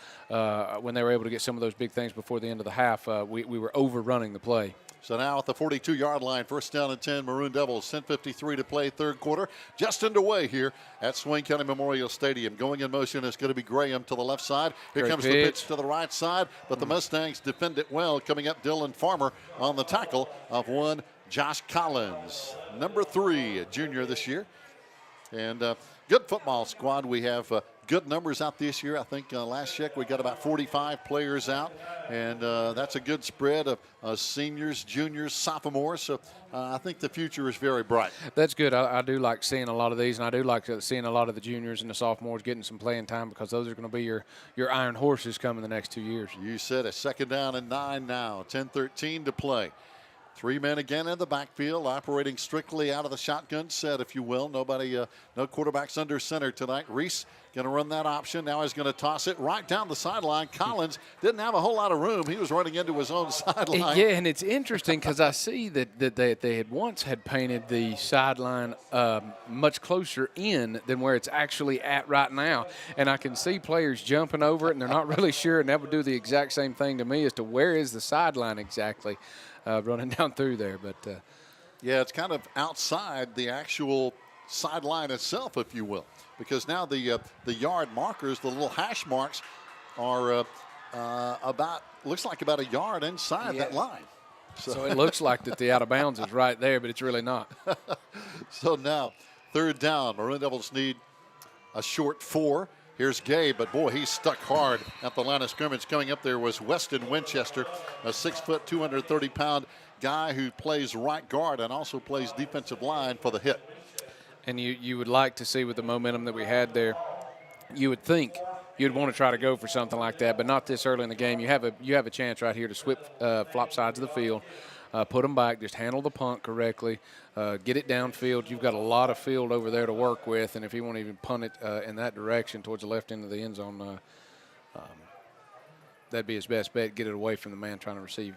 when they were able to get some of those big things before the end of the half. We were overrunning the play. So now at the 42-yard line, first down and 10, Maroon Devils, 10:53 to play, third quarter. Just underway here at Swain County Memorial Stadium. Going in motion is going to be Graham to the left side. Here comes the pitch to the right side, but the Mustangs defend it well. Coming up, Dylan Farmer on the tackle of one Josh Collins. Number 3, a junior this year. And good football squad. We have good numbers out this year. I think last check we got about 45 players out, and that's a good spread of seniors, juniors, sophomores. So I think the future is very bright. That's good. I do like seeing a lot of these, and I do like seeing a lot of the juniors and the sophomores getting some playing time because those are going to be your iron horses coming the next 2 years. You said it. Second down and 9 now. 10:13 to play. 3 men again in the backfield, operating strictly out of the shotgun set, if you will. Nobody, no quarterbacks under center tonight. Reese going to run that option. Now he's going to toss it right down the sideline. Collins didn't have a whole lot of room. He was running into his own sideline. Yeah, and it's interesting because I see that they had once had painted the sideline much closer in than where it's actually at right now. And I can see players jumping over it, and they're not really sure, and that would do the exact same thing to me as to where is the sideline exactly. Running down through there, but yeah, it's kind of outside the actual sideline itself, if you will, because now the yard markers, the little hash marks, are looks like about a yard inside that line. So it looks like that the out of bounds is right there, but it's really not. So now third down, Maroon Devils need a short 4. Here's Gabe, but boy, he's stuck hard at the line of scrimmage. Coming up there was Weston Winchester, a 6 foot, 230-pound guy who plays right guard and also plays defensive line for the hit. And you would like to see with the momentum that we had there, you would think you'd want to try to go for something like that, but not this early in the game. You have a chance right here to flop sides of the field. Put them back, just handle the punt correctly, get it downfield. You've got a lot of field over there to work with, and if you want to even punt it in that direction towards the left end of the end zone, that'd be his best bet, get it away from the man trying to receive.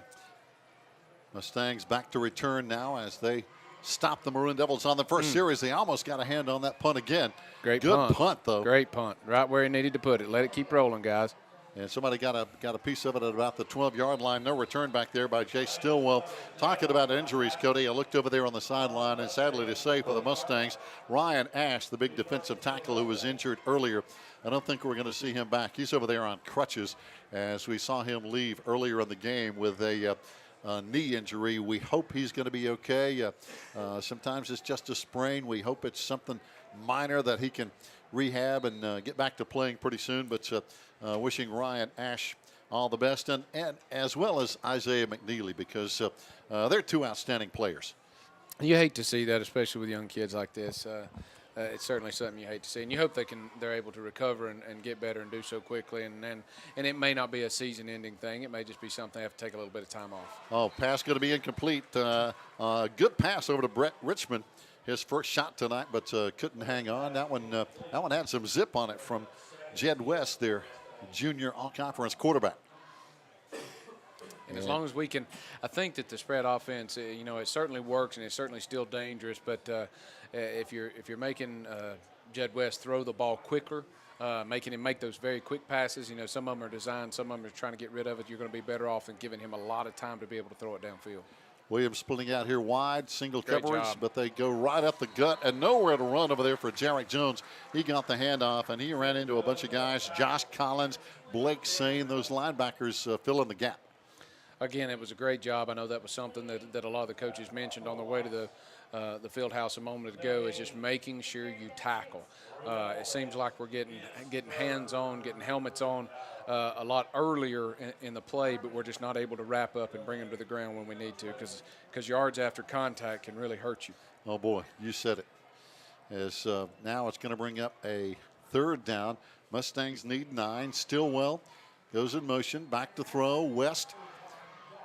Mustangs back to return now as they stop the Maroon Devils on the first series. They almost got a hand on that punt again. Good punt, though. Great punt, right where he needed to put it. Let it keep rolling, guys. And somebody got a piece of it at about the 12-yard line. No return back there by Jay Stillwell. Talking about injuries, Cody, I looked over there on the sideline, and sadly to say for the Mustangs, Ryan Ash, the big defensive tackle who was injured earlier, I don't think we're going to see him back. He's over there on crutches as we saw him leave earlier in the game with a knee injury. We hope he's going to be okay. Sometimes it's just a sprain. We hope it's something minor that he can rehab and get back to playing pretty soon. But wishing Ryan Ash all the best, and as well as Isaiah McNeely, because they're 2 outstanding players. You hate to see that, especially with young kids like this. It's certainly something you hate to see, and you hope they're able to recover and get better and do so quickly. And it may not be a season-ending thing; it may just be something they have to take a little bit of time off. Oh, pass going to be incomplete. Good pass over to Brett Richmond, his first shot tonight, but couldn't hang on. That one had some zip on it from Jed West, their junior all-conference quarterback. And as long as we can, I think that the spread offense, it certainly works and it's certainly still dangerous. But if you're making Jed West throw the ball quicker, making him make those very quick passes, some of them are designed, some of them are trying to get rid of it. You're going to be better off than giving him a lot of time to be able to throw it downfield. Williams splitting out here wide, single Great coverage, job. but they go right up the gut and nowhere to run over there for Jarek Jones. He got the handoff, and he ran into a bunch of guys, Josh Collins, Blake Sane, those linebackers fill in the gap. Again, it was a great job. I know that was something that a lot of the coaches mentioned on the way to the field house a moment ago, is just making sure you tackle. It seems like we're getting hands on, getting helmets on a lot earlier in the play, but we're just not able to wrap up and bring them to the ground when we need to, because yards after contact can really hurt you. Oh, boy, you said it. As now it's going to bring up a third down. Mustangs need 9. Stillwell goes in motion, back to throw. West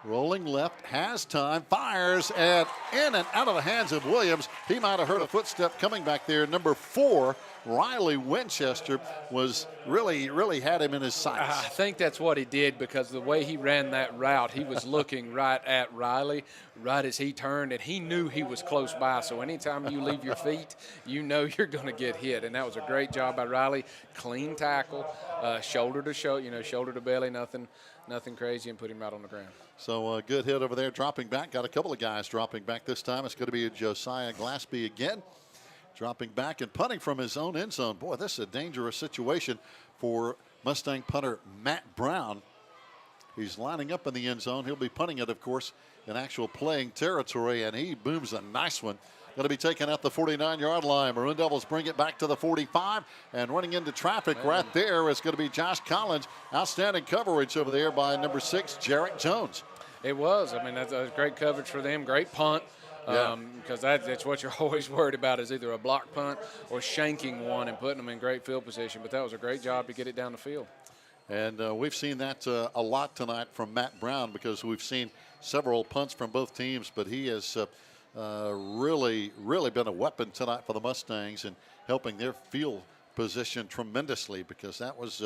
rolling left, has time, fires, and in and out of the hands of Williams. He might have heard a footstep coming back there. Number 4, Riley Winchester, was really had him in his sights. I think that's what he did, because the way he ran that route, he was looking right at Riley right as he turned, and he knew he was close by. So anytime you leave your feet, you know you're going to get hit. And that was a great job by Riley. Clean tackle, shoulder to shoulder, shoulder to belly, nothing crazy, and put him right on the ground. So a good hit over there, dropping back. Got a couple of guys dropping back this time. It's going to be Josiah Glaspie again, dropping back and punting from his own end zone. Boy, this is a dangerous situation for Mustang punter Matt Brown. He's lining up in the end zone. He'll be punting it, of course, in actual playing territory, and he booms a nice one. Going to be taken at the 49-yard line. Maroon Devils bring it back to the 45, and running into traffic right there is going to be Josh Collins. Outstanding coverage over there by number 6, Jarek Jones. It was. I mean, that's a great coverage for them. Great punt. Because that's what you're always worried about, is either a block punt or shanking one and putting them in great field position. But that was a great job to get it down the field. And we've seen that a lot tonight from Matt Brown, because we've seen several punts from both teams, but he has really been a weapon tonight for the Mustangs and helping their field position tremendously, because that was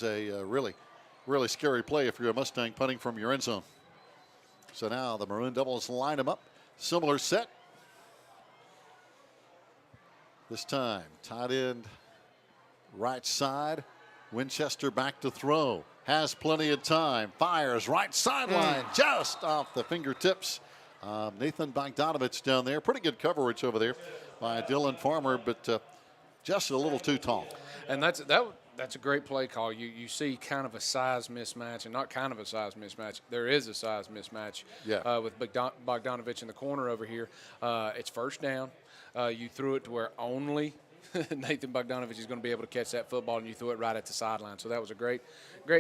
a really scary play if you're a Mustang punting from your end zone. So now the Maroon Devils line them up. Similar set. This time, tight end, right side. Winchester back to throw. Has plenty of time. Fires right sideline, just off the fingertips. Nathan Bogdanovich down there. Pretty good coverage over there by Dylan Farmer, but just a little too tall. And that's a great play call. You see kind of a size mismatch, and not kind of a size mismatch. There is a size mismatch with Bogdanovich in the corner over here. It's first down. You threw it to where only Nathan Bogdanovich is going to be able to catch that football, and you threw it right at the sideline. So that was a great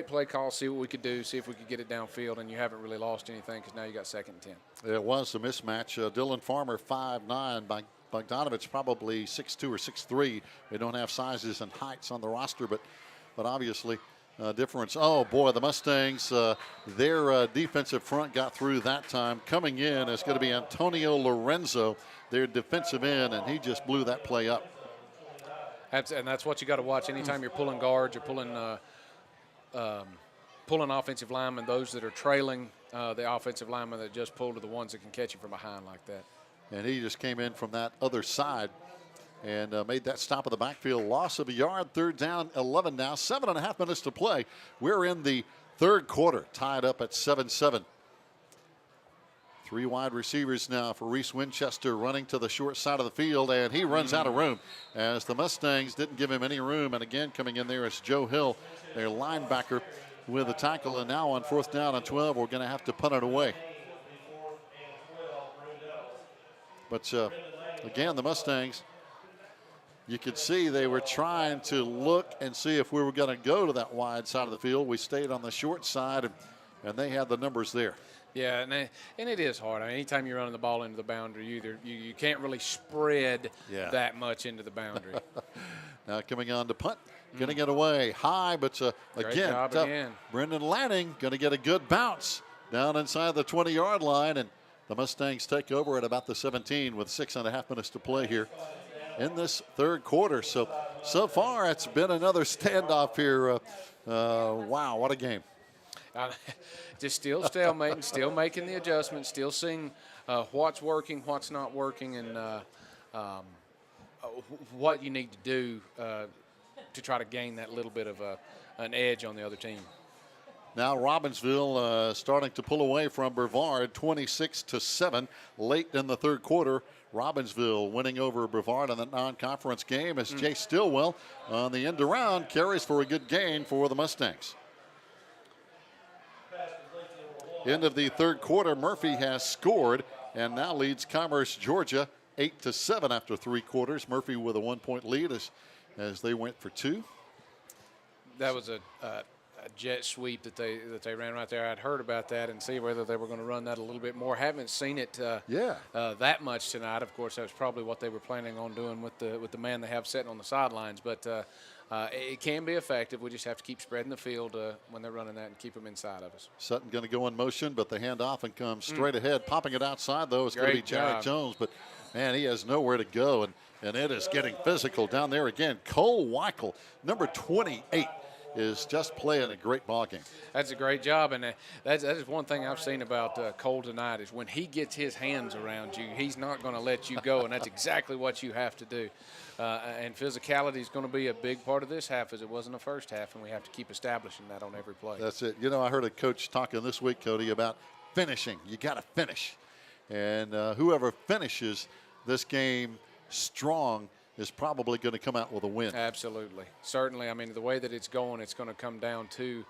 play call. See what we could do, see if we could get it downfield, and you haven't really lost anything, because now you got 2nd and 10. It was a mismatch. Dylan Farmer 5'9", Bogdanovich probably 6'2" or 6'3". They don't have sizes and heights on the roster, but obviously difference. Oh, boy, the Mustangs, their defensive front got through that time. Coming in is going to be Antonio Lorenzo, their defensive end, and he just blew that play up. And that's what you got to watch. Anytime you're pulling guards, you're pulling offensive linemen, those that are trailing the offensive linemen that just pull to the ones that can catch you from behind like that. And he just came in from that other side and made that stop of the backfield. Loss of a yard, 3rd down, 11 now, 7.5 minutes to play. We're in the 3rd quarter, tied up at 7-7. 3 wide receivers now for Reese Winchester, running to the short side of the field, and he runs out of room as the Mustangs didn't give him any room. And again, coming in there is Joe Hill, their linebacker, with a tackle. And now on 4th down and 12, we're going to have to punt it away. But again, the Mustangs, you could see they were trying to look and see if we were going to go to that wide side of the field. We stayed on the short side, and they had the numbers there. Yeah, and it is hard. I mean, anytime you're running the ball into the boundary, you can't really spread that much into the boundary. Now coming on to punt, going to get away high, but again, Brendan Lanning going to get a good bounce down inside the 20-yard line, and the Mustangs take over at about the 17 with 6.5 minutes to play here in this 3rd quarter. So far it's been another standoff here. Wow, what a game. Just still stalemating, still making the adjustments, still seeing what's working, what's not working, and what you need to do to try to gain that little bit of an edge on the other team. Now Robbinsville starting to pull away from Brevard, 26-7, late in the third quarter. Robbinsville winning over Brevard in the non-conference game as Jay Stillwell on the end around carries for a good gain for the Mustangs. End of the third quarter, Murphy has scored and now leads Commerce, Georgia, 8-7 after three quarters. Murphy with a 1-point lead as they went for two. That was a jet sweep that they ran right there. I'd heard about that and see whether they were going to run that a little bit more. Haven't seen it that much tonight. Of course, that was probably what they were planning on doing with the man they have sitting on the sidelines. But it can be effective. We just have to keep spreading the field when they're running that and keep them inside of us. Sutton going to go in motion, but the handoff and comes straight ahead. Popping it outside, though, is going to be Jarek Jones. But, man, he has nowhere to go, and it is getting physical down there again. Cole Weichel, number 28. Is just playing a great ball game. That's a great job, and that is one thing I've seen about Cole tonight is when he gets his hands around you, he's not going to let you go, and that's exactly what you have to do. And physicality is going to be a big part of this half as it was in the first half, and we have to keep establishing that on every play. That's it. You know, I heard a coach talking this week, Cody, about finishing. You got to finish. And whoever finishes this game strong is probably going to come out with a win. Absolutely. Certainly. I mean, the way that it's going to come down to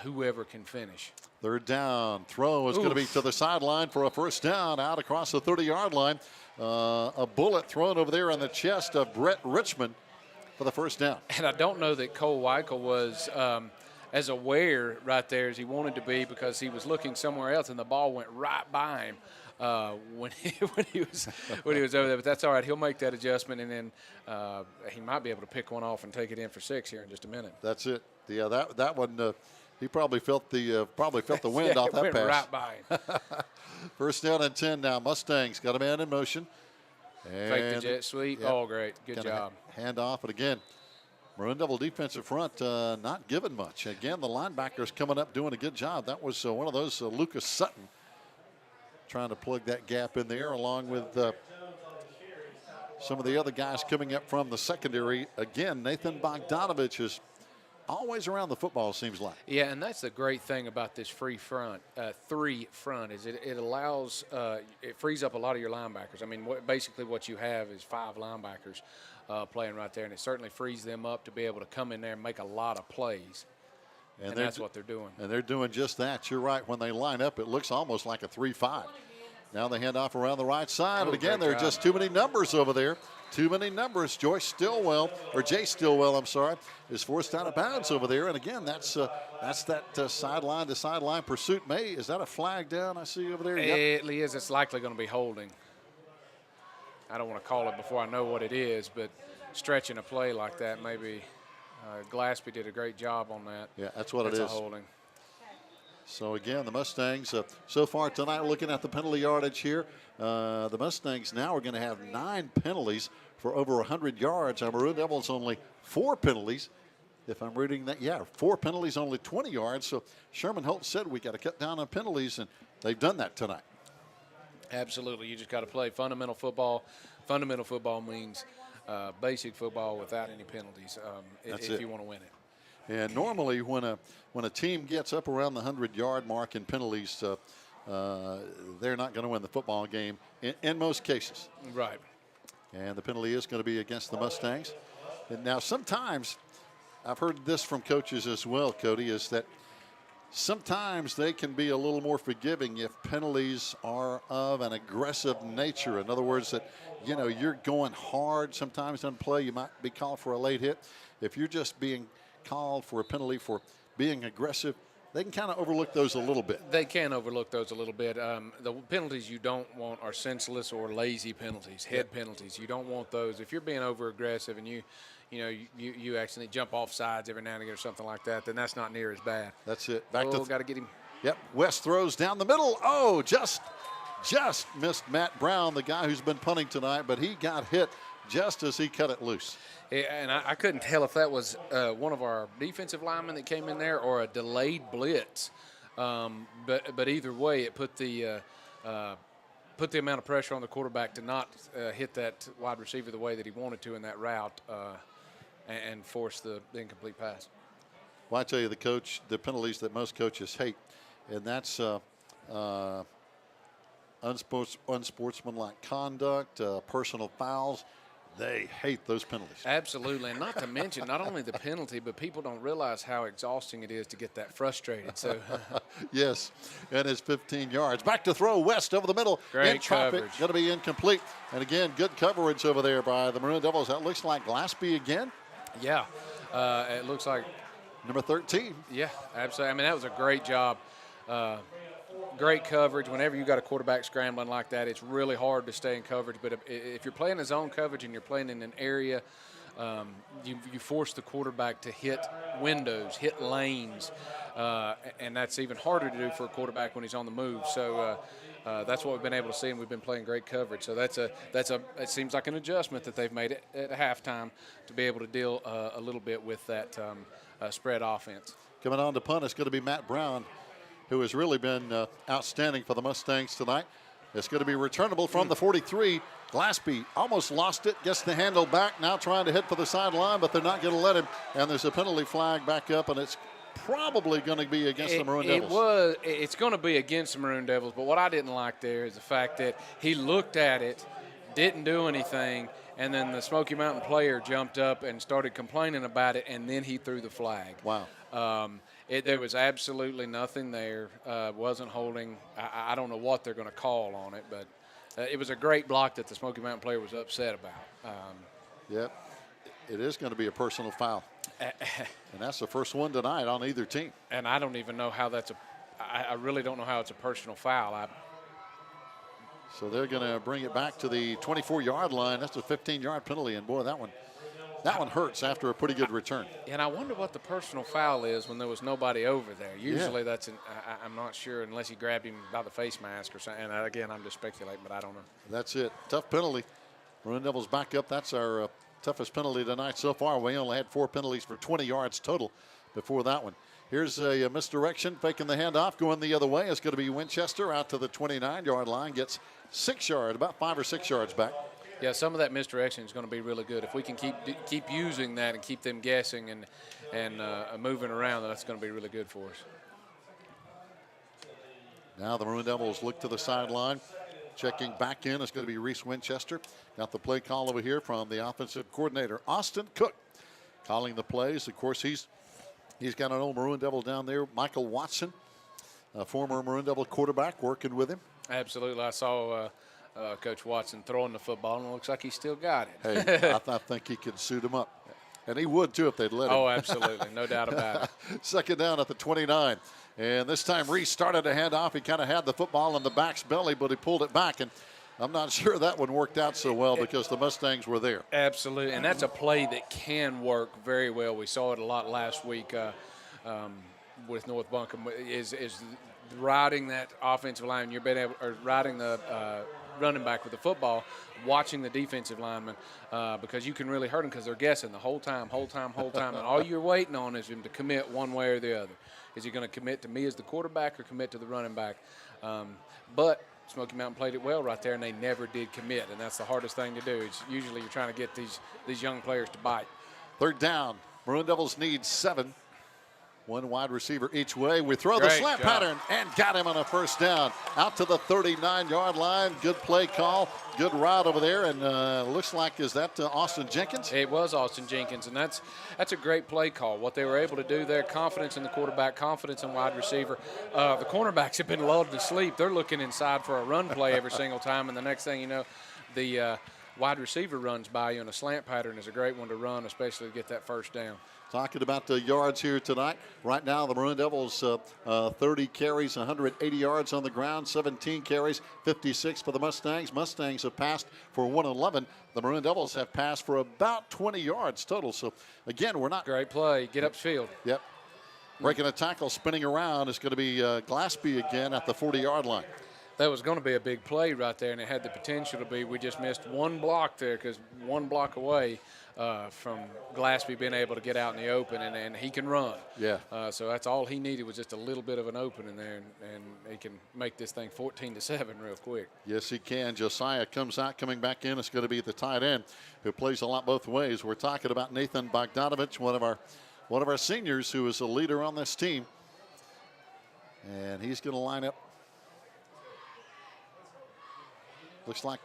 whoever can finish. Third down. Throw is going to be to the sideline for a first down out across the 30-yard line. A bullet thrown over there in the chest of Brett Richmond for the first down. And I don't know that Cole Weichel was as aware right there as he wanted to be because he was looking somewhere else and the ball went right by him. When he was over there, but that's all right. He'll make that adjustment, and then he might be able to pick one off and take it in for 6 here in just a minute. That's it. Yeah, that one. He probably felt the wind off that went pass. Right by him. First down and 10 now. Mustangs got a man in motion. And fake the jet sweep. Yep. Oh, great, good job. Hand off, and again, Maroon Devil defensive front not giving much. Again, the linebackers coming up doing a good job. That was one of those Lucas Sutton. Trying to plug that gap in there along with some of the other guys coming up from the secondary. Again, Nathan Bogdanovich is always around the football, seems like. Yeah, and that's the great thing about this three front is it allows it frees up a lot of your linebackers. I mean, basically what you have is 5 linebackers playing right there, and it certainly frees them up to be able to come in there and make a lot of plays. And that's what they're doing. And they're doing just that. You're right. When they line up, it looks almost like a 3-5. Now they hand off around the right side. And again, there are just too many numbers over there. Too many numbers. Jay Stillwell, is forced out of bounds over there. And again, that's that sideline to sideline pursuit. Is that a flag down I see over there? It is. It's likely going to be holding. I don't want to call it before I know what it is, but stretching a play like that maybe – Glaspie did a great job on that. Yeah, that's what it is. That's a holding. So, again, the Mustangs, so far tonight, looking at the penalty yardage here, the Mustangs now are going to have 9 penalties for over 100 yards. Our Maroon Devils only 4 penalties. If I'm reading that, 4 penalties, only 20 yards. So, Sherman Holt said we got to cut down on penalties, and they've done that tonight. Absolutely. You just got to play fundamental football. Fundamental football means basic football without any penalties if you want to win it. And normally when a team gets up around the 100-yard mark in penalties, they're not going to win the football game in most cases. Right. And the penalty is going to be against the Mustangs. And now sometimes, I've heard this from coaches as well, Cody, is that sometimes they can be a little more forgiving if penalties are of an aggressive nature. In other words, that, you're going hard sometimes on play. You might be called for a late hit. If you're just being called for a penalty for being aggressive, they can kind of overlook those a little bit. They can overlook those a little bit. The penalties you don't want are senseless or lazy penalties, head penalties. You don't want those. If you're being over-aggressive and you accidentally jump off sides every now and again or something like that, then that's not near as bad. That's it. Got to get him. Yep. West throws down the middle. Oh, just missed Matt Brown, the guy who's been punting tonight, but he got hit just as he cut it loose. And I couldn't tell if that was one of our defensive linemen that came in there or a delayed blitz But either way, it put the amount of pressure on the quarterback to not hit that wide receiver the way that he wanted to in that route and force the incomplete pass. Well, I tell you, the penalties that most coaches hate, and that's unsportsmanlike conduct, personal fouls. They hate those penalties. Absolutely, and not to mention not only the penalty, but people don't realize how exhausting it is to get that frustrated. So, yes, and it's 15 yards. Back to throw, West over the middle. Great in traffic, coverage. going to be incomplete. And again, good coverage over there by the Maroon Devils. That looks like Glaspie again. Yeah, it looks like number 13. Yeah, absolutely. I mean, that was a great job. Great coverage. Whenever you got a quarterback scrambling like that, it's really hard to stay in coverage. But if you're playing a zone coverage and you're playing in an area, you force the quarterback to hit windows, hit lanes, and that's even harder to do for a quarterback when he's on the move. So that's what we've been able to see, and we've been playing great coverage. So it seems like an adjustment that they've made at halftime to be able to deal a little bit with that spread offense. Coming on to punt, it's going to be Matt Brown, who has really been outstanding for the Mustangs tonight. It's going to be returnable from the 43. Glaspie almost lost it, gets the handle back, now trying to hit for the sideline, but they're not going to let him. And there's a penalty flag back up, and it's probably going to be against the Maroon Devils. It's going to be against the Maroon Devils, but what I didn't like there is the fact that he looked at it, didn't do anything, and then the Smoky Mountain player jumped up and started complaining about it, and then he threw the flag. Wow. There was absolutely nothing there. Wasn't holding. I don't know what they're going to call on it, but it was a great block that the Smoky Mountain player was upset about. Yep. It is going to be a personal foul. And that's the first one tonight on either team. And I don't even know how that's I really don't know how it's a personal foul. So they're going to bring it back to the 24-yard line. That's a 15-yard penalty, and boy, that one hurts after a pretty good return. And I wonder what the personal foul is when there was nobody over there. Usually that's I'm not sure unless he grabbed him by the face mask or something. And again, I'm just speculating, but I don't know. That's it. Tough penalty. Maroon Devils back up. That's our toughest penalty tonight so far. We only had 4 penalties for 20 yards total before that one. Here's a misdirection, faking the handoff, going the other way. It's going to be Winchester out to the 29-yard line, gets 6 yards, about 5 or 6 yards back. Yeah, some of that misdirection is going to be really good. If we can keep using that and keep them guessing and moving around, that's going to be really good for us. Now the Maroon Devils look to the sideline. Checking back in, it's going to be Reese Winchester. Got the play call over here from the offensive coordinator, Austin Cook, calling the plays. Of course, he's got an old Maroon Devil down there, Michael Watson, a former Maroon Devil quarterback, working with him. Absolutely. I saw Coach Watson throwing the football, and it looks like he still got it. Hey, I think he could suit him up. And he would, too, if they'd let him. Oh, absolutely. No doubt about it. Second down at the 29. And this time Reese started a handoff. He kind of had the football in the back's belly, but he pulled it back. And I'm not sure that one worked out so well because the Mustangs were there. Absolutely. And that's a play that can work very well. We saw it a lot last week with North Buncombe is riding that offensive line. You're being able, or riding the running back with the football, watching the defensive lineman because you can really hurt them because they're guessing the whole time. And all you're waiting on is him to commit one way or the other. Is he going to commit to me as the quarterback or commit to the running back? But Smoky Mountain played it well right there, and they never did commit, and that's the hardest thing to do. It's usually you're trying to get these young players to bite. Third down. Maroon Devils need 7. One wide receiver each way. We throw the slant pattern and got him on a first down. Out to the 39-yard line. Good play call. Good route over there. And looks like, is that Austin Jenkins? It was Austin Jenkins, and that's a great play call. What they were able to do there, confidence in the quarterback, confidence in wide receiver. The cornerbacks have been lulled to sleep. They're looking inside for a run play every single time, and the next thing you know, the wide receiver runs by you, and a slant pattern is a great one to run, especially to get that first down. Talking about the yards here tonight. Right now, the Maroon Devils, 30 carries, 180 yards on the ground, 17 carries, 56 for the Mustangs. Mustangs have passed for 111. The Maroon Devils have passed for about 20 yards total. So, again, we're not. Great play. Get upfield. Yep. Breaking a tackle, spinning around is going to be Glaspie again at the 40-yard line. that was going to be a big play right there, and it had the potential to be. We just missed one block there because one block away from Glaspie being able to get out in the open, and he can run. Yeah. So that's all he needed was just a little bit of an opening there, and he can make this thing 14-7 real quick. Yes, he can. Josiah comes out, coming back in. It's going to be the tight end who plays a lot both ways. We're talking about Nathan Bogdanovich, one of our seniors who is a leader on this team. And he's going to line up. Looks like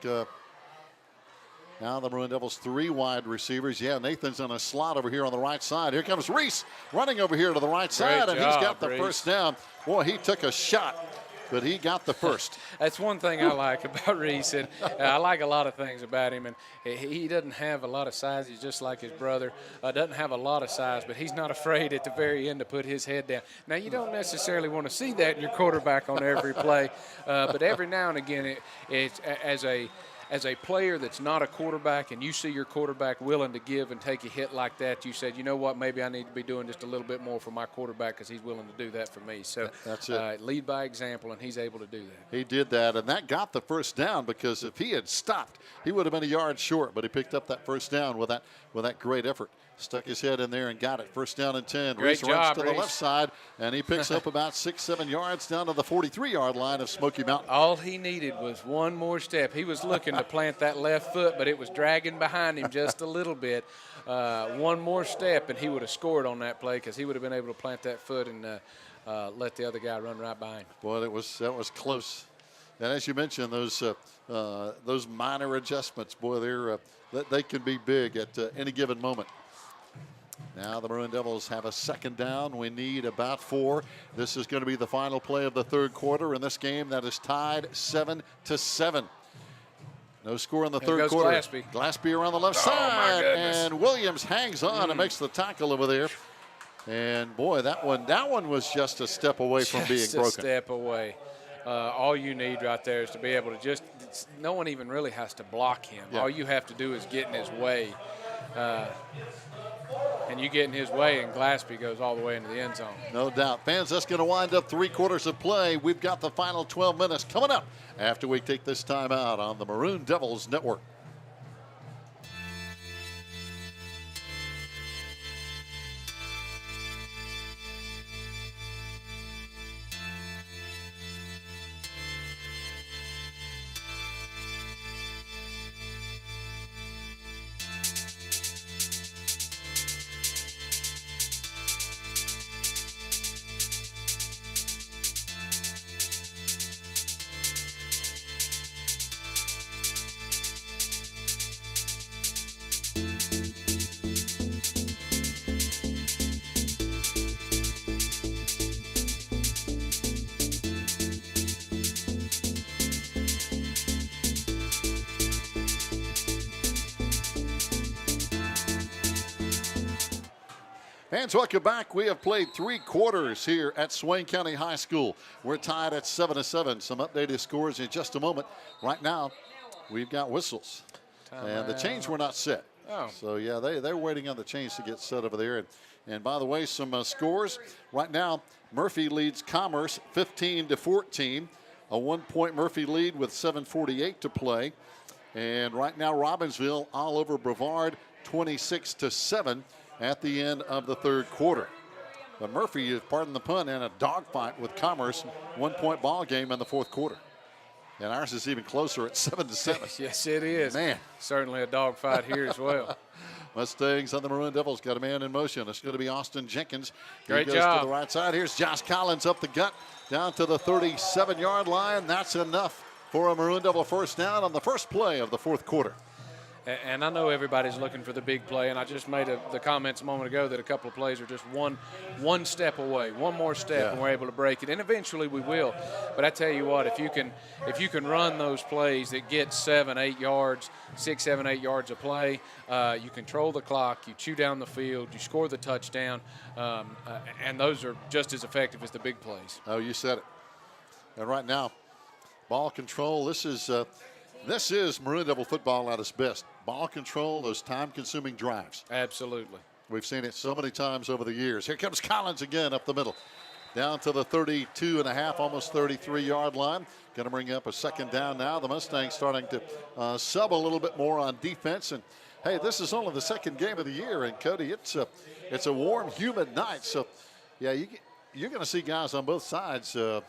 now the Maroon Devils 3 wide receivers. Yeah, Nathan's in a slot over here on the right side. Here comes Reese running over here to the right side, and he's got the first down. Boy, he took a shot, but he got the first. That's one thing I like about Reese, and I like a lot of things about him. And he doesn't have a lot of size. He's just like his brother. Doesn't have a lot of size, but he's not afraid at the very end to put his head down. Now, you don't necessarily want to see that in your quarterback on every play, but every now and again, it's as a player that's not a quarterback and you see your quarterback willing to give and take a hit like that, you said, you know what, maybe I need to be doing just a little bit more for my quarterback because he's willing to do that for me. So that's it. Lead by example, and he's able to do that. He did that, and that got the first down because if he had stopped, he would have been a yard short, but he picked up that first down with that great effort. Stuck his head in there and got it. First down and 10. Great Reese job, runs to the Reese. left side, and he picks up about 6-7 yards down to the 43-yard line of Smoky Mountain. All he needed was one more step. He was looking to plant that left foot, but it was dragging behind him just a little bit. One more step, and he would have scored on that play because he would have been able to plant that foot and let the other guy run right by him. Boy, that was close. And as you mentioned, those minor adjustments, boy, they can be big at any given moment. Now the Maroon Devils have a second down. We need about 4. This is going to be the final play of the third quarter in this game that is tied 7-7. No score in the third quarter. Glaspie around the left side, and Williams hangs on and makes the tackle over there. And boy, that one was just a step away from being broken. Just a step away. All you need right there is to be able to no one even really has to block him. Yeah. All you have to do is get in his way. And you get in his way, and Glaspie goes all the way into the end zone. No doubt. Fans, that's going to wind up 3 quarters of play. We've got the final 12 minutes coming up after we take this time out on the Maroon Devils Network. Fans, welcome back. We have played 3 quarters here at Swain County High School. We're tied at 7-7. Some updated scores in just a moment. Right now, we've got whistles. And the chains were not set. Oh. So, yeah, they're waiting on the chains to get set over there. And by the way, some scores. Right now, Murphy leads Commerce 15-14. A 1-point Murphy lead with 7:48 to play. And right now, Robbinsville all over Brevard 26-7. At the end of the third quarter. But Murphy is, pardon the pun, in a dogfight with Commerce, 1-point ball game in the fourth quarter. And ours is even closer at 7-7. Yes, it is. Man. Certainly a dogfight here as well. Mustangs on the Maroon Devils got a man in motion. It's going to be Austin Jenkins. Great he goes job. to the right side. Here's Josh Collins up the gut down to the 37-yard line. That's enough for a Maroon Devil first down on the first play of the fourth quarter. And I know everybody's looking for the big play, and I just made the comments a moment ago that a couple of plays are just one step away, one more step, and we're able to break it. And eventually we will. But I tell you what, if you can run those plays that get 7, 8 yards, 6, 7, 8 yards a play, you control the clock, you chew down the field, you score the touchdown, and those are just as effective as the big plays. Oh, you said it. And right now, ball control, this is Maroon Devil football at its best. Ball control, those time-consuming drives. Absolutely. We've seen it so many times over the years. Here comes Collins again up the middle. down to the 32.5, almost 33-yard line. Going to bring up a second down now. The Mustangs starting to sub a little bit more on defense. And, hey, this is only the second game of the year. And, Cody, it's a warm, humid night. So, yeah, you're going to see guys on both sides. They're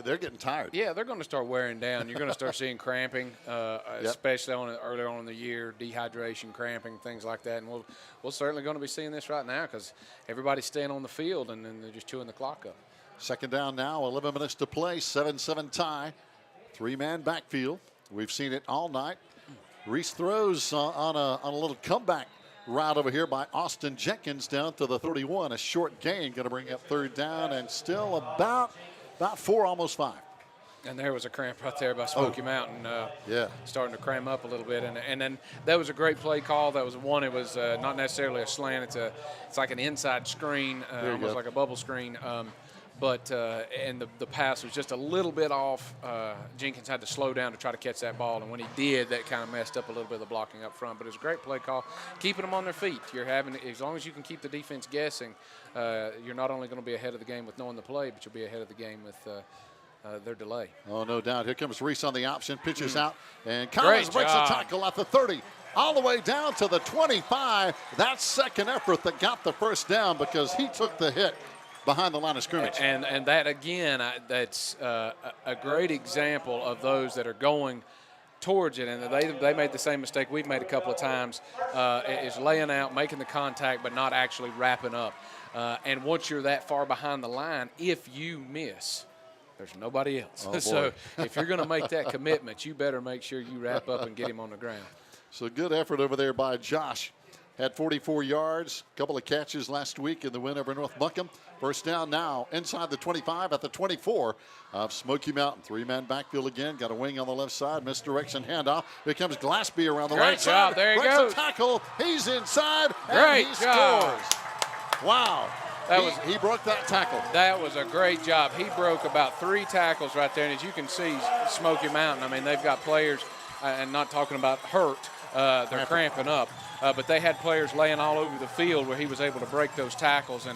getting tired. Yeah, they're going to start wearing down. You're going to start seeing cramping, especially earlier on in the year, dehydration, cramping, things like that. And we're certainly going to be seeing this right now because everybody's staying on the field and then they're just chewing the clock up. Second down now, 11 minutes to play, 7-7 tie, 3-man backfield. We've seen it all night. Reese throws on a little comeback route over here by Austin Jenkins down to the 31. A short gain, going to bring up third down and still about 4, almost 5. And there was a cramp right there by Smoky Mountain. Starting to cram up a little bit. And then that was a great play call. That was one. It was not necessarily a slant. It's like an inside screen, almost like a bubble screen. But the pass was just a little bit off. Jenkins had to slow down to try to catch that ball, and when he did, that kind of messed up a little bit of the blocking up front. But it was a great play call, keeping them on their feet. As long as you can keep the defense guessing, you're not only going to be ahead of the game with knowing the play, but you'll be ahead of the game with their delay. Oh, no doubt. Here comes Reese on the option, pitches out, and Collins breaks a tackle at the 30. All the way down to the 25. That second effort that got the first down because he took the hit behind the line of scrimmage. And that, again, that's a great example of those that are going towards it. And they made the same mistake we've made a couple of times, is laying out, making the contact, but not actually wrapping up. And once you're that far behind the line, if you miss, there's nobody else. Oh, so if you're going to make that commitment, you better make sure you wrap up and get him on the ground. So good effort over there by Josh. Had 44 yards, a couple of catches last week in the win over North Buncombe. First down now inside the 25 at the 24 of Smoky Mountain. 3-man backfield again. Got a wing on the left side. Misdirection handoff. Here comes Glassby around the right side. There he breaks goes. A tackle. He's inside. And he scores. Wow. He broke that tackle. That was a great job. He broke about 3 tackles right there. And as you can see, Smoky Mountain, I mean, they've got players, and not talking about hurt, they're cramping up. But they had players laying all over the field where he was able to break those tackles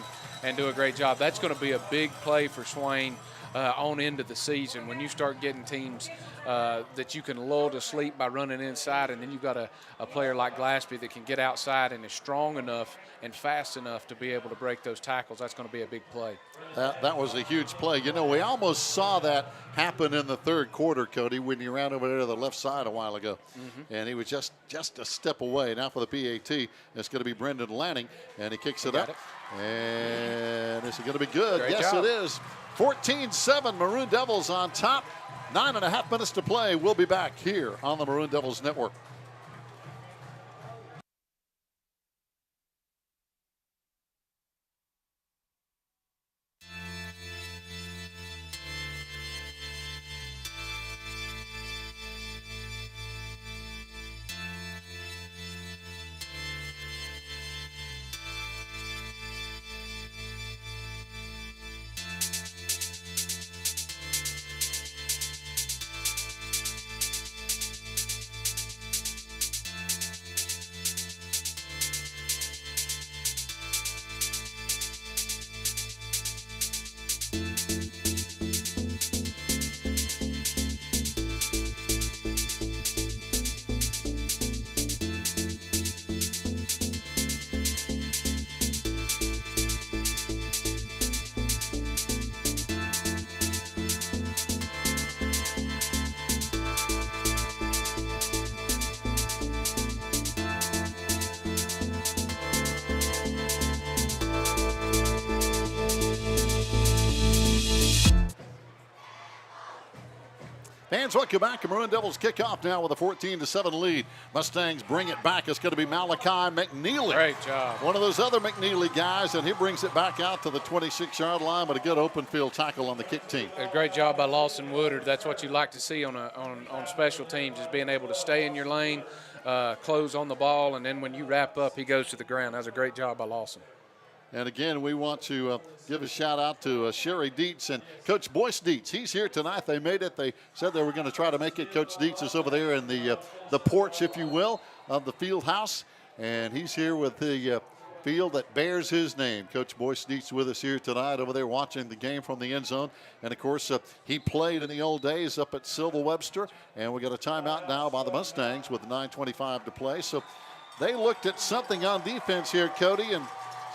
and do a great job. That's going to be a big play for Swain on into the season when you start getting teams that you can lull to sleep by running inside, and then you've got a player like Glassby that can get outside and is strong enough and fast enough to be able to break those tackles. That's going to be a big play. That was a huge play. You know, we almost saw that happen in the third quarter, Cody, when he ran over there to the left side a while ago. And he was just a step away. Now for the PAT, it's going to be Brendan Lanning, and he kicks it up. And this is going to be good. Great yes, job. it is. 14-7, Maroon Devils on top. 9.5 minutes to play. We'll be back here on the Maroon Devils Network. Fans, welcome back. Maroon Devils kick off now with a 14-7 lead. Mustangs bring it back. It's going to be Malachi McNeely. Great job. One of those other McNeely guys, and he brings it back out to the 26-yard line, but a good open field tackle on the kick team. A great job by Lawson Woodard. That's what you like to see on special teams, is being able to stay in your lane, close on the ball, and then when you wrap up, he goes to the ground. That was a great job by Lawson. And again, we want to give a shout out to Sherry Dietz and Coach Boyce Dietz. He's here tonight. They made it. They said they were going to try to make it. Coach Dietz is over there in the porch, if you will, of the field house. And he's here with the field that bears his name. Coach Boyce Neats with us here tonight over there watching the game from the end zone. And, of course, he played in the old days up at Silver Webster. And we got a timeout now by the Mustangs with 9:25 to play. So they looked at something on defense here, Cody, and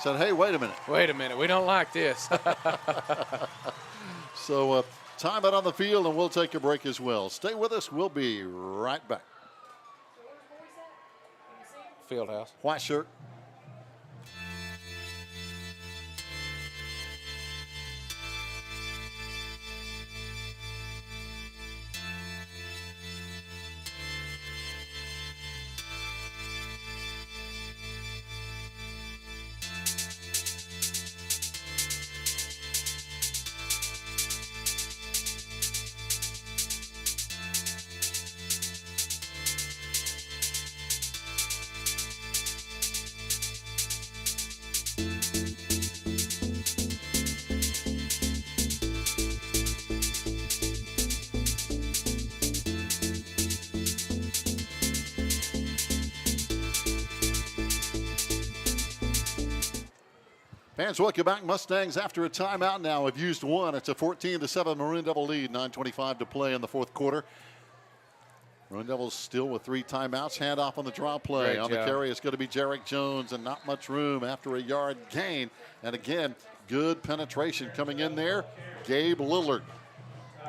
said, hey, wait a minute. Wait a minute. We don't like this. So timeout on the field, and we'll take a break as well. Stay with us. We'll be right back. Fieldhouse. White shirt. Fans, welcome back. Mustangs after a timeout now have used one. It's a 14-7 Maroon Devil lead. 9:25 to play in the fourth quarter. Maroon Devils still with 3 timeouts. Handoff on the draw play. Great on job. the carry, it's going to be Jarek Jones, and not much room after a yard gain. And again, good penetration coming in there. Gabe Lillard.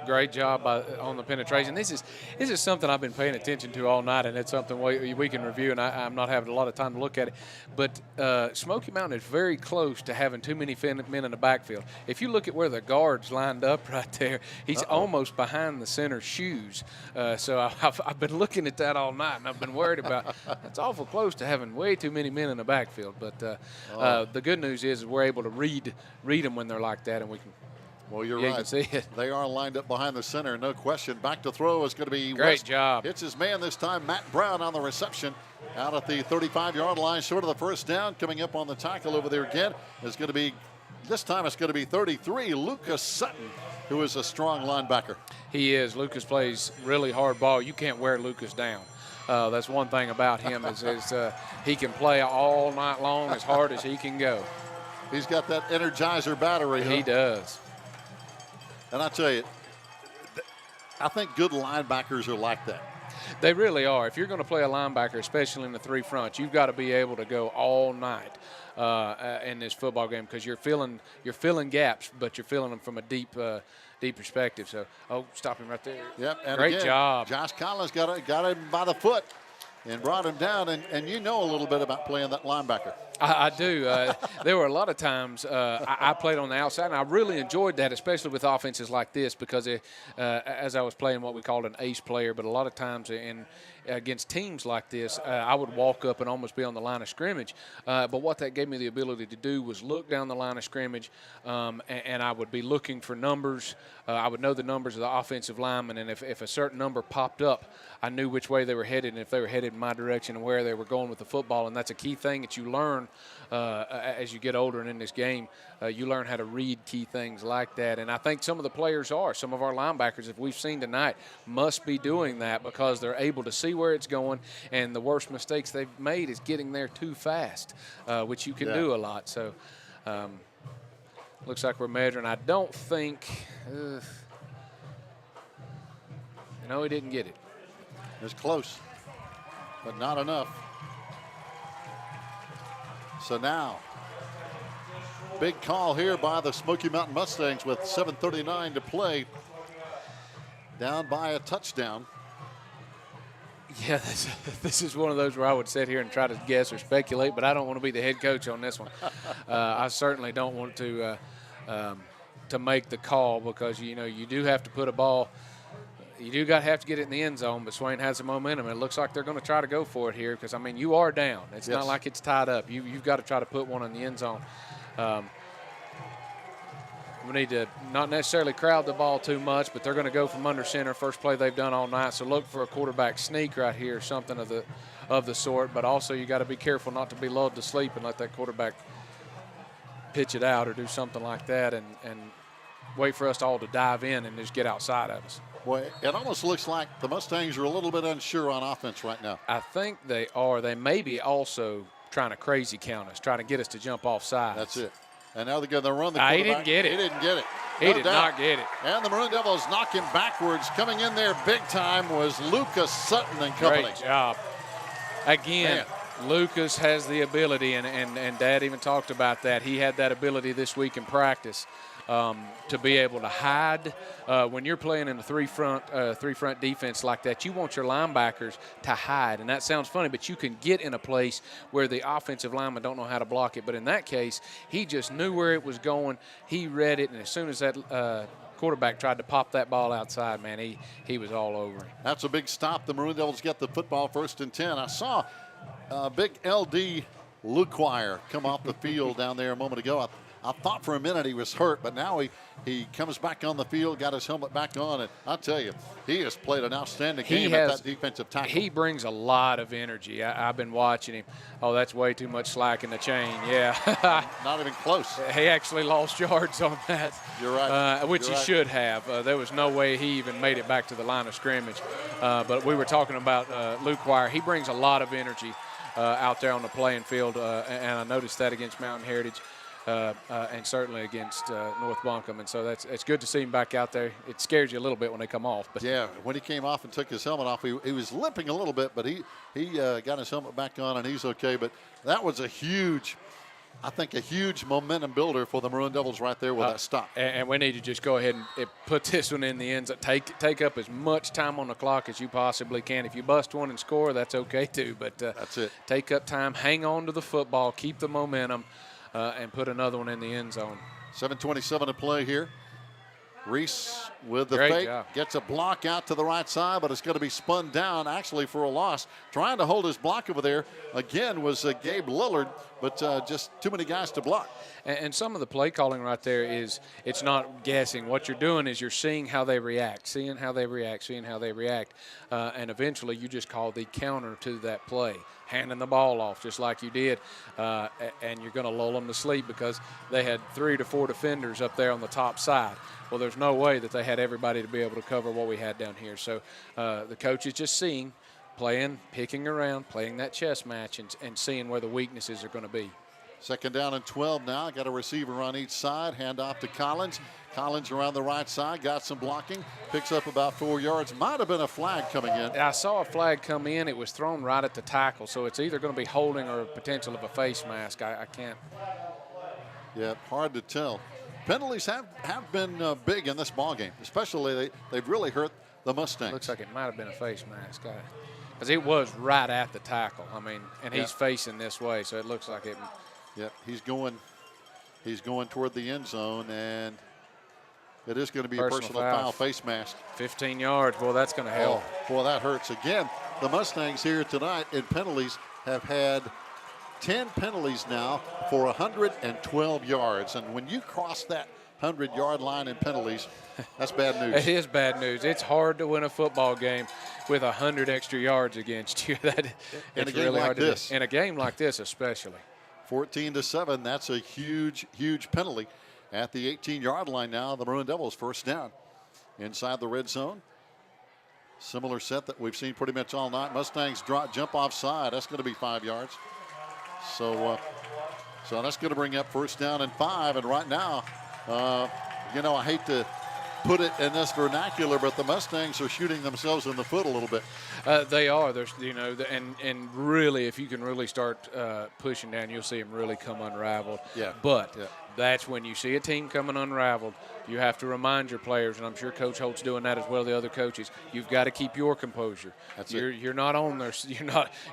Great job on the penetration. This is something I've been paying attention to all night, and it's something we can review, and I'm not having a lot of time to look at it. But Smoky Mountain is very close to having too many men in the backfield. If you look at where the guard's lined up right there, he's almost behind the center shoes. So I've been looking at that all night, and I've been worried about it's awful close to having way too many men in the backfield. But the good news is we're able to read them when they're like that, and we can. Well, you're yeah, right. You can see it. They are lined up behind the center, no question. Back to throw is going to be Great West. job. It's his man this time, Matt Brown, on the reception. Out at the 35-yard line, short of the first down. Coming up on the tackle over there again is going to be, this time it's going to be 33, Lucas Sutton, who is a strong linebacker. He is. Lucas plays really hard ball. You can't wear Lucas down. That's one thing about him is he can play all night long as hard as he can go. He's got that Energizer battery. He does. And I tell you, I think good linebackers are like that. They really are. If you're going to play a linebacker, especially in the 3 fronts, you've got to be able to go all night in this football game because you're filling gaps, but you're filling them from a deep perspective. So, stop him right there. Yep. And great again, job. Josh Collins got him by the foot and brought him down. And you know a little bit about playing that linebacker. I do. There were a lot of times I played on the outside, and I really enjoyed that, especially with offenses like this because as I was playing what we called an ace player, but a lot of times against teams like this, I would walk up and almost be on the line of scrimmage. But what that gave me the ability to do was look down the line of scrimmage, and I would be looking for numbers. I would know the numbers of the offensive linemen, and if a certain number popped up, I knew which way they were headed and if they were headed in my direction and where they were going with the football. And that's a key thing that you learn as you get older and in this game. You learn how to read key things like that. And I think some of the players some of our linebackers, if we've seen tonight, must be doing that because they're able to see where it's going. And the worst mistakes they've made is getting there too fast, which you can do a lot. So looks like we're measuring. I don't think no, he didn't get it. It's close, but not enough. So now, big call here by the Smoky Mountain Mustangs with 7:39 to play. Down by a touchdown. Yeah, this is one of those where I would sit here and try to guess or speculate, but I don't want to be the head coach on this one. I certainly don't want to make the call because, you do have to put a ball – you do have to get it in the end zone, but Swain has the momentum, and it looks like they're going to try to go for it here because, you are down. It's not like it's tied up. You've got to try to put one in the end zone. We need to not necessarily crowd the ball too much, but they're going to go from under center, first play they've done all night. So look for a quarterback sneak right here, something of the sort. But also you got to be careful not to be lulled to sleep and let that quarterback pitch it out or do something like that and wait for us all to dive in and just get outside of us. Boy, it almost looks like the Mustangs are a little bit unsure on offense right now. I think they are. They may be also trying to crazy count us, trying to get us to jump off sides. That's it. And now they're going to run the He quarterback. didn't get it. He didn't get it. He did not get it. And the Maroon Devils knock him backwards. Coming in there big time was Lucas Sutton and company. Great job. Again, Lucas has the ability, and Dad even talked about that. He had that ability this week in practice to be able to hide. When you're playing in a three-front defense like that, you want your linebackers to hide. And that sounds funny, but you can get in a place where the offensive linemen don't know how to block it. But in that case, he just knew where it was going. He read it, and as soon as that quarterback tried to pop that ball outside, man, he was all over him. That's a big stop. The Maroon Devils get the football 1st and 10. I saw big LD Luquire come off the field down there a moment ago. I thought for a minute he was hurt, but now he comes back on the field, got his helmet back on, and I'll tell you, he has played an outstanding game at that defensive tackle. He brings a lot of energy. I've been watching him. Oh, that's way too much slack in the chain. Yeah. Not even close. He actually lost yards on that. You're right. Which he should have. There was no way he even made it back to the line of scrimmage. But we were talking about Luke Wire. He brings a lot of energy out there on the playing field, and I noticed that against Mountain Heritage. And certainly against North Buncombe, and so it's good to see him back out there. It scares you a little bit when they come off. But yeah, when he came off and took his helmet off, he was limping a little bit, but he got his helmet back on and he's okay. But that was a huge momentum builder for the Maroon Devils right there with that stop. And we need to just go ahead and put this one in the end zone. Take up as much time on the clock as you possibly can. If you bust one and score, that's okay too. But that's it. Take up time, hang on to the football, keep the momentum. And put another one in the end zone. 7:27 to play here. Reese with the Great fake. job. Gets a block out to the right side, but it's going to be spun down actually for a loss. Trying to hold his block over there again was Gabe Lillard, but just too many guys to block. And some of the play calling right there is it's not guessing. What you're doing is you're seeing how they react, seeing how they react, and eventually you just call the counter to that play. Handing the ball off just like you did, and you're going to lull them to sleep because they had 3 to 4 defenders up there on the top side. Well, there's no way that they had everybody to be able to cover what we had down here. So the coach is just seeing, playing, picking around, playing that chess match, and seeing where the weaknesses are going to be. 2nd down and 12 now. Got a receiver on each side. Hand off to Collins. Collins around the right side. Got some blocking. Picks up about 4 yards. Might have been a flag coming in. I saw a flag come in. It was thrown right at the tackle. So it's either going to be holding or potential of a face mask. I can't. Yeah, hard to tell. Penalties have been big in this ballgame. Especially they've really hurt the Mustangs. Looks like it might have been a face mask. Because it was right at the tackle. I mean, and he's facing this way. So it looks like it. Yep, he's going toward the end zone, and it is going to be a personal foul face mask. 15 yards, boy, that's going to help. Oh, boy, that hurts. Again, the Mustangs here tonight in penalties have had 10 penalties now for 112 yards. And when you cross that 100-yard line in penalties, that's bad news. It is bad news. It's hard to win a football game with 100 extra yards against you. In a game like this. In a game like this especially. 14-7, that's a huge, huge penalty at the 18-yard line now. The Maroon Devils 1st down inside the red zone. Similar set that we've seen pretty much all night. Mustangs jump offside. That's going to be 5 yards. So that's going to bring up 1st down and 5. And right now, I hate to put it in this vernacular, but the Mustangs are shooting themselves in the foot a little bit. They are. There's, and really, if you can really start pushing down, you'll see them really come unraveled. Yeah. But that's when you see a team coming unraveled. You have to remind your players, and I'm sure Coach Holt's doing that as well. The other coaches, you've got to keep your composure. You're not on their.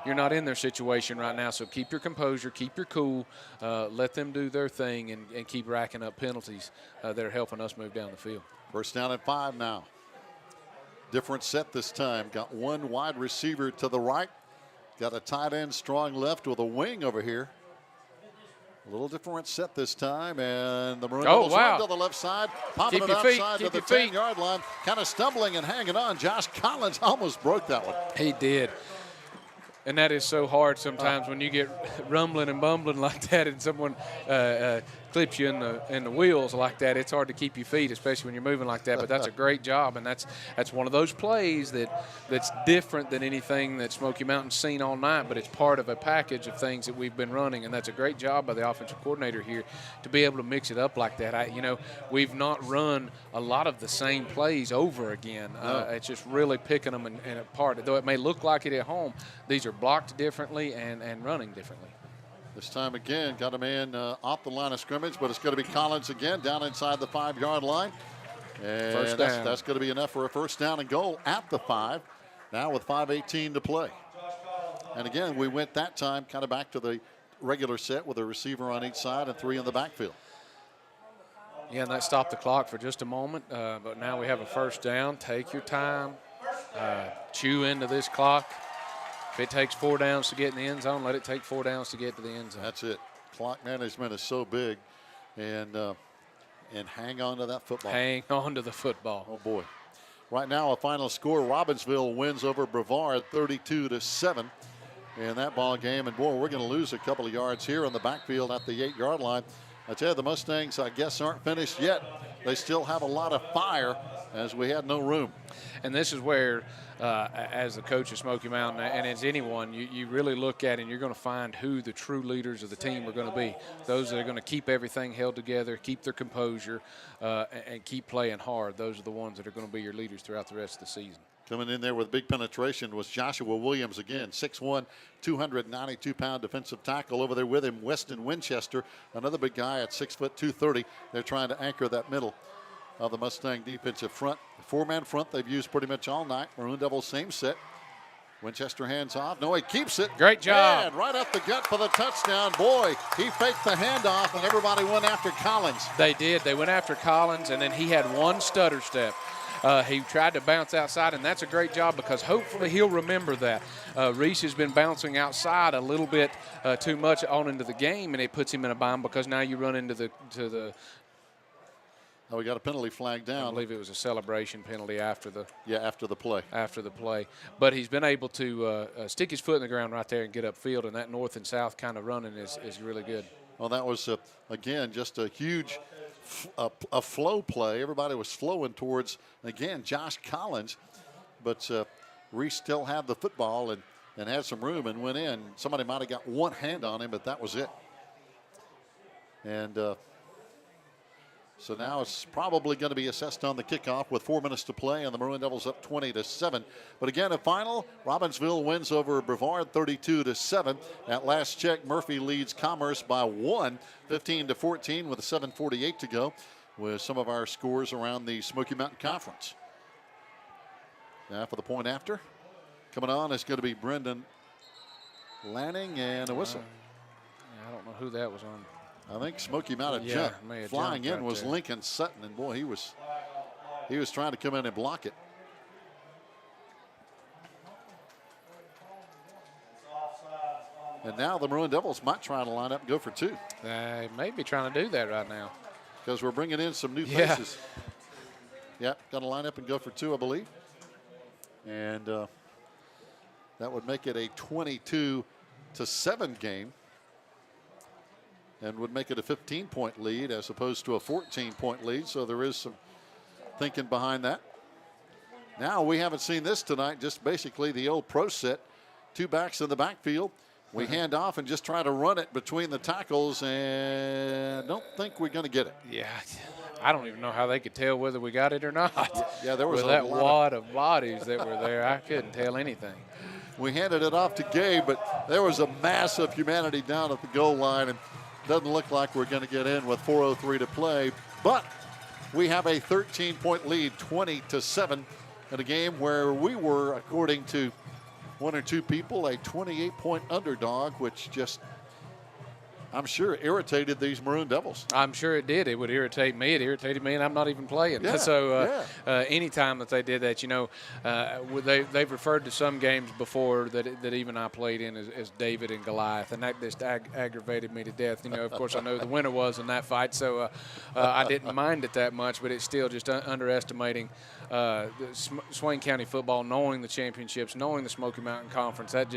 You're not in their situation right now. So keep your composure, keep your cool, let them do their thing, and keep racking up penalties that are helping us move down the field. 1st down and 5 now. Different set this time. Got one wide receiver to the right. Got a tight end strong left with a wing over here. A little different set this time, and the Maroon Devils run to the left side, popping it outside to the 10-yard line, kind of stumbling and hanging on. Josh Collins almost broke that one. He did. And that is so hard sometimes when you get rumbling and bumbling like that and someone clips you in the wheels like that, it's hard to keep your feet, especially when you're moving like that. But that's a great job, and that's one of those plays that's different than anything that Smoky Mountain's seen all night. But it's part of a package of things that we've been running, and that's a great job by the offensive coordinator here to be able to mix it up like that. We've not run a lot of the same plays over again. It's just really picking them and apart. Though it may look like it at home, these are blocked differently and running differently. This time again, got a man off the line of scrimmage, but it's going to be Collins again down inside the 5-yard line. And First down. That's going to be enough for a first down and goal at the 5, now with 5:18 to play. And again, we went that time kind of back to the regular set with a receiver on each side and 3 in the backfield. Yeah, and that stopped the clock for just a moment, but now we have a first down. Take your time, chew into this clock. If it takes 4 downs to get in the end zone, let it take 4 downs to get to the end zone. That's it. Clock management is so big, and hang on to that football. Hang on to the football. Oh boy! Right now, a final score: Robbinsville wins over Brevard 32-7 in that ball game. And boy, we're going to lose a couple of yards here on the backfield at the 8-yard line. I tell you, the Mustangs, I guess, aren't finished yet. They still have a lot of fire, as we had no room. And this is where, as the coach of Smoky Mountain, and as anyone, you really look at and you're going to find who the true leaders of the team are going to be. Those that are going to keep everything held together, keep their composure, and keep playing hard. Those are the ones that are going to be your leaders throughout the rest of the season. Coming in there with big penetration was Joshua Williams again, 6'1", 292-pound defensive tackle. Over there with him, Weston Winchester, another big guy at 6 foot 230. They're trying to anchor that middle of the Mustang defensive front. The 4-man front they've used pretty much all night. Maroon Devils same set. Winchester hands off. No, he keeps it. Great job. Man, right up the gut for the touchdown. Boy, he faked the handoff, and everybody went after Collins. They did. They went after Collins, and then he had one stutter step. He tried to bounce outside, and that's a great job because hopefully he'll remember that. Reese has been bouncing outside a little bit too much on into the game, and it puts him in a bind because now you run into the Oh, we got a penalty flag down. I believe it was a celebration penalty after the play. After the play. But he's been able to stick his foot in the ground right there and get upfield, and that north and south kind of running is really good. Well, that was, again, just a huge a flow play. Everybody was flowing towards, again, Josh Collins. But Reese still had the football and had some room and went in. Somebody might have got one hand on him, but that was it. And so now it's probably going to be assessed on the kickoff with 4 minutes to play, and the Maroon Devils up 20-7. But again, a final, Robbinsville wins over Brevard 32-7. At last check, Murphy leads Commerce by 1, 15-14 with 7:48 to go, with some of our scores around the Smoky Mountain Conference. Now for the point after. Coming on is going to be Brendan Lanning and a whistle. I don't know who that was on. I think Smoky might have jumped. Flying in was Lincoln Sutton, and boy, he was trying to come in and block it. And now the Maroon Devils might try to line up and go for 2. They may be trying to do that right now. Because we're bringing in some new faces. Yep, got to line up and go for 2, I believe. And that would make it a 22-7 game. And would make it a 15-point lead as opposed to a 14-point lead. So there is some thinking behind that. Now we haven't seen this tonight, just basically the old pro set. 2 backs in the backfield. We hand off and just try to run it between the tackles, and don't think we're going to get it. Yeah, I don't even know how they could tell whether we got it or not. Yeah, there was with that wad of bodies that were there, I couldn't tell anything. We handed it off to Gabe, but there was a mass of humanity down at the goal line, and doesn't look like we're going to get in with 4:03 to play. But we have a 13-point lead, 20-7, in a game where we were, according to 1 or 2 people, a 28-point underdog, which just, I'm sure, irritated these Maroon Devils. I'm sure it did. It would irritate me. It irritated me, and I'm not even playing. Yeah, so anytime that they did that, they've referred to some games before that even I played in as David and Goliath, and that just aggravated me to death. Of course, I know the winner was in that fight, so I didn't mind it that much, but it's still just underestimating the Swain County football, knowing the championships, knowing the Smoky Mountain Conference. It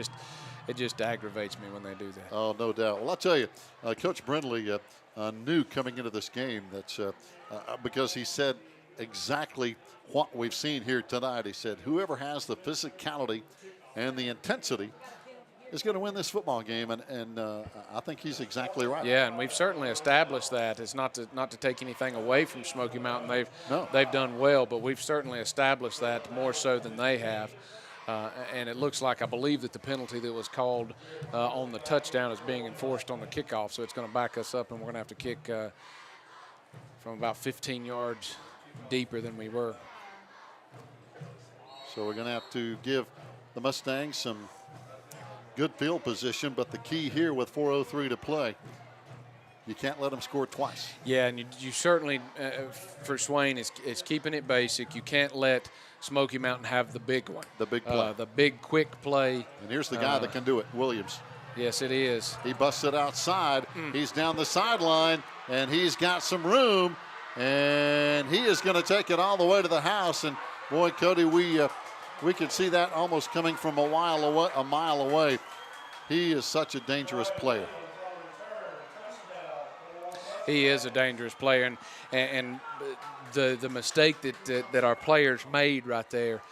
just aggravates me when they do that. Oh, no doubt. Well, I'll tell you, Coach Brindley knew coming into this game that because he said exactly what we've seen here tonight. He said, whoever has the physicality and the intensity is going to win this football game, and I think he's exactly right. Yeah, and we've certainly established that. It's not to take anything away from Smoky Mountain. They've done well, but we've certainly established that more so than they have. And it looks like, I believe that the penalty that was called on the touchdown is being enforced on the kickoff, so it's going to back us up, and we're going to have to kick from about 15 yards deeper than we were. So we're going to have to give the Mustangs some good field position, but the key here with 4:03 to play, you can't let them score twice. Yeah, and you certainly, for Swain, is keeping it basic. You can't let Smoky Mountain have the big one. The big play. The big, quick play. And here's the guy that can do it, Williams. Yes, it is. He busts it outside. He's down the sideline, and he's got some room, and he is going to take it all the way to the house. And, boy, Cody, we can see that almost coming from a mile away. He is such a dangerous player. He is a dangerous player, and the mistake that our players made right there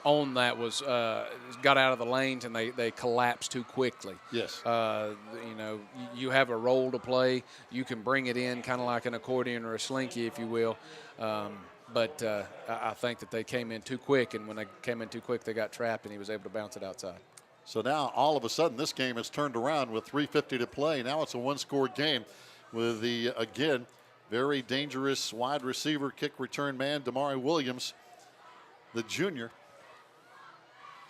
on that was got out of the lanes and they collapsed too quickly. Yes. You have a role to play. You can bring it in kind of like an accordion or a slinky, if you will. But I think that they came in too quick, and when they came in too quick, they got trapped, and he was able to bounce it outside. So now, all of a sudden, this game has turned around with 3:50 to play. Now it's a one-score game with the, again, very dangerous wide receiver kick return man, Damari Williams, the junior.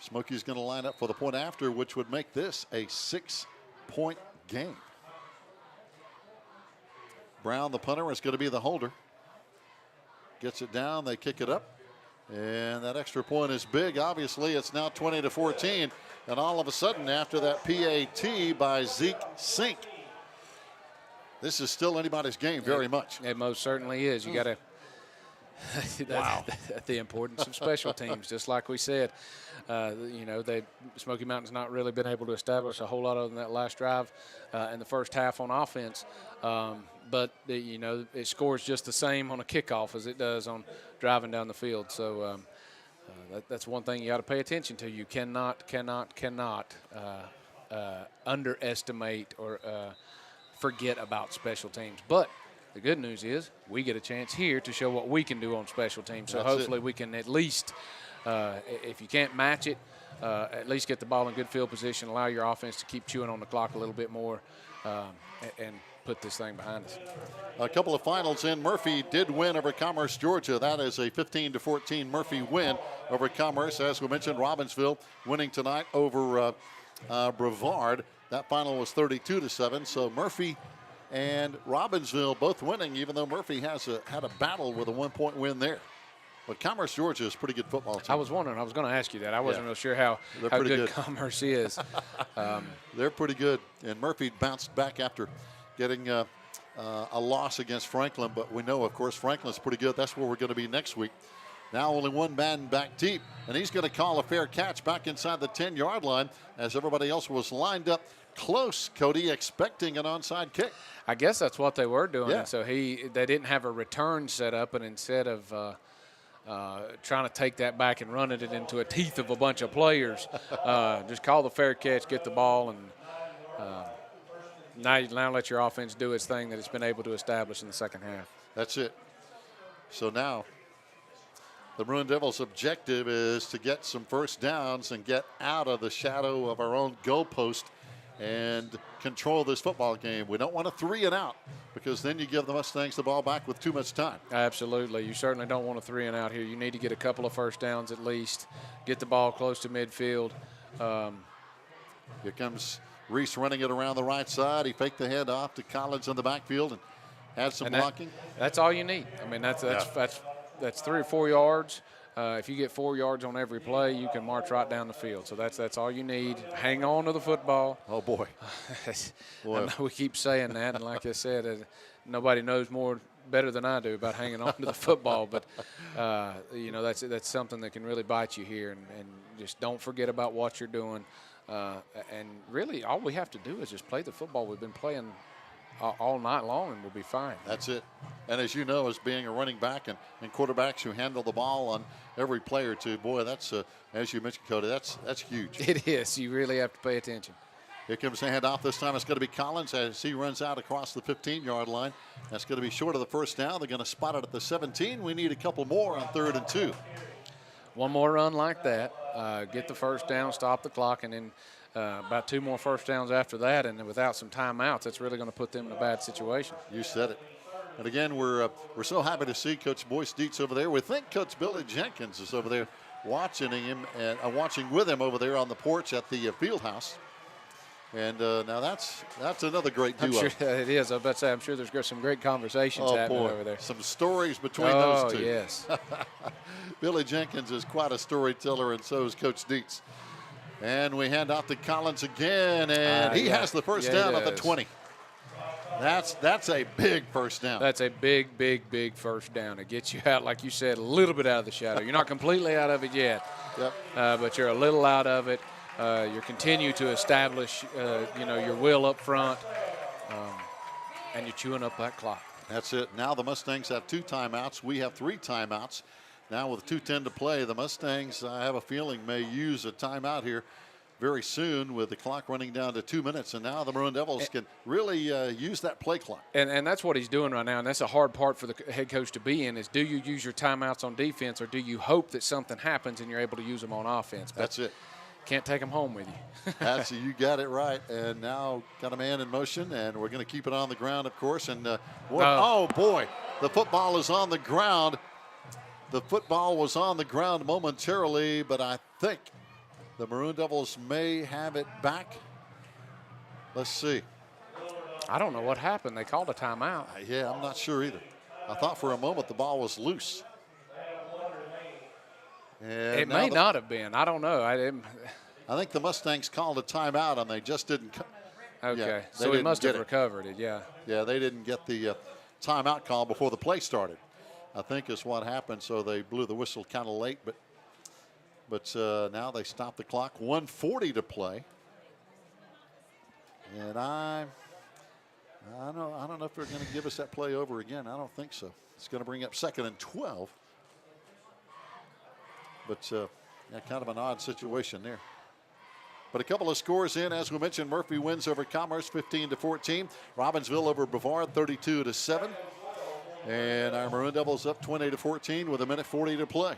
Smoky's going to line up for the point after, which would make this a 6-point game. Brown, the punter, is going to be the holder. Gets it down, they kick it up, and that extra point is big. Obviously, it's now 20-14, and all of a sudden, after that PAT by Zeke Sink, this is still anybody's game very much. It most certainly is. You got to wow. The importance of special teams, just like we said. Smoky Mountain's not really been able to establish a whole lot other than that last drive in the first half on offense. But it scores just the same on a kickoff as it does on driving down the field. So that's one thing you got to pay attention to. You cannot underestimate or forget about special teams. But the good news is we get a chance here to show what we can do on special teams. So hopefully we can at least, if you can't match it, at least get the ball in good field position, allow your offense to keep chewing on the clock a little bit more, and put this thing behind us. A couple of finals in. Murphy did win over Commerce, Georgia. That is a 15-14 Murphy win over Commerce. As we mentioned, Robbinsville winning tonight over Brevard. That final was 32-7. So Murphy and Robbinsville both winning, even though Murphy had a battle with a 1-point win there. But Commerce, Georgia is a pretty good football team. I was wondering. I was going to ask you that. I wasn't real sure how good Commerce is. They're pretty good. And Murphy bounced back after getting a loss against Franklin. But we know, of course, Franklin's pretty good. That's where we're going to be next week. Now only one man back deep. And he's going to call a fair catch back inside the 10-yard line as everybody else was lined up close, Cody, expecting an onside kick. I guess that's what they were doing. Yeah. So they didn't have a return set up, and instead of trying to take that back and running it into a teeth of a bunch of players, just call the fair catch, get the ball, and now let your offense do its thing that it's been able to establish in the second half. That's it. So now the Maroon Devils' objective is to get some first downs and get out of the shadow of our own goalpost and control this football game. We don't want a 3-and-out because then you give the Mustangs the ball back with too much time. Absolutely. You certainly don't want a 3-and-out here. You need to get a couple of first downs at least, get the ball close to midfield. Here comes Reese running it around the right side. He faked the head off to Collins in the backfield and had some blocking. That's all you need. I mean, that's 3 or 4 yards. If you get 4 yards on every play, you can march right down the field. So that's all you need. Hang on to the football. Oh, boy. I know we keep saying that, and like I said, nobody knows better than I do about hanging on to the football. But, that's something that can really bite you here. And just don't forget about what you're doing. And really all we have to do is just play the football we've been playing all night long, and we'll be fine. That's it. And as you know, as being a running back and quarterbacks who handle the ball on every play or two, boy, that's, as you mentioned, Cody, that's huge. It is. You really have to pay attention. Here comes the handoff. This time it's going to be Collins as he runs out across the 15-yard line. That's going to be short of the first down. They're going to spot it at the 17. We need a couple more on 3rd and 2. One more run like that, get the first down, stop the clock, and then about 2 more first downs after that, and without some timeouts, that's really going to put them in a bad situation. You said it. And again, we're so happy to see Coach Boyce Dietz over there. We think Coach Billy Jenkins is over there watching him and watching with him over there on the porch at the field house. And now that's another great duo. I'm sure it is. I was about to say, I'm sure there's some great conversations happening over there. Some stories between those two. Oh, yes. Billy Jenkins is quite a storyteller, and so is Coach Dietz. And we hand out to Collins again, and he has the first down at the 20. That's a big first down. That's a big, big, big first down. It gets you out, like you said, a little bit out of the shadow. You're not completely out of it yet, but you're a little out of it. You continue to establish, your will up front, and you're chewing up that clock. That's it. Now the Mustangs have 2 timeouts. We have 3 timeouts. Now with 2:10 to play, the Mustangs, I have a feeling, may use a timeout here very soon with the clock running down to 2 minutes. And now the Maroon Devils can really use that play clock. And that's what he's doing right now, and that's a hard part for the head coach to be in, is do you use your timeouts on defense, or do you hope that something happens and you're able to use them on offense? But that's it. Can't take them home with you. You got it right. And now got a man in motion, and we're going to keep it on the ground, of course. And oh boy, the football is on the ground. The football was on the ground momentarily, but I think the Maroon Devils may have it back. Let's see. I don't know what happened. They called a timeout. Yeah, I'm not sure either. I thought for a moment the ball was loose. And it may not have been. I don't know. I think the Mustangs called a timeout, and they just didn't. Okay, yeah, so he must have recovered it, yeah. Yeah, they didn't get the timeout call before the play started, I think is what happened. So they blew the whistle kind of late, but now they stop the clock. 1:40 to play. And I don't know if they're going to give us that play over again. I don't think so. It's going to bring up 2nd and 12. But kind of an odd situation there. But a couple of scores in, as we mentioned, Murphy wins over Commerce 15-14. Robbinsville over Brevard 32-7. And our Maroon Devils up 20-14 with 1:40 to play.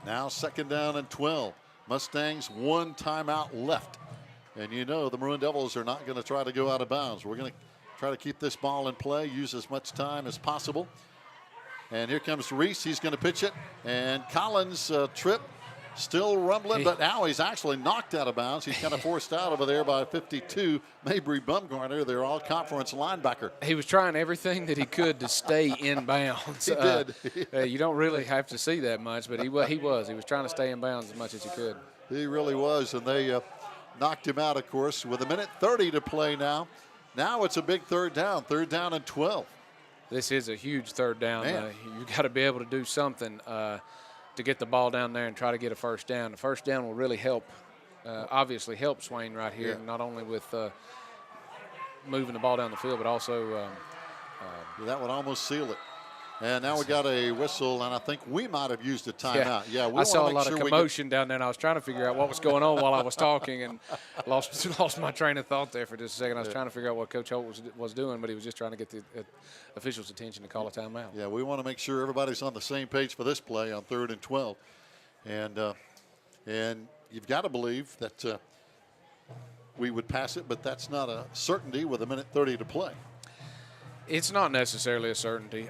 Now 2nd down and 12. Mustangs 1 timeout left. And you know the Maroon Devils are not going to try to go out of bounds. We're going to try to keep this ball in play, use as much time as possible. And here comes Reese. He's going to pitch it. And Collins trip, still rumbling, but now he's actually knocked out of bounds. He's kind of forced out over there by 52, Mabry Bumgarner, their all-conference linebacker. He was trying everything that he could to stay in bounds. He did. You don't really have to see that much, but he was. He was trying to stay in bounds as much as he could. He really was, and they knocked him out, of course, with 1:30 to play now. Now it's a big 3rd down, 3rd down and 12. This is a huge 3rd down. You got to be able to do something to get the ball down there and try to get a first down. The first down will really help, obviously help Swain right here, not only with moving the ball down the field, but also that would almost seal it. And now we got a whistle, and I think we might have used a timeout. Yeah, I saw a lot of commotion down there, and I was trying to figure out what was going on while I was talking, and lost my train of thought there for just a second. I was trying to figure out what Coach Holt was doing, but he was just trying to get the officials' attention to call a timeout. Yeah, we want to make sure everybody's on the same page for this play on 3rd and 12. And you've got to believe that we would pass it, but that's not a certainty with 1:30 to play. It's not necessarily a certainty.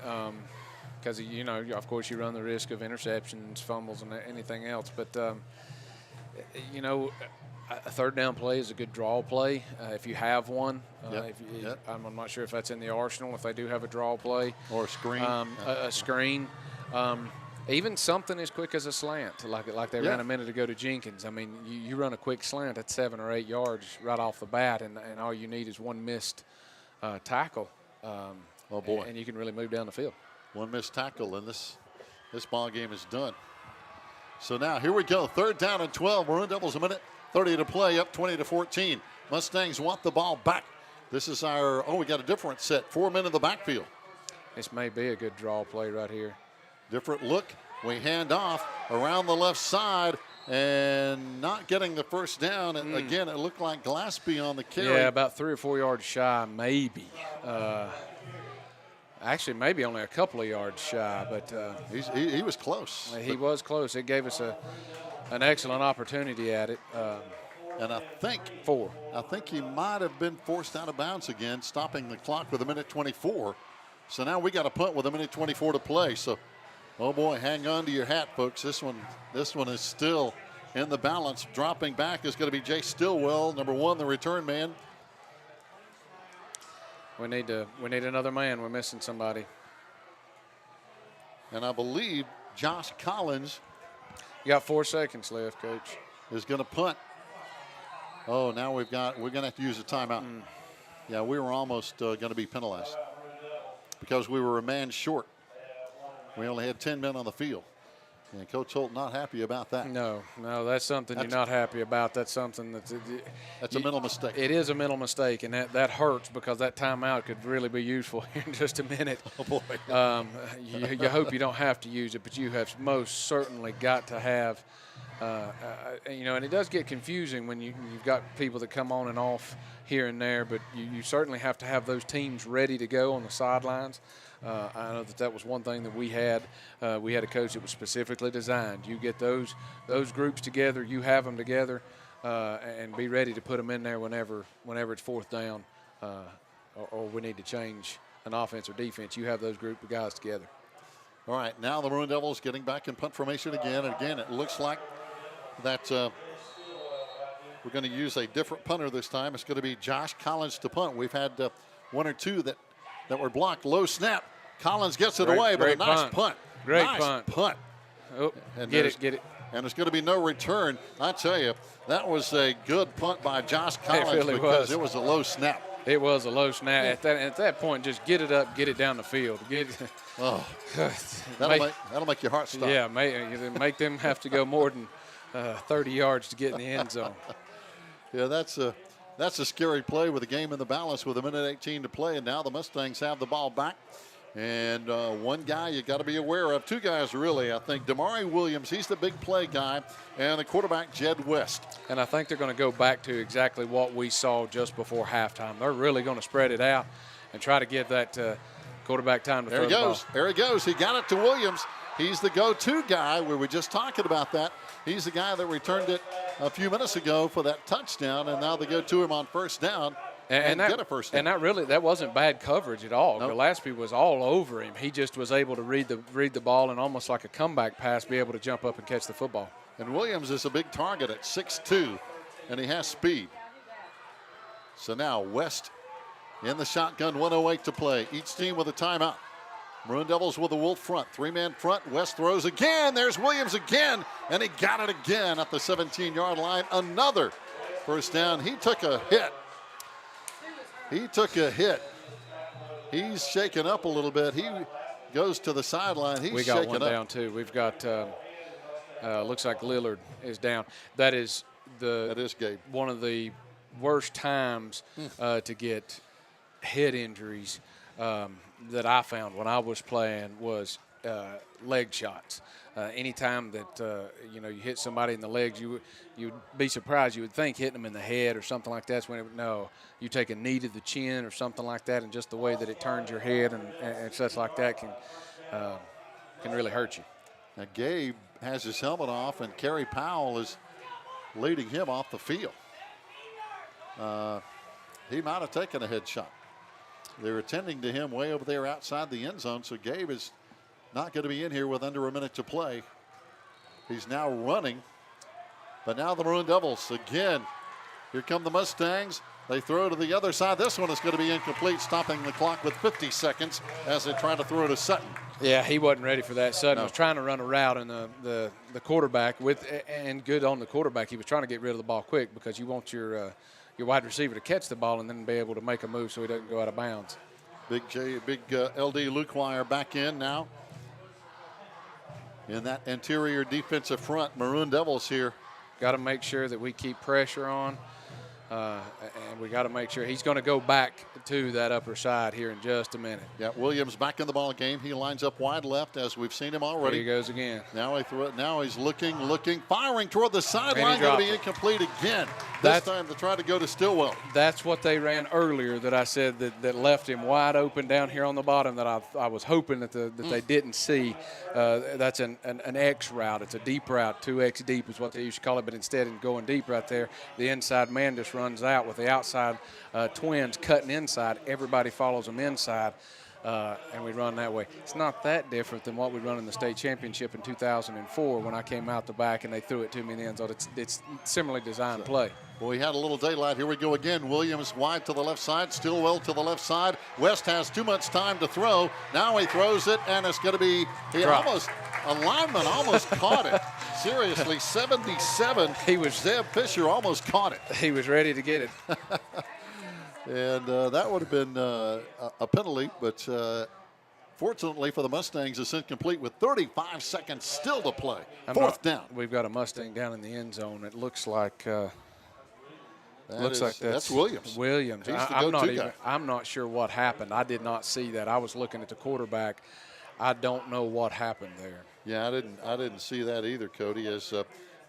Because, of course, you run the risk of interceptions, fumbles, and anything else. But, a 3rd down play is a good draw play if you have one. I'm not sure if that's in the arsenal, if they do have a draw play. Or a screen. A screen. Even something as quick as a slant, like they ran a minute ago to Jenkins. I mean, you run a quick slant at 7 or 8 yards right off the bat, and all you need is one missed tackle. Oh, boy. And you can really move down the field. One missed tackle, and this ball game is done. So now here we go. 3rd down and 12. Maroon Devils a minute 30 to play, up 20-14. Mustangs want the ball back. This is our, we got a different set. 4 men in the backfield. This may be a good draw play right here. Different look. We hand off around the left side and not getting the first down. And again, it looked like Glaspie on the carry. Yeah, about 3 or 4 yards shy, maybe. Actually, maybe only a couple of yards shy, but he was close. He was close. It gave us an excellent opportunity at it. And I think he might have been forced out of bounds again, stopping the clock with 1:24. So now we got a punt with 1:24 to play. So, oh boy, hang on to your hat, folks. This one is still in the balance. Dropping back is going to be Jay Stillwell, number 1, the return man. We need another man. We're missing somebody. And I believe Josh Collins. You got 4 seconds left, Coach. Is going to punt. Oh, now we're going to have to use a timeout. Yeah, we were almost going to be penalized because we were a man short. We only had 10 men on the field. And Coach Holt not happy about that. No, that's something you're not happy about. That's something that's a mental mistake. It is a mental mistake, and that hurts because that timeout could really be useful in just a minute. Oh, boy. You hope you don't have to use it, but you have most certainly got to have, and it does get confusing when you've got people that come on and off here and there, but you certainly have to have those teams ready to go on the sidelines. I know that was one thing that we had. We had a coach that was specifically designed. You get those groups together, you have them together, and be ready to put them in there whenever it's 4th down, or we need to change an offense or defense. You have those group of guys together. All right, now the Maroon Devils getting back in punt formation again. And again, it looks like that we're going to use a different punter this time. It's going to be Josh Collins to punt. We've had 1 or 2 that were blocked. Low snap. Collins gets it away, but a nice punt. Great nice punt. Oh, and get it. And there's going to be no return. I tell you, that was a good punt by Josh Collins really because it was a low snap. It was a low snap. At that point, just get it up, get it down the field. That'll make your heart stop. Yeah, make them have to go more than 30 yards to get in the end zone. Yeah, that's a scary play with the game in the balance with 1:18 to play, and now the Mustangs have the ball back. And one guy you got to be aware of, 2 guys really, I think. Damari Williams, he's the big play guy, and the quarterback, Jed West. And I think they're going to go back to exactly what we saw just before halftime. They're really going to spread it out and try to get that quarterback time to throw the ball. There he goes. He got it to Williams. He's the go-to guy. We were just talking about that. He's the guy that returned it a few minutes ago for that touchdown, and now they go to him on 1st down. And get a first down. And that wasn't bad coverage at all. Nope. Glaspie was all over him. He just was able to read the ball and almost like a comeback pass, be able to jump up and catch the football. And Williams is a big target at 6'2", and he has speed. So now West in the shotgun, 1:08 to play. Each team with a timeout. Maroon Devils with a wolf front, 3-man front. West throws again. There's Williams again, and he got it again at the 17-yard line. Another first down. He took a hit. He's shaken up a little bit. He goes to the sideline. We got one down too. We've got looks like Lillard is down. That is Gabe. One of the worst times to get head injuries that I found when I was playing was leg shots. Anytime that you hit somebody in the legs, you'd be surprised. You would think hitting them in the head or something like that's when you take a knee to the chin or something like that, and just the way that it turns your head and such like that can really hurt you. Now Gabe has his helmet off, and Kerry Powell is leading him off the field. He might have taken a head shot. They're attending to him way over there outside the end zone, so Gabe is not going to be in here with under a minute to play. He's now running. But now the Maroon Devils again. Here come the Mustangs. They throw to the other side. This one is going to be incomplete, stopping the clock with 50 seconds as they try to throw to Sutton. Yeah, he wasn't ready for that. Sutton was trying to run a route, and the quarterback, and good on the quarterback, he was trying to get rid of the ball quick because you want your wide receiver to catch the ball and then be able to make a move so he doesn't go out of bounds. Big LD Luke Wire back in now. in that interior defensive front. Maroon Devils here. Got to make sure that we keep pressure on. And we got to make sure he's going to go back to that upper side here in just a minute. Yeah, Williams back in the ball game. He lines up wide left as we've seen him already. Here he goes again. Now he threw it. Now he's looking, firing toward the sideline. Going to be incomplete again. This time to try to go to Stillwell. That's what they ran earlier that I said that left him wide open down here on the bottom that I was hoping that they didn't see. That's an X route. It's a deep route. 2X deep is what they used to call it, but instead of going deep right there, the inside man just runs out with the outside twins cutting inside. Everybody follows them inside. And we run that way. It's not that different than what we run in the state championship in 2004 when I came out the back and they threw it to me in the end zone. It's similarly designed play. Well, we had a little daylight. Here we go again. Williams wide to the left side. Stillwell to the left side. West has too much time to throw. Now he throws it, and it's going to be a lineman almost caught it. Seriously, 77. Zeb Fisher almost caught it. He was ready to get it. And that would have been a penalty, but fortunately for the Mustangs, it's incomplete with 35 seconds still to play. Fourth down. We've got a Mustang down in the end zone. It looks like that's Williams. Williams. He's the go-to guy. I'm not sure what happened. I did not see that. I was looking at the quarterback. I don't know what happened there. Yeah, I didn't see that either, Cody. As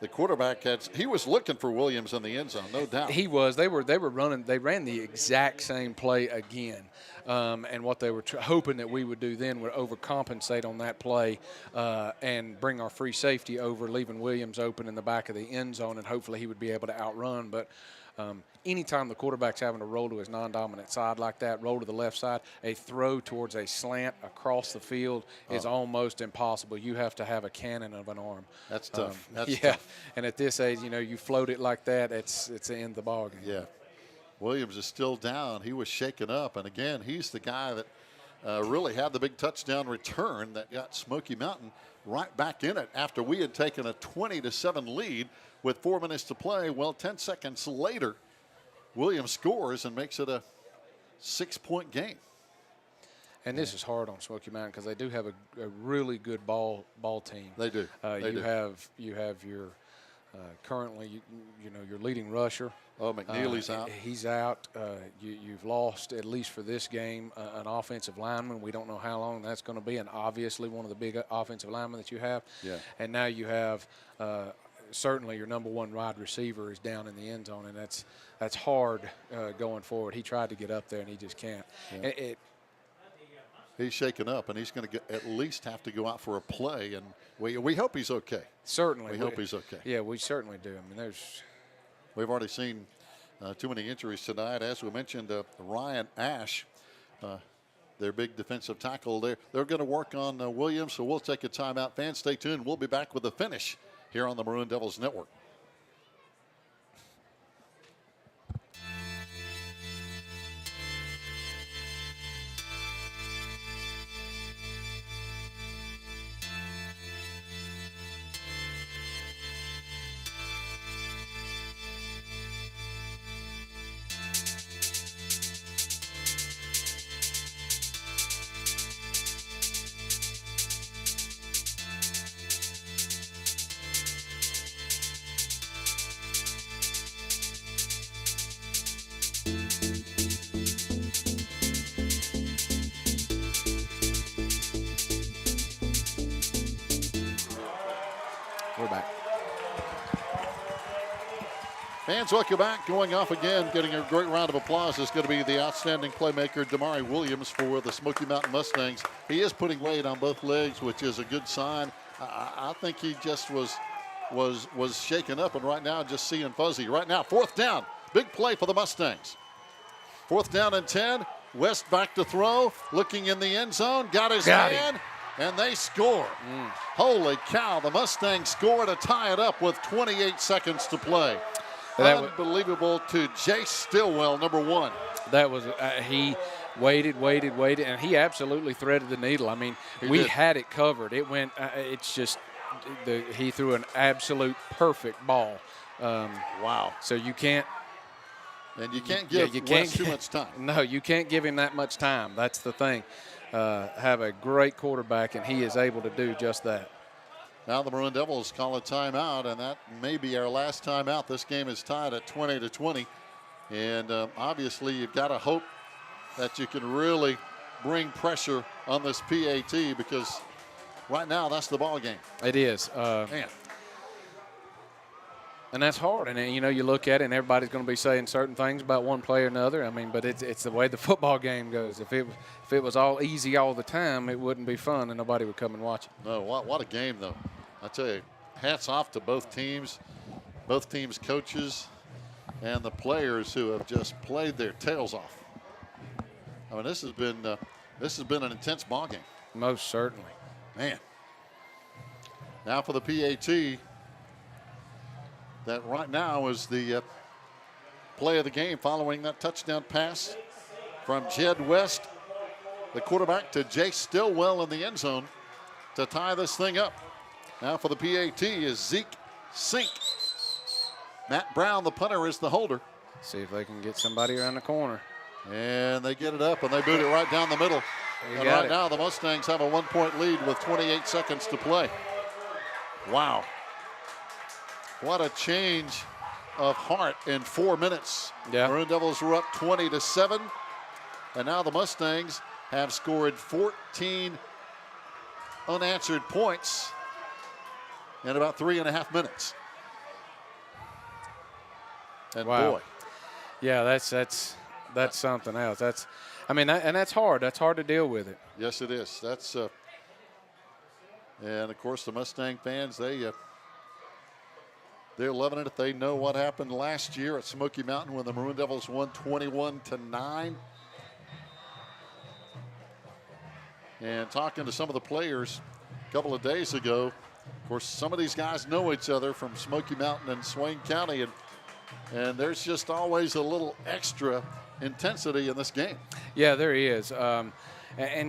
the quarterback he was looking for Williams in the end zone, no doubt. He was. They were running. They ran the exact same play again, and what they were hoping that we would do then would overcompensate on that play and bring our free safety over, leaving Williams open in the back of the end zone, and hopefully he would be able to outrun. But anytime the quarterback's having to roll to his non-dominant side like that, roll to the left side, a throw towards a slant across the field is almost impossible. You have to have a cannon of an arm. That's tough. That's yeah, tough. And at this age, you float it like that, it's the end of the ball game. Yeah. Williams is still down. He was shaken up. And, again, he's the guy that really had the big touchdown return that got Smoky Mountain right back in it after we had taken a 20-7 lead with 4 minutes to play. Well, 10 seconds later, Williams scores and makes it a 6-point game. And this is hard on Smoky Mountain because they do have a really good ball team. They do. You have your currently your leading rusher. Oh, McNeely's out. He's out. You've lost, at least for this game, an offensive lineman. We don't know how long that's going to be, and obviously one of the big offensive linemen that you have. Yeah. And now you have certainly your number one wide receiver is down in the end zone, and that's hard going forward. He tried to get up there, and he just can't. Yeah. He's shaken up, and he's going to at least have to go out for a play, and we hope he's okay. Certainly. We hope he's okay. Yeah, we certainly do. I mean, we've already seen too many injuries tonight. As we mentioned, Ryan Ash, their big defensive tackle, they're going to work on Williams, so we'll take a timeout. Fans, stay tuned. We'll be back with the finish here on the Maroon Devils Network. We're back. Fans, welcome back. Going off again, getting a great round of applause is going to be the outstanding playmaker, Damari Williams, for the Smoky Mountain Mustangs. He is putting weight on both legs, which is a good sign. I think he just was shaken up, and right now just seeing fuzzy. Right now, fourth down. Big play for the Mustangs. Fourth down and 10. West back to throw. Looking in the end zone. Got his man. And they score. Holy cow, the Mustangs score to tie it up with 28 seconds to play. Unbelievable to Jace Stillwell, number 1. That was, he waited, and he absolutely threaded the needle. I mean, we had it covered. It went, it's just, he threw an absolute perfect ball. Wow. So you can't. And you can't give West too much time. No, you can't give him that much time. That's the thing. Have a great quarterback, and he is able to do just that. Now the Maroon Devils call a timeout, and that may be our last timeout. This game is tied at 20-20. And obviously you've got to hope that you can really bring pressure on this PAT, because right now that's the ball game. It is. Man. And that's hard. And, you know, you look at it and everybody's going to be saying certain things about one player or another. I mean, but it's the way the football game goes. If it was all easy all the time, it wouldn't be fun and nobody would come and watch it. No, what a game, though. I tell you, hats off to both teams coaches, and the players who have just played their tails off. I mean, this has been an intense ball game. Most certainly. Man. Now for the PAT. That right now is the play of the game following that touchdown pass from Jed West, the quarterback, to Jay Stillwell in the end zone to tie this thing up. Now for the PAT is Zeke Sink. Matt Brown, the punter, is the holder. See if they can get somebody around the corner. And they get it up, and they boot it right down the middle. And right now the Mustangs have a 1-point lead with 28 seconds to play. Wow. What a change of heart in 4 minutes. Yeah. Maroon Devils were up 20-7, and now the Mustangs have scored 14 unanswered points in about 3.5 minutes. And wow. boy, yeah, that's something else. That's hard. That's hard to deal with it. Yes, it is. That's and of course the Mustang fans, they're loving it if they know what happened last year at Smoky Mountain when the Maroon Devils won 21-9. And talking to some of the players a couple of days ago, of course, some of these guys know each other from Smoky Mountain and Swain County, and there's just always a little extra intensity in this game. Yeah, there is. And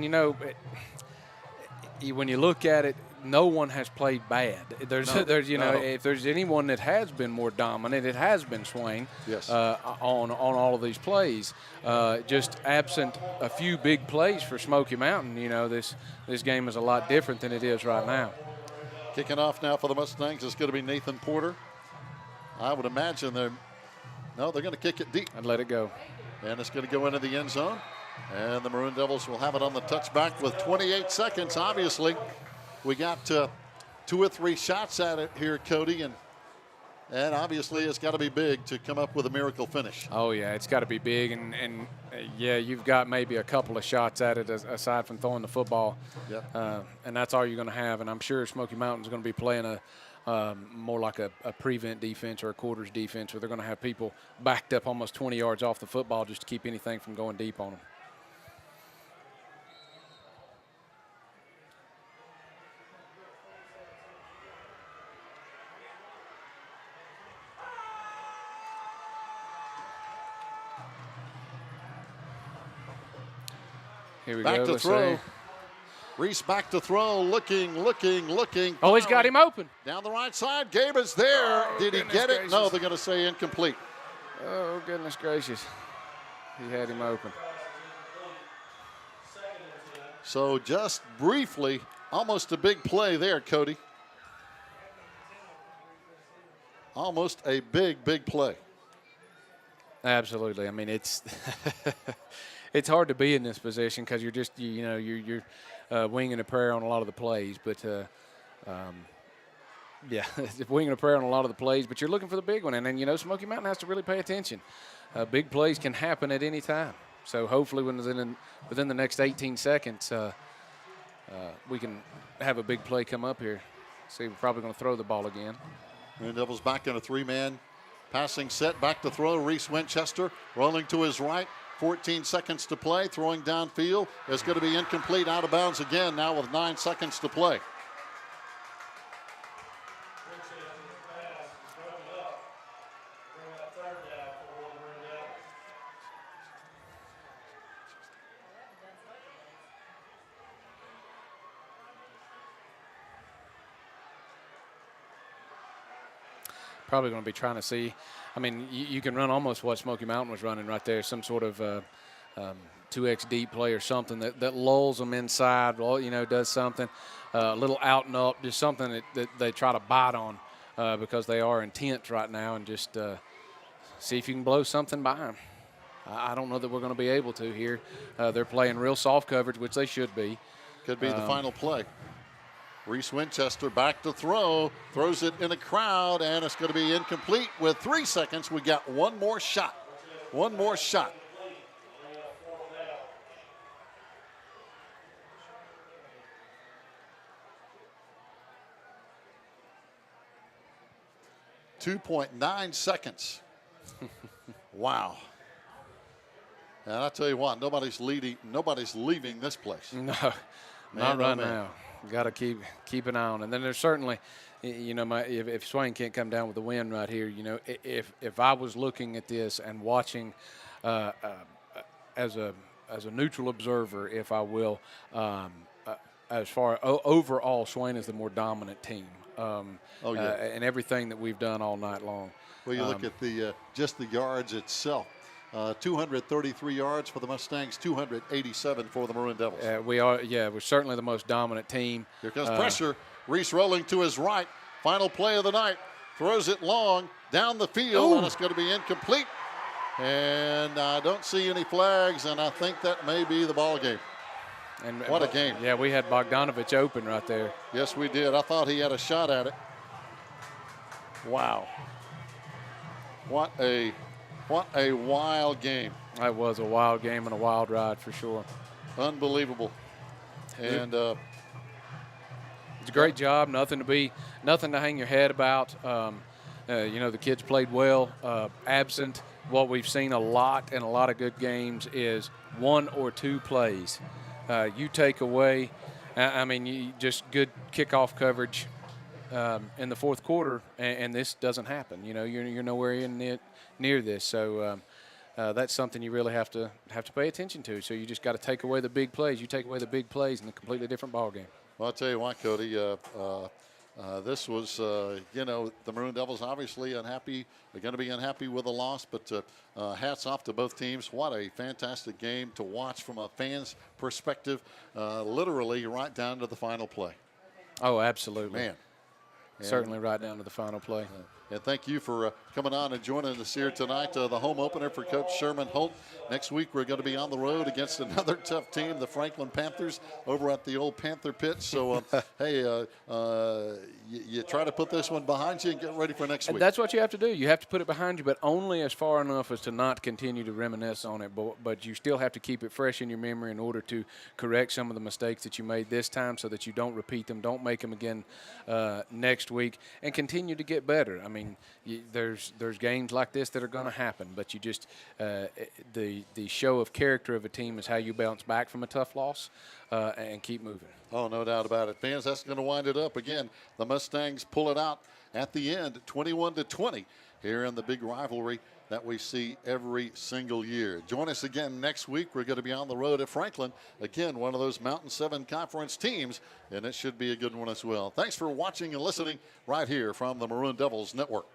you know, when you look at it, no one has played bad. There's if there's anyone that has been more dominant, it has been Swain. Yes. On all of these plays, just absent a few big plays for Smoky Mountain. You know, this game is a lot different than it is right now. Kicking off now for the Mustangs is going to be Nathan Porter. I would imagine they're going to kick it deep. I'd let it go. And it's going to go into the end zone. And the Maroon Devils will have it on the touchback with 28 seconds. Obviously, we got 2 or 3 shots at it here, Cody, and obviously it's got to be big to come up with a miracle finish. Oh, yeah, it's got to be big, and yeah, you've got maybe a couple of shots at it aside from throwing the football. Yep. And that's all you're going to have, and I'm sure Smoky Mountain's going to be playing more like a prevent defense or a quarters defense, where they're going to have people backed up almost 20 yards off the football just to keep anything from going deep on them. Here we back go. To throw. Reese back to throw, looking. Oh, he's got him open. Down the right side, Gabe is there. Oh, did he get it? gracious. No, they're going to say incomplete. Oh, goodness gracious. He had him open. So just briefly, almost a big play there, Cody. Almost a big play. Absolutely. I mean, it's it's hard to be in this position because you're just you're winging a prayer on a lot of the plays, but yeah, winging a prayer on a lot of the plays. But you're looking for the big one, and then Smoky Mountain has to really pay attention. Big plays can happen at any time. So hopefully, within the next 18 seconds, we can have a big play come up here. See, we're probably going to throw the ball again. Maroon Devils back in a 3-man passing set. Back to throw. Reese Winchester rolling to his right. 14 seconds to play. Throwing downfield is going to be incomplete, out of bounds again now with 9 seconds to play. Probably going to be trying to see. I mean, you can run almost what Smoky Mountain was running right there, some sort of 2X deep play or something that lulls them inside, does something, a little out and up, just something that they try to bite on because they are intense right now, and just see if you can blow something by them. I don't know that we're going to be able to here. They're playing real soft coverage, which they should be. Could be the final play. Reese Winchester back to throw, throws it in a crowd, and it's going to be incomplete with 3 seconds. We got one more shot. One more shot. .9 seconds. Wow. And I tell you what, nobody's leaving this place. No, not right now. Got to keep an eye on. And then there's certainly, if Swain can't come down with the win right here, if I was looking at this and watching as a neutral observer, if I will, as far overall, Swain is the more dominant team. And everything that we've done all night long. Well, you look at the just the yards itself. 233 yards for the Mustangs, 287 for the Maroon Devils. We're certainly the most dominant team. Here comes pressure. Reese rolling to his right. Final play of the night. Throws it long down the field, and it's going to be incomplete. And I don't see any flags, and I think that may be the ball game. And what a game. Yeah, we had Bogdanovich open right there. Yes, we did. I thought he had a shot at it. Wow. What a wild game. That was a wild game and a wild ride for sure. Unbelievable. And it's a great job. Nothing to hang your head about. The kids played well. Absent what we've seen a lot in a lot of good games is 1 or 2 plays. You take away, just good kickoff coverage in the fourth quarter, and this doesn't happen. You're nowhere near this. So that's something you really have to pay attention to. So you just got to take away the big plays. You take away the big plays in a completely different ball game. Well, I'll tell you what, Cody, this was, the Maroon Devils obviously unhappy. They're going to be unhappy with the loss, but hats off to both teams. What a fantastic game to watch from a fan's perspective, literally right down to the final play. Oh, absolutely. Man. Certainly right down to the final play. And thank you for coming on and joining us here tonight. The home opener for Coach Sherman Holt. Next week, we're going to be on the road against another tough team, the Franklin Panthers, over at the old Panther Pit. So, you try to put this one behind you and get ready for next week. That's what you have to do. You have to put it behind you, but only as far enough as to not continue to reminisce on it. But you still have to keep it fresh in your memory in order to correct some of the mistakes that you made this time so that you don't repeat them, don't make them again next week, and continue to get better. I mean, there's games like this that are going to happen, but you just the show of character of a team is how you bounce back from a tough loss and keep moving. Oh, no doubt about it. Fans, that's going to wind it up. Again, the Mustangs pull it out at the end, 21-20, here in the big rivalry that we see every single year. Join us again next week. We're going to be on the road at Franklin. Again, one of those Mountain 7 Conference teams, and it should be a good one as well. Thanks for watching and listening right here from the Maroon Devils Network.